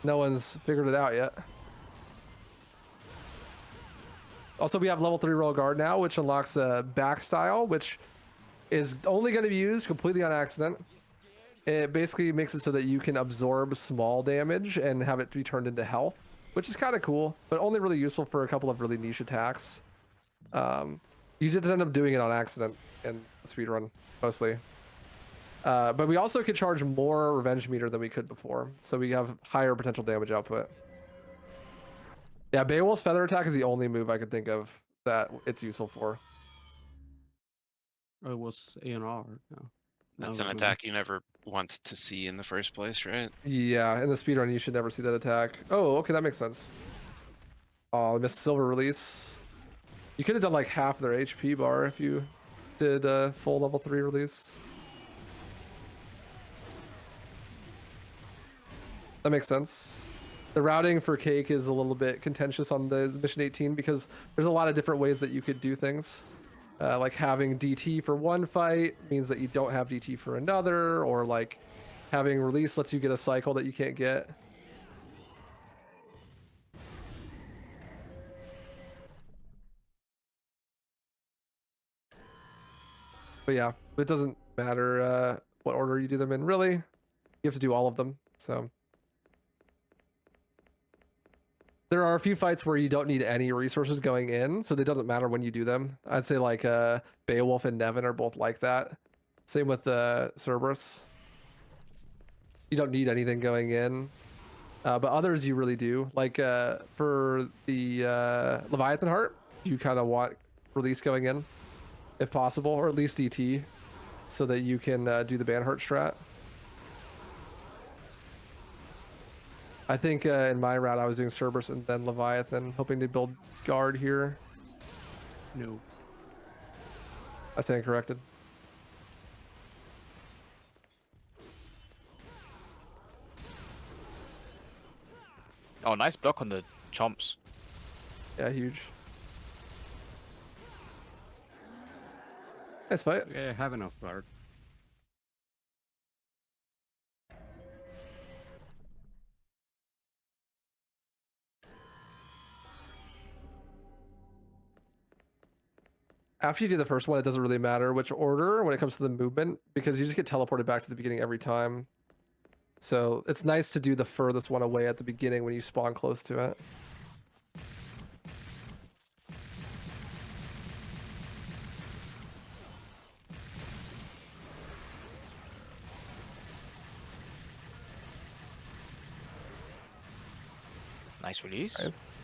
C: no one's figured it out yet. Also, we have level 3 royal guard now, which unlocks a back style, which is only going to be used completely on accident. It basically makes it so that you can absorb small damage and have it be turned into health, which is kind of cool, but only really useful for a couple of really niche attacks. You just end up doing it on accident in speedrun, mostly. But we also could charge more revenge meter than we could before, so we have higher potential damage output. Yeah, Beowulf's feather attack is the only move I could think of that it's useful for.
G: Oh, it was A&R. No.
E: That's
G: No,
E: an attack you never want to see in the first place, right?
C: Yeah, in the speedrun, you should never see that attack. Oh, okay, that makes sense. Oh, I missed silver release. You could have done like half their HP bar if you did a full level 3 release. That makes sense. The routing for Cake is a little bit contentious on the mission 18 because there's a lot of different ways that you could do things. Like having DT for one fight means that you don't have DT for another, or like having release lets you get a cycle that you can't get. But yeah, it doesn't matter what order you do them in, really. You have to do all of them, so. There are a few fights where you don't need any resources going in, so it doesn't matter when you do them. I'd say like Beowulf and Nevin are both like that. Same with Cerberus. You don't need anything going in. But others you really do. Like for the Leviathan Heart, you kind of want release going in, if possible, or at least DT, so that you can do the Ban Heart strat. I think in my route I was doing Cerberus and then Leviathan, hoping to build guard here.
G: No.
C: I stand corrected.
F: Oh, nice block on the chomps.
C: Yeah, huge. Nice fight.
G: Yeah, I have enough guard.
C: After you do the first one, it doesn't really matter which order when it comes to the movement, because you just get teleported back to the beginning every time. So it's nice to do the furthest one away at the beginning when you spawn close to it.
F: Nice release.
C: Nice.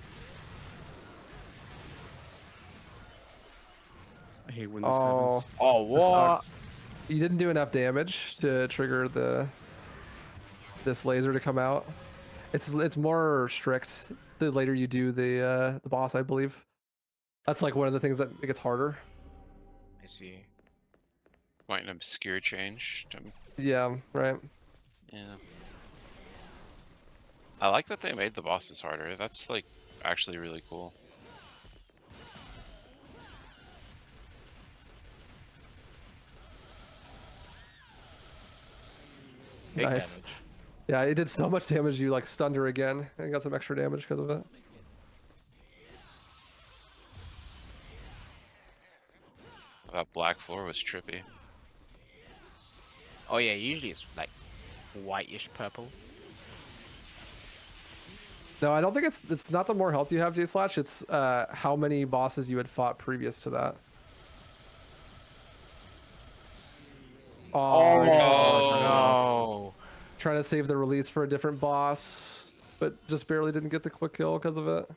G: I hate when this
C: Oh,
G: happens.
F: Oh,
C: this
F: what?
C: sucks. You didn't do enough damage to trigger this laser to come out. It's more strict the later you do the boss, I believe. That's like one of the things that gets harder.
F: I see.
E: Quite an obscure change.
C: Yeah, right.
E: Yeah. I like that they made the bosses harder. That's like actually really cool.
F: Big
C: Nice.
F: damage.
C: Yeah, it did so much damage you like stunned her again and got some extra damage because of it.
E: That black floor was trippy.
F: Oh yeah, usually it's like whitish purple.
C: No, I don't think it's not the more health you have, J/, it's how many bosses you had fought previous to that.
F: Oh,
E: Oh.
F: no.
C: Trying to save the release for a different boss, but just barely didn't get the quick kill because of it.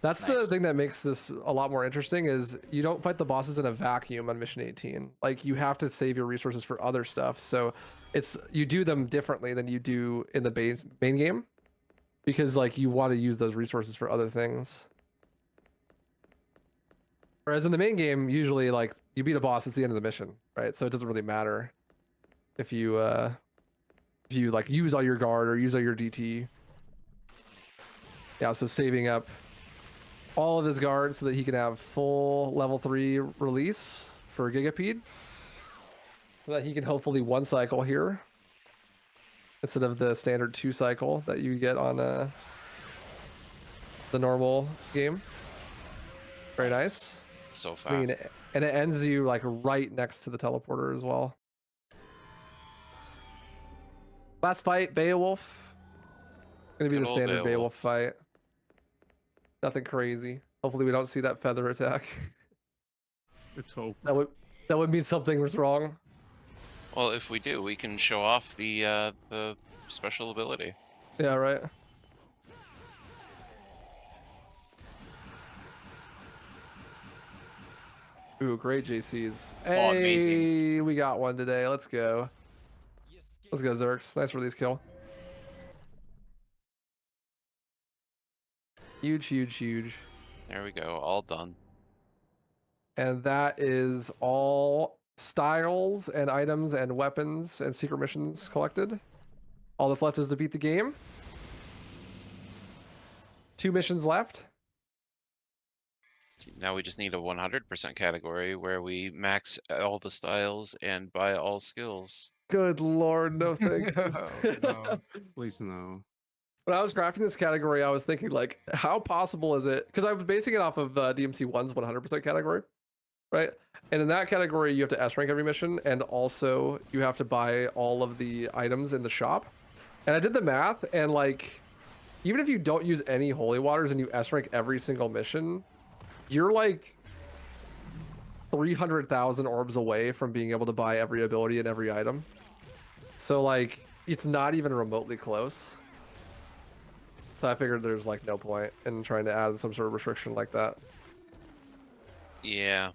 C: That's the
F: Nice.
C: thing that makes this a lot more interesting is you don't fight the bosses in a vacuum on mission 18. Like you have to save your resources for other stuff. So you do them differently than you do in the main game because like you want to use those resources for other things. Whereas in the main game, usually like you beat a boss, it's the end of the mission, right? So it doesn't really matter if you like use all your guard or use all your DT. Yeah, so saving up all of his guards so that he can have full level 3 release for Gigapede. So that he can hopefully one cycle here instead of the standard 2 cycle that you get on the normal game. Very nice.
E: So fast.
C: I mean, and it ends you like right next to the teleporter as well. Last fight, Beowulf. Gonna be
E: Good
C: the
E: old
C: standard Beowulf
E: Beowulf.
C: fight. Nothing crazy. Hopefully we don't see that feather attack.
G: Let's hope.
C: That would mean something was wrong.
E: Well, if we do, we can show off the special ability.
C: Yeah, right. Ooh, great JCs.
F: Oh,
C: Hey,
F: amazing.
C: we got one today. Let's go. Let's go, XirZs. Nice release kill. Huge, huge, huge.
E: There we go. All done.
C: And that is all styles and items and weapons and secret missions collected. All that's left is to beat the game. 2 missions left.
E: Now we just need a 100% category where we max all the styles and buy all skills.
C: Good lord, no thank you.
F: No.
G: Please no.
C: When I was crafting this category, I was thinking like, how possible is it? Because I was basing it off of DMC1's 100% category, right? And in that category, you have to S rank every mission, and also you have to buy all of the items in the shop. And I did the math, and like, even if you don't use any holy waters and you S rank every single mission, you're like 300,000 orbs away from being able to buy every ability and every item. So like, it's not even remotely close. So I figured there's like no point in trying to add some sort of restriction like that.
E: Yeah.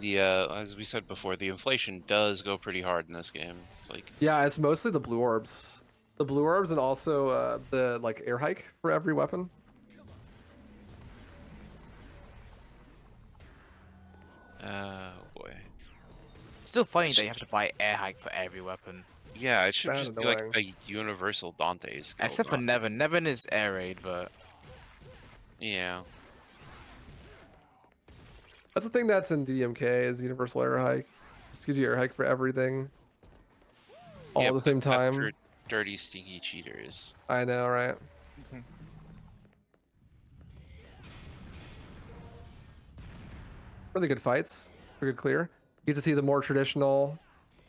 E: The as we said before, the inflation does go pretty hard in this game. It's like,
C: Yeah, it's mostly the blue orbs. The blue orbs and also the like air hike for every weapon.
E: oh boy.
F: Still funny that you have to buy air hike for every weapon.
E: Yeah, it should
C: That's
E: just be like
C: annoying.
E: a universal Dante skill.
F: Except for
E: not-
F: Nevin. Nevin is air raid, but
E: Yeah.
C: That's the thing that's in DMK is universal air hike. It gives you air hike for everything. All
E: Yeah,
C: at the
E: but
C: same
E: that's
C: time.
E: for dirty, stinky cheaters.
C: I know, right? Really good fights. Pretty good clear. You get to see the more traditional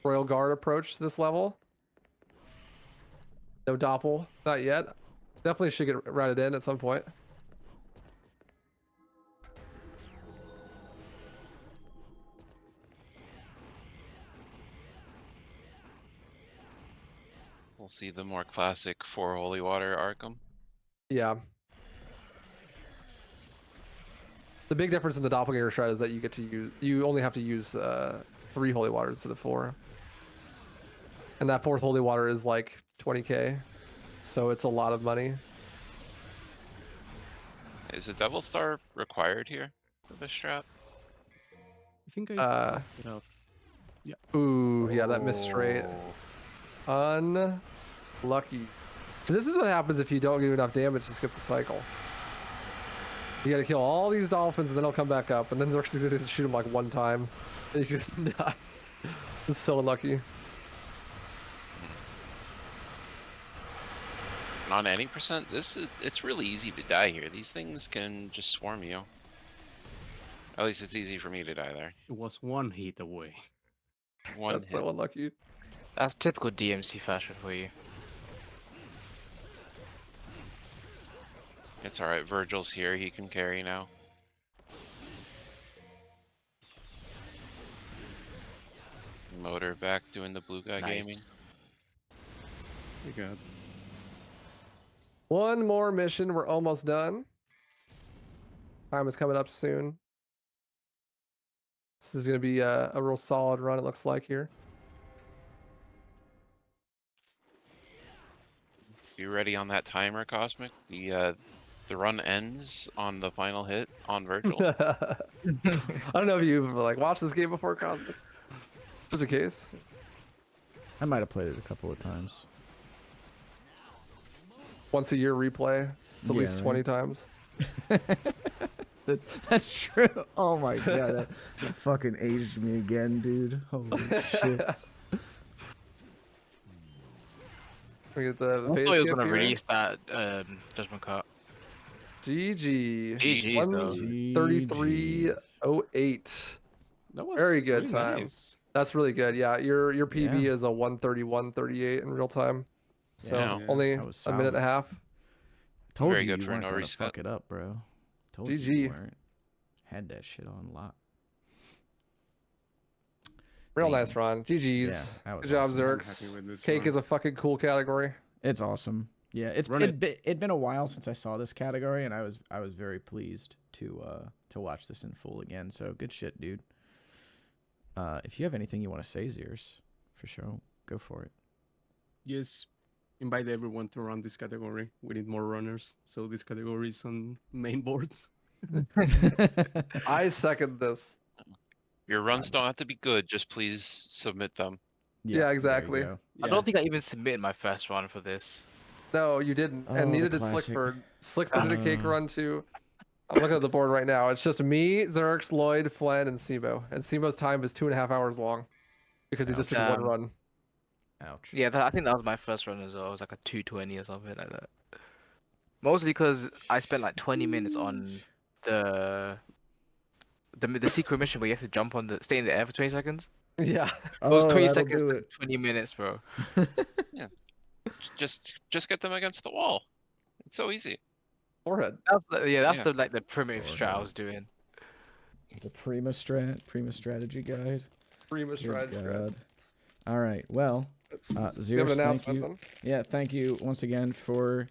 C: Royal Guard approach to this level. No doppel, not yet. Definitely should get routed in at some point.
E: We'll see the more classic 4 holy water Arkham.
C: Yeah. The big difference in the doppelganger shred is that you get to use, you only have to use 3 holy waters instead of 4. And that 4th holy water is like 20k. So it's a lot of money.
E: Is a Devil Star required here for this strat?
G: I think I
C: Uh,
G: fucked it up.
C: Ooh, yeah, that missed straight. Unlucky. So this is what happens if you don't do enough damage to skip the cycle. You gotta kill all these dolphins and then they'll come back up, and then Xir's gonna shoot him like 1 time. And he's just not. It's so unlucky.
E: And on any percent, it's really easy to die here. These things can just swarm you. At least it's easy for me to die there.
G: It was 1 hit away.
E: One
C: That's
E: hit.
C: so unlucky.
F: that's typical DMC fashion for you.
E: It's alright, Vergil's here, he can carry now. Moeter back doing the blue guy
F: Nice.
E: gaming.
G: My god.
C: 1 more mission, we're almost done. Time is coming up soon. This is gonna be a real solid run, it looks like here.
E: You ready on that timer, Cosmic? The run ends on the final hit on Vergil.
C: I don't know if you've like watched this game before, Cosmic. Just in case.
A: I might have played it a couple of times.
C: Once a year replay. It's at
A: Yeah,
C: least 20 times.
A: That's true. Oh my god, that fucking aged me again, dude. Holy shit.
C: We get the
F: I thought
C: phase
F: he was
C: skip
F: gonna
C: here.
F: release that Judgment Cut.
C: GG.
F: GG's though.
C: 133.08.
G: That was
C: Very good
G: really
C: time.
G: nice.
C: That's really good. Yeah, your PB
A: Yeah.
C: is a 131.38 in real time. So
E: Yeah.
C: only
A: That was
C: a minute and a
A: solid.
C: half.
A: Told
E: Very
A: you
E: good
A: you
E: for
A: weren't
E: no
A: gonna
E: reset.
A: fuck it up, bro. Told you
C: GG.
A: you weren't. Had that shit on lock.
C: Real
A: Damn.
C: nice run. GG's.
A: Yeah, that was
C: Good job,
A: awesome.
G: I'm happy
C: XirZs.
G: with this
C: Cake
G: run.
C: is a fucking cool category.
A: It's awesome. Yeah, it'd been a while since I saw this category, and I was very pleased to watch this in full again. So good shit, dude. If you have anything you want to say, XirZs, for sure, go for it.
G: Just invite everyone to run this category. We need more runners, so this category is on main boards.
C: I second this.
E: Your runs don't have to be good. Just please submit them.
C: Yeah,
A: there you
C: exactly.
A: go.
F: I don't think I even submitted my first run for this.
C: No, you didn't,
A: Oh,
C: and
A: the
C: neither did
A: classic.
C: Slickford. Slickford did a cake run too. I'm looking at the board right now. It's just me, XirZs, Lloyd, Flen, and Simo. And Simo's time is 2.5 hours long because he just did one
F: Ouch.
C: run.
A: Ouch.
F: Yeah, I think that was my first run as well. It was like a 220 or something like that. Mostly because I spent like 20 minutes on the secret mission where you have to jump on stay in the air for 20 seconds.
C: Yeah.
F: It was 20
A: that'll
F: seconds
A: do
F: to
A: it.
F: 20 minutes, bro.
E: Just get them against the wall. It's so easy.
C: Forehead.
F: That's
E: Yeah.
F: the primitive strat I was doing.
A: The Prima strategy guide.
C: Prima
A: Good
C: strategy.
A: God. All right. Well,
C: You have an
A: XirZs, thank
C: announcement
A: you.
C: then?
A: Yeah, thank you once again for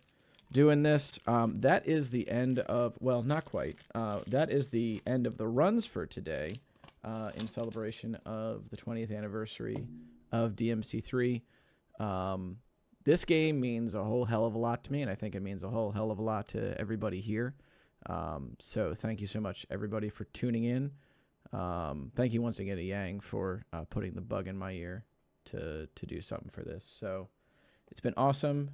A: doing this. That is the end of, well, not quite. That is the end of the runs for today in celebration of the 20th anniversary of DMC3. This game means a whole hell of a lot to me, and I think it means a whole hell of a lot to everybody here. So thank you so much, everybody, for tuning in. Thank you once again to Yang for putting the bug in my ear to do something for this. So it's been awesome.